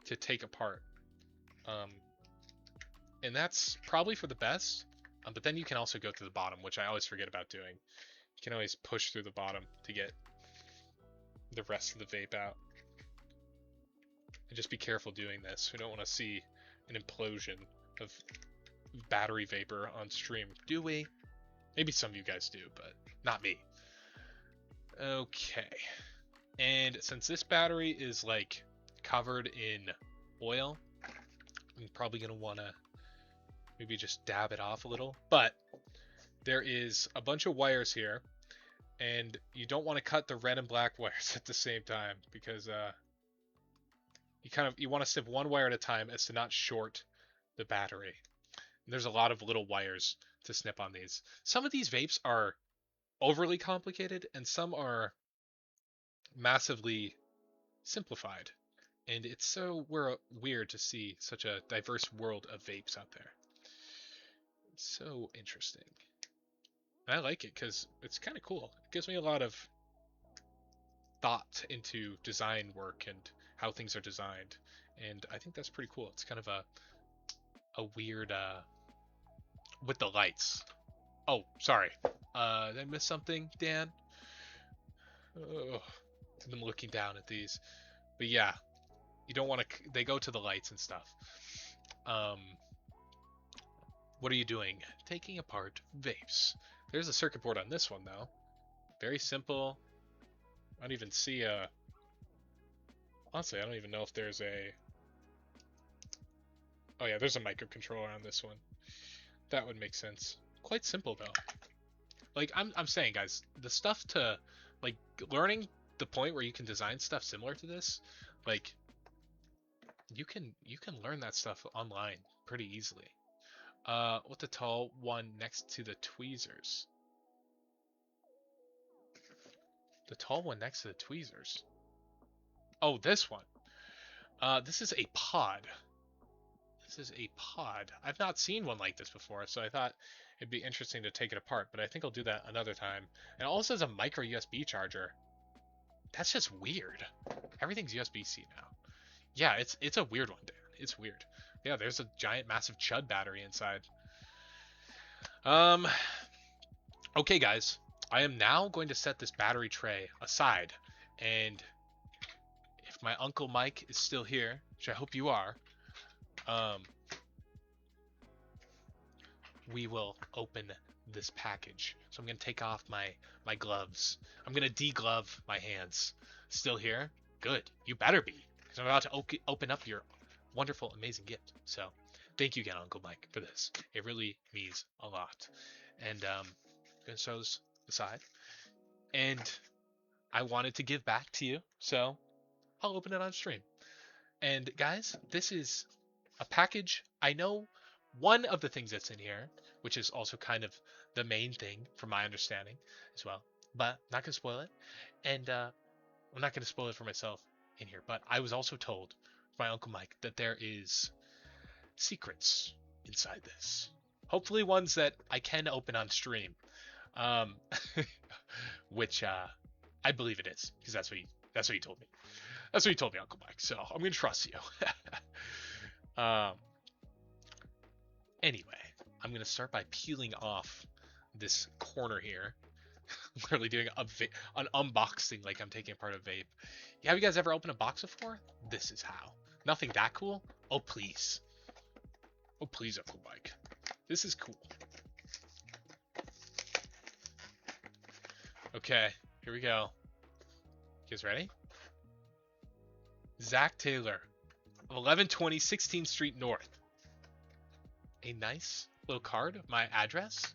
to take apart. And that's probably for the best, but then you can also go to the bottom, which I always forget about doing. You can always push through the bottom to get the rest of the vape out. And just be careful doing this. We don't want to see an implosion of battery vapor on stream, do we? Maybe some of you guys do, but not me. Okay. And since this battery is like covered in oil, I'm probably going to want to maybe just dab it off a little. But there is a bunch of wires here, and you don't want to cut the red and black wires at the same time, because you want to snip one wire at a time as to not short the battery. And there's a lot of little wires to snip on these. Some of these vapes are overly complicated, and some are massively simplified. And it's so weird to see such a diverse world of vapes out there. It's so interesting. And I like it because it's kind of cool. It gives me a lot of thought into design work and how things are designed. And I think that's pretty cool. It's kind of a weird with the lights. Oh, sorry. Did I miss something, Dan? Oh, I'm looking down at these. But yeah, you don't want to. They go to the lights and stuff. What are you doing? Taking apart vapes. There's a circuit board on this one though. Very simple. I don't even see a. Honestly, I don't even know if there's a. Oh yeah, there's a microcontroller on this one. That would make sense. Quite simple though. Like I'm saying, guys, the stuff to like learning the point where you can design stuff similar to this, like you can learn that stuff online pretty easily. What the tall one next to the tweezers? The tall one next to the tweezers. Oh, this one. This is a pod. This is a pod. I've not seen one like this before, so I thought it'd be interesting to take it apart, but I think I'll do that another time. And it also has a micro USB charger. That's just weird. Everything's USB-C now. Yeah, it's a weird one, Dan. It's weird. Yeah, there's a giant, massive chud battery inside. Okay, guys. I am now going to set this battery tray aside, and if my Uncle Mike is still here, which I hope you are, we will open this package. So I'm gonna take off my gloves. I'm gonna deglove my hands. Still here? Good. You better be, because I'm about to open up your wonderful, amazing gift. So thank you again, Uncle Mike, for this. It really means a lot. And I'm gonna throw this aside. And I wanted to give back to you, so I'll open it on stream. And guys, this is a package. I know one of the things that's in here, which is also kind of the main thing from my understanding as well, but I'm not gonna spoil it. And I'm not gonna spoil it for myself in here. But I was also told by Uncle Mike that there is secrets inside this. Hopefully ones that I can open on stream. Um, which I believe it is, because that's what he told me. That's what he told me, Uncle Mike. So I'm gonna trust you. Anyway, I'm gonna start by peeling off this corner here. Literally doing an unboxing like I'm taking part of Vape. Have you guys ever opened a box before? This is how. Nothing that cool? Oh please. Oh please, Uncle Mike. This is cool. Okay, here we go. You guys ready? Zach Taylor of 1120 16th Street North. A nice little card of my address.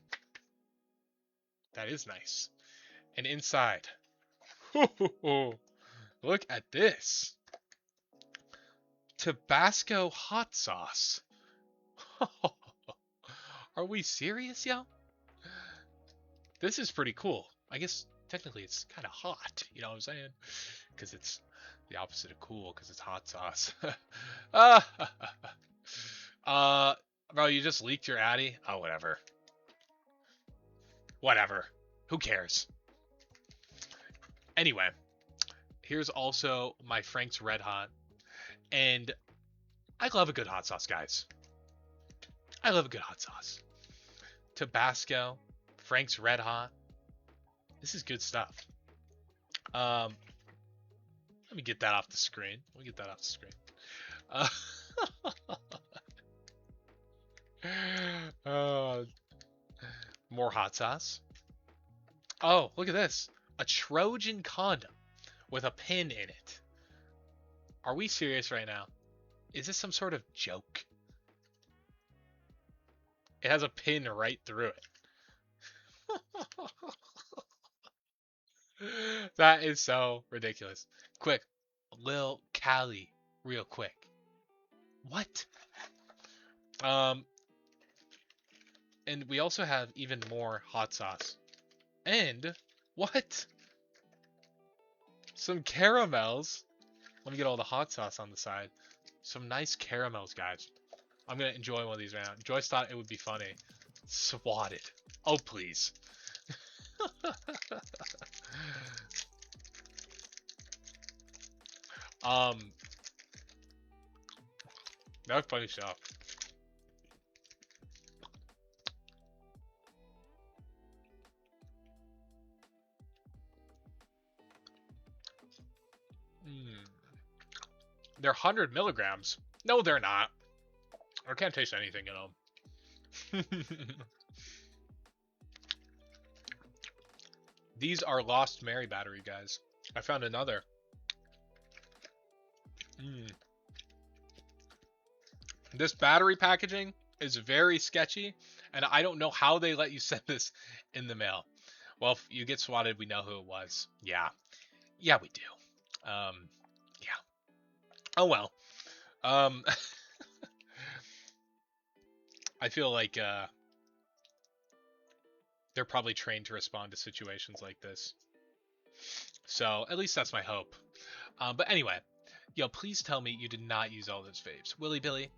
That is nice. And inside, look at this. Tabasco hot sauce. Are we serious, yo? This is pretty cool. I guess technically it's kind of hot, you know what I'm saying? Because it's the opposite of cool, because it's hot sauce. Bro, you just leaked your Addy? Oh, whatever. Whatever. Who cares? Anyway, here's also my Frank's Red Hot. And I love a good hot sauce, guys. I love a good hot sauce. Tabasco, Frank's Red Hot. This is good stuff. Let me get that off the screen. More hot sauce. Oh, look at this. A Trojan condom with a pin in it. Are we serious right now? Is this some sort of joke? It has a pin right through it. That is so ridiculous. Quick, Lil Cali, real quick. What? And we also have even more hot sauce. And what? Some caramels. Let me get all the hot sauce on the side. Some nice caramels, guys. I'm gonna enjoy one of these right now. Joyce thought it would be funny. Swatted. Oh please. That was funny stuff. They're 100 milligrams. No, they're not. I can't taste anything in them. These are Lost Mary battery, guys. I found another. This battery packaging is very sketchy, and I don't know how they let you send this in the mail. Well, if you get swatted, we know who it was. Yeah. Yeah, we do. Yeah. Oh, well. I feel like they're probably trained to respond to situations like this. So, at least that's my hope. But anyway, yo, please tell me you did not use all those vapes. Willy Billy,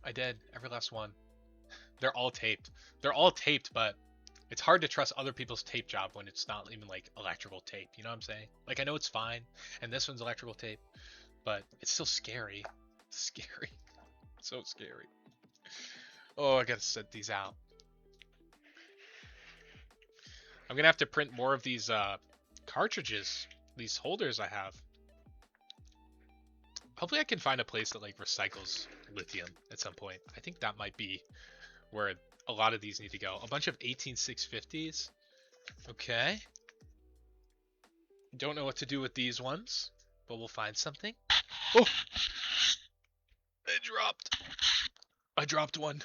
I did. Every last one. They're all taped. They're all taped, but it's hard to trust other people's tape job when it's not even like electrical tape. You know what I'm saying? Like, I know it's fine, and this one's electrical tape, but it's still scary. Scary. So scary. Oh, I gotta set these out. I'm gonna have to print more of these cartridges, these holders I have. Hopefully I can find a place that like recycles lithium at some point. I think that might be where a lot of these need to go. A bunch of 18650s. Okay. Don't know what to do with these ones, but we'll find something. Oh! I dropped one.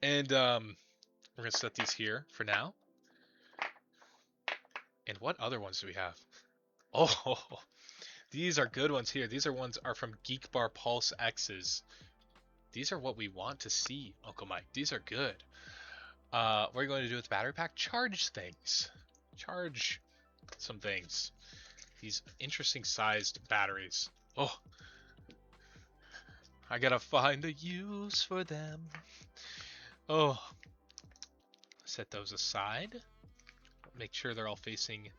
And we're gonna set these here for now. And what other ones do we have? Oh, these are good ones here. These are from Geek Bar Pulse X's. These are what we want to see, Uncle Mike. These are good. What are you going to do with the battery pack? Charge things. Charge some things. These interesting sized batteries. Oh, I gotta find a use for them. Oh, set those aside. Make sure they're all facing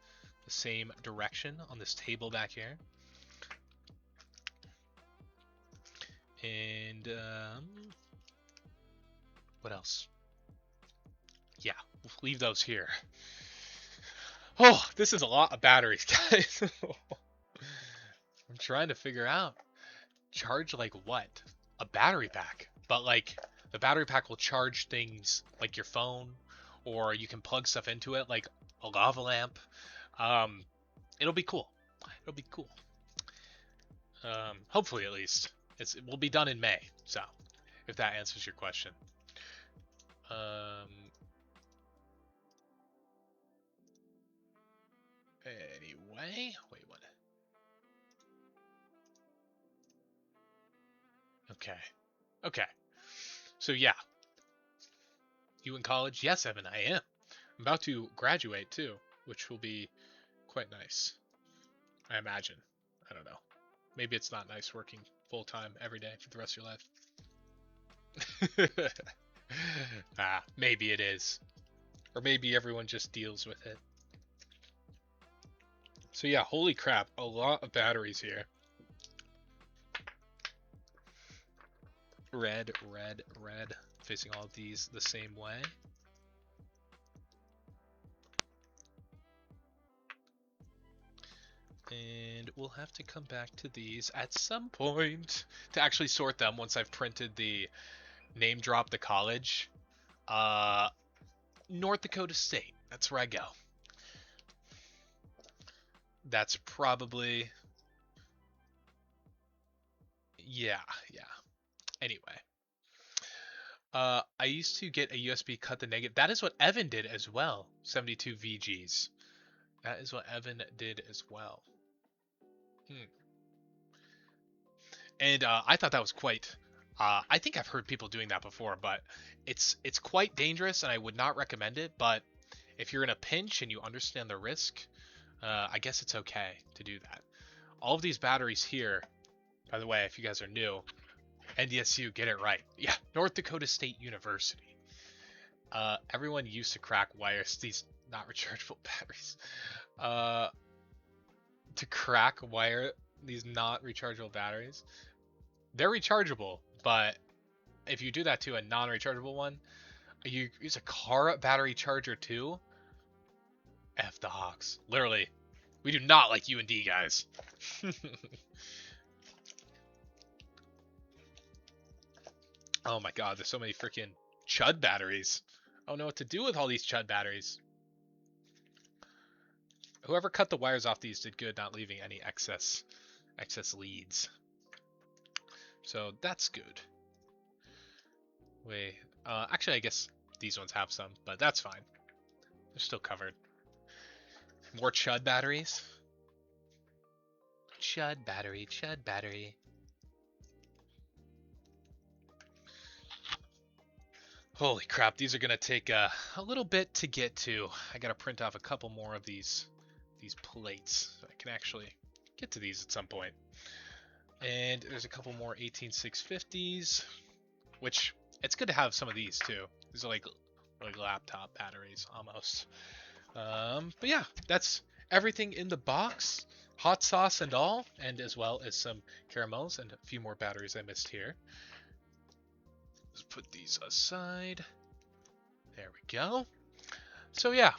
the same direction on this table back here. And what else? Yeah, we'll leave those here. Oh, this is a lot of batteries, guys. I'm trying to figure out. Charge like what? A battery pack. But like the battery pack will charge things like your phone, or you can plug stuff into it like a lava lamp. It'll be cool. It'll be cool. Hopefully at least. It will be done in May, so if that answers your question. Anyway, wait, what? Okay. So yeah, you in college? Yes, Evan, I am. I'm about to graduate too, which will be quite nice. I imagine. I don't know. Maybe it's not nice working full time every day for the rest of your life. Maybe it is. Or maybe everyone just deals with it. So yeah, holy crap, a lot of batteries here. Red, red, red. Facing all of these the same way. And we'll have to come back to these at some point to actually sort them once I've printed the name drop the college. North Dakota State. That's where I go. That's probably... Yeah. Anyway. I used to get a USB cut the negative. That is what Evan did as well. 72 VGs. That is what Evan did as well. And I thought that was quite... I think I've heard people doing that before, but it's quite dangerous, and I would not recommend it. But if you're in a pinch and you understand the risk, I guess it's okay to do that. All of these batteries here, by the way, if you guys are new, NDSU, get it right. Yeah, North Dakota State University. Everyone used to crack wires, these not rechargeable batteries. To crack wire these not rechargeable batteries. They're rechargeable, but if you do that to a non-rechargeable one, you use a car battery charger too. F the Hawks. Literally, we do not like U&D, guys. Oh my god, there's so many freaking chud batteries. I don't know what to do with all these chud batteries. Whoever cut the wires off these did good, not leaving any excess leads. So that's good. Wait, actually I guess these ones have some, but that's fine. They're still covered. More chud batteries. Chud battery, chud battery. Holy crap, these are gonna take a little bit to get to. I gotta print off a couple more of these plates so I can actually get to these at some point. And there's a couple more 18650s, which it's good to have some of these too. These are like laptop batteries almost. But yeah, that's everything in the box, hot sauce and all, and as well as some caramels and a few more batteries I missed here. Let's put these aside. There we go. So yeah,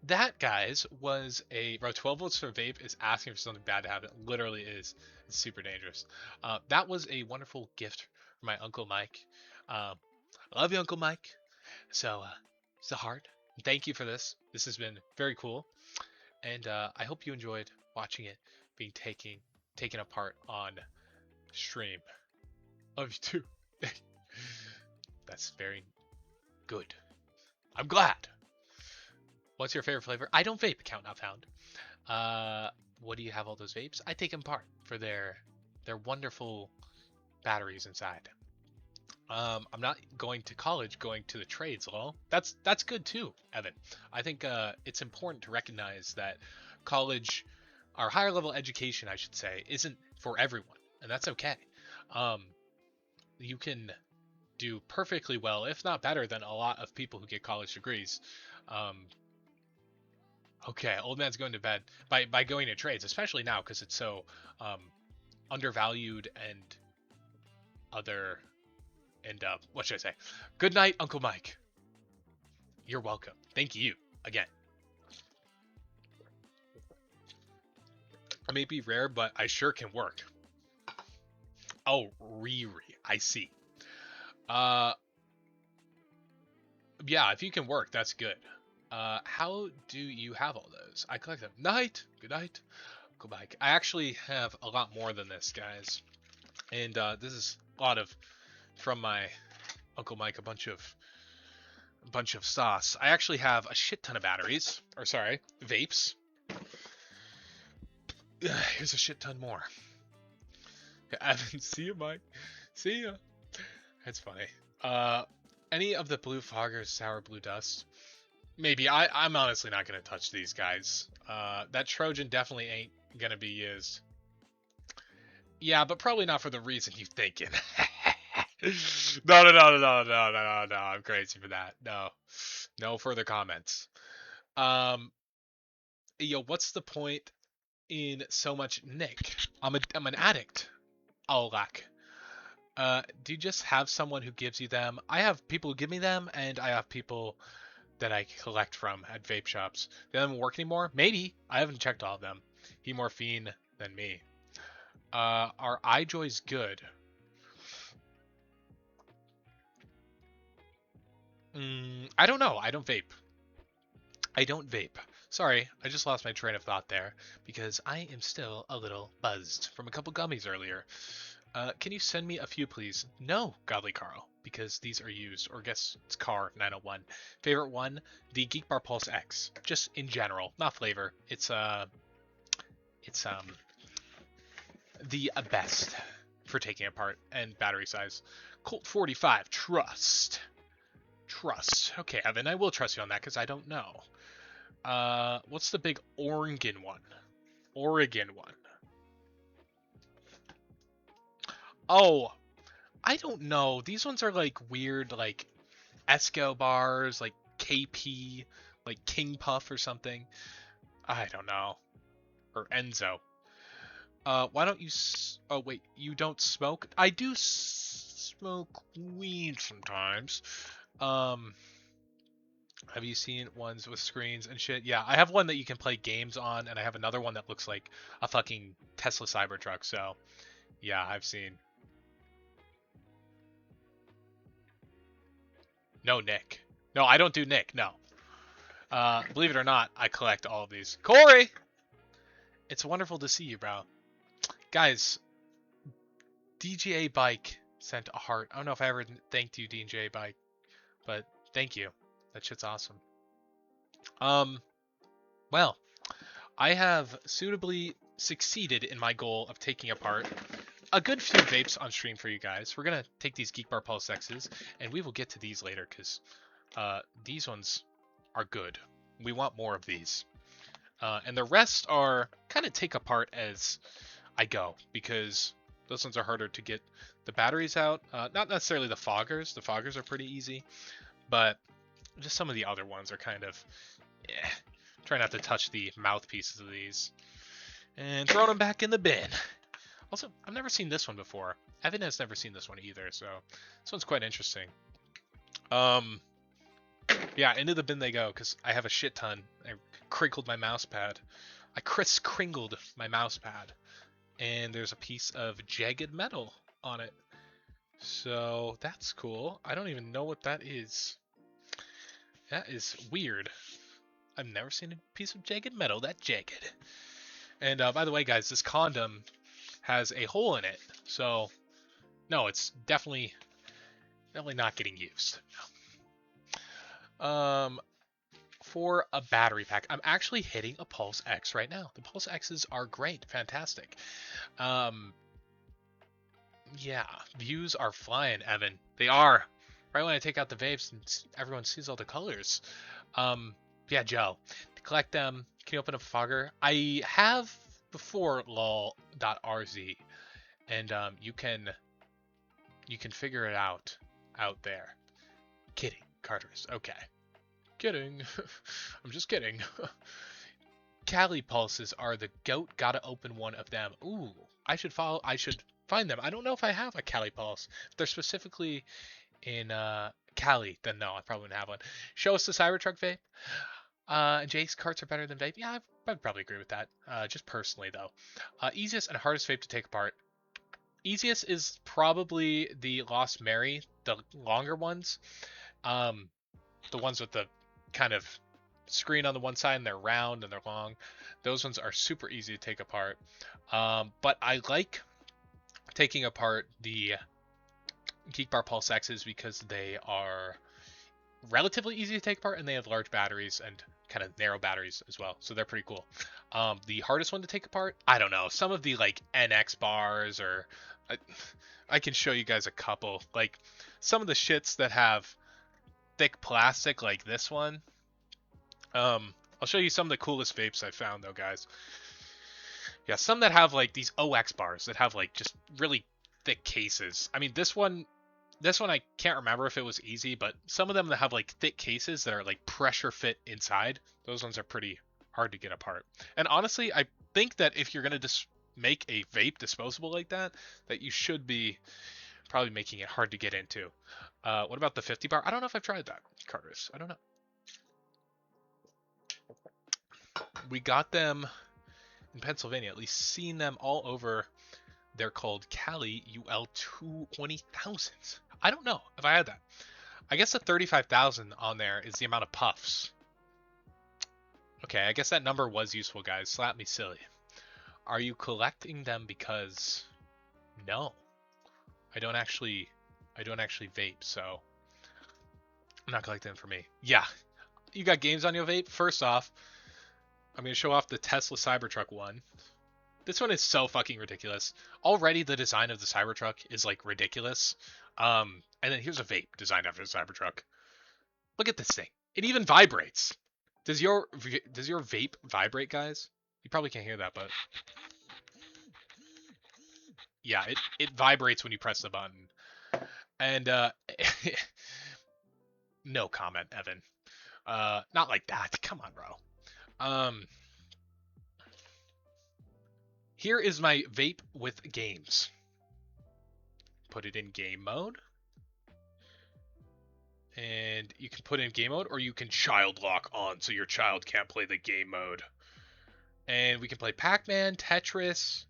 that, guys, was a bro. 12 votes for vape is asking for something bad to happen. It literally is. It's super dangerous. That was a wonderful gift from my uncle Mike. I love you, Uncle Mike. So, it's a heart. Thank you for this. This has been very cool, and I hope you enjoyed watching it being taken apart on stream. Love you too. That's very good. I'm glad. What's your favorite flavor? I don't vape. Account not found. What do you have all those vapes? I take them apart for their wonderful batteries inside. I'm not going to college, going to the trades. Well, that's good too, Evan. I think it's important to recognize that college, our higher level education, I should say, isn't for everyone, and that's okay. Um, you can do perfectly well, if not better, than a lot of people who get college degrees. Um, okay, old man's going to bed by going to trades, especially now because it's so um, undervalued and other and what should I say? Good night, Uncle Mike. You're welcome. Thank you again. I may be rare, but I sure can work. Oh, Riri, I see. Uh, yeah, if you can work, that's good. How do you have all those? I collect them. Night. Good night. Go back. I actually have a lot more than this, guys. And this is a lot of from my Uncle Mike, a bunch of sauce. I actually have a shit ton of batteries, or sorry, vapes. Here's a shit ton more. Evan, see you, Mike. See ya. That's funny. Any of the blue foggers, sour blue dust? Maybe. I'm honestly not gonna touch these guys. That Trojan definitely ain't gonna be used. Yeah, but probably not for the reason you're thinking. No. I'm crazy for that. No further comments. Um, yo, what's the point in so much Nick? I'm an addict. Alack. Do you just have someone who gives you them? I have people who give me them, and I have people that I collect from at vape shops. They don't work anymore? Maybe. I haven't checked all of them. He more fiend than me. Are iJoys good? I don't know. I don't vape. I don't vape. Sorry, I just lost my train of thought there because I am still a little buzzed from a couple gummies earlier. Can you send me a few, please? No, Godly Carl, because these are used, or I guess it's Car 901. Favorite one, the Geek Bar Pulse X, just in general, not flavor. It's the best for taking apart and battery size. Colt 45, trust. Okay, Evan, I will trust you on that because I don't know. What's the big Oregon one? Oh, I don't know. These ones are like weird, like Esco bars, like KP, like King Puff or something. I don't know. Or Enzo. Why don't you? Oh wait, you don't smoke? I do smoke weed sometimes. Um, have you seen ones with screens and shit? Yeah, I have one that you can play games on, and I have another one that looks like a fucking Tesla Cybertruck. So, yeah, I've seen. No, Nick. No, I don't do Nick. No. Believe it or not, I collect all of these. Corey, it's wonderful to see you, bro. Guys, DGA Bike sent a heart. I don't know if I ever thanked you, DGA Bike, but thank you. That shit's awesome. Well, I have suitably succeeded in my goal of taking apart a good few vapes on stream for you guys. We're gonna take these Geek Bar Pulse X's, and we will get to these later because these ones are good. We want more of these. And the rest are kind of take apart as I go because those ones are harder to get the batteries out. Not necessarily the foggers. The foggers are pretty easy, but just some of the other ones are kind of, try not to touch the mouthpieces of these. And throwing them back in the bin. Also, I've never seen this one before. Evan has never seen this one either, so this one's quite interesting. Yeah, into the bin they go, because I have a shit ton. I crinkled my mouse pad. I Chris Kringled my mouse pad. And there's a piece of jagged metal on it. So that's cool. I don't even know what that is. That is weird. I've never seen a piece of jagged metal that jagged. And by the way, guys, this condom has a hole in it. So no, it's definitely not getting used. For a battery pack, I'm actually hitting a Pulse X right now. The Pulse X's are great, fantastic. Yeah, views are flying, Evan. They are. Right when I take out the vapes and everyone sees all the colors. Yeah, Joe. To collect them, can you open a fogger? I have before lol.rz, and you can figure it out there. Kidding, Carter's. Okay. Kidding. I'm just kidding. Cali pulses are the goat. Gotta open one of them. Ooh, I should find them. I don't know if I have a Cali pulse. If they're specifically in Cali, then no, I probably wouldn't have one. Show us the Cybertruck vape. Jake's carts are better than vape. Yeah, I'd probably agree with that. Just personally though. Easiest and hardest vape to take apart. Easiest is probably the Lost Mary, the longer ones. The ones with the kind of screen on the one side and they're round and they're long. Those ones are super easy to take apart. But I like taking apart the Geek Bar Pulse X's because they are relatively easy to take apart and they have large batteries and kind of narrow batteries as well. So they're pretty cool. The hardest one to take apart, I don't know. Some of the like NX bars or I can show you guys a couple. Like some of the shits that have thick plastic like this one. I'll show you some of the coolest vapes I found though, guys. Yeah, some that have like these OX bars that have like just really thick cases. I mean, this one I can't remember if it was easy, but some of them that have like thick cases that are like pressure fit inside, those ones are pretty hard to get apart. And honestly, I think that if you're gonna just make a vape disposable like that, that you should be probably making it hard to get into. What about the 50 bar? I don't know if I've tried that, Carter's. I don't know. We got them in Pennsylvania, at least seen them all over. They're called Cali UL2000s. I don't know if I had that. I guess the 35,000 on there is the amount of puffs. Okay, I guess that number was useful, guys. Slap me silly. Are you collecting them because no. I don't actually vape, so I'm not collecting them for me. Yeah. You got games on your vape? First off, I'm going to show off the Tesla Cybertruck one. This one is so fucking ridiculous. Already the design of the Cybertruck is like ridiculous. And then here's a vape designed after the Cybertruck. Look at this thing. It even vibrates. Does your vape vibrate, guys? You probably can't hear that, but yeah, it vibrates when you press the button. And no comment, Evan. Not like that. Come on, bro. Here is my vape with games. Put it in game mode. And you can put in game mode, or you can child lock on so your child can't play the game mode. And we can play Pac-Man, Tetris,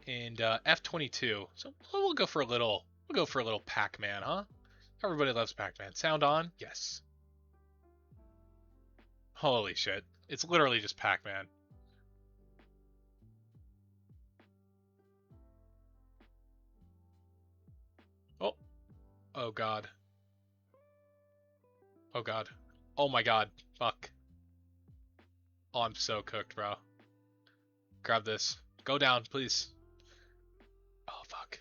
and F-22. So we'll go for a little Pac-Man, huh? Everybody loves Pac-Man. Sound on? Yes. Holy shit. It's literally just Pac-Man. Oh. Oh god. Oh god. Oh my god. Fuck. Oh, I'm so cooked, bro. Grab this. Go down, please. Oh, fuck.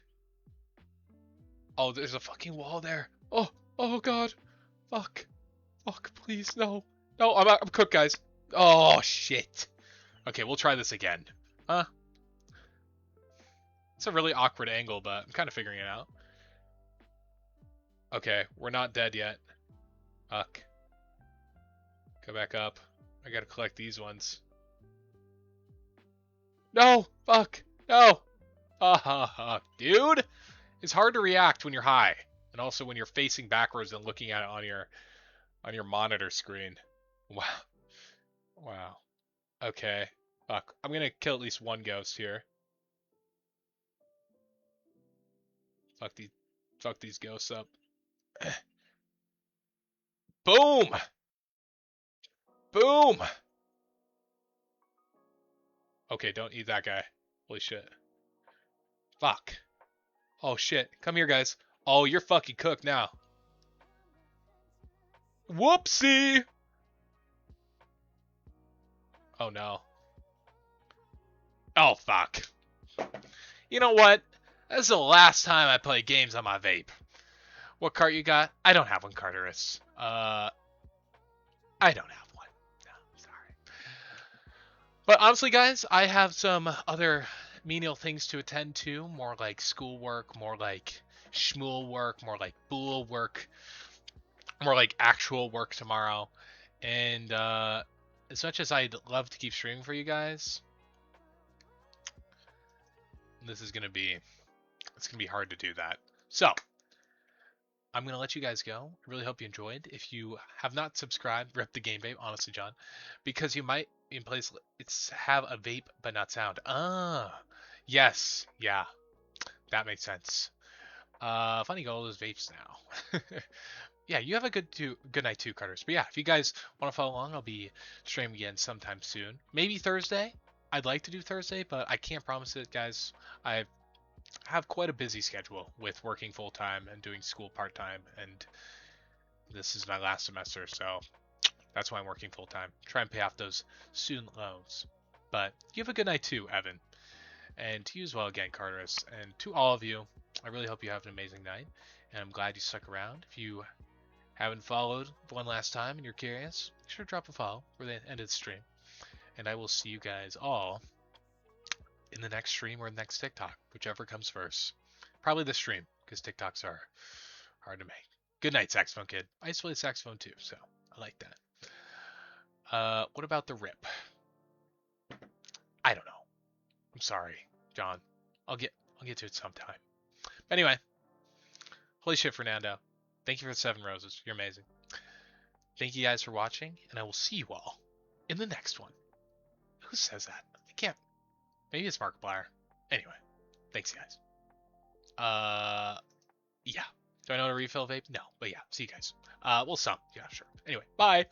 Oh, there's a fucking wall there. Oh, oh god. Fuck. Fuck, please, no. No, I'm cooked, guys. Oh, shit. Okay, we'll try this again. Huh? It's a really awkward angle, but I'm kind of figuring it out. Okay, we're not dead yet. Fuck. Go back up. I gotta collect these ones. No! Fuck! No! Dude! It's hard to react when you're high. And also when you're facing backwards and looking at it on your on your monitor screen. Wow. Wow. Okay. Fuck. I'm gonna kill at least one ghost here. Fuck these. Fuck these ghosts up. Boom. Boom. Okay, don't eat that guy. Holy shit. Fuck. Oh shit. Come here, guys. Oh, you're fucking cooked now. Whoopsie. Oh no. Oh fuck. You know what? This is the last time I play games on my vape. What cart you got? I don't have one, Carteris. I don't have one. No, sorry. But honestly, guys, I have some other menial things to attend to. More like schoolwork, more like schmool work, more like bool work, more like actual work tomorrow. And as much as I'd love to keep streaming for you guys, this is it's gonna be hard to do that. So I'm gonna let you guys go. I really hope you enjoyed. If you have not subscribed, rip the game vape, honestly, John, because you might in place it's have a vape but not sound. Ah, yes, yeah, that makes sense. Funny got all those vapes now. Yeah, you have a good night too, Carters. But yeah, if you guys want to follow along, I'll be streaming again sometime soon. Maybe Thursday. I'd like to do Thursday, but I can't promise it, guys. I have quite a busy schedule with working full time and doing school part time, and this is my last semester, so that's why I'm working full time. Try and pay off those student loans. But you have a good night too, Evan. And to you as well again, Carteris. And to all of you, I really hope you have an amazing night. And I'm glad you stuck around. If you haven't followed one last time and you're curious, be sure to drop a follow for the end of the stream. And I will see you guys all in the next stream or the next TikTok, whichever comes first. Probably the stream, because TikToks are hard to make. Good night, saxophone kid. I used to play saxophone too, so I like that. What about the rip? I don't know. I'm sorry, John. I'll get to it sometime. But anyway, holy shit, Fernando. Thank you for the 7 roses. You're amazing. Thank you guys for watching, and I will see you all in the next one. Who says that? I can't. Maybe it's Markiplier. Anyway, thanks, guys. Yeah. Do I know how to refill vape? No, but yeah. See you guys. Well, some. Yeah, sure. Anyway, bye.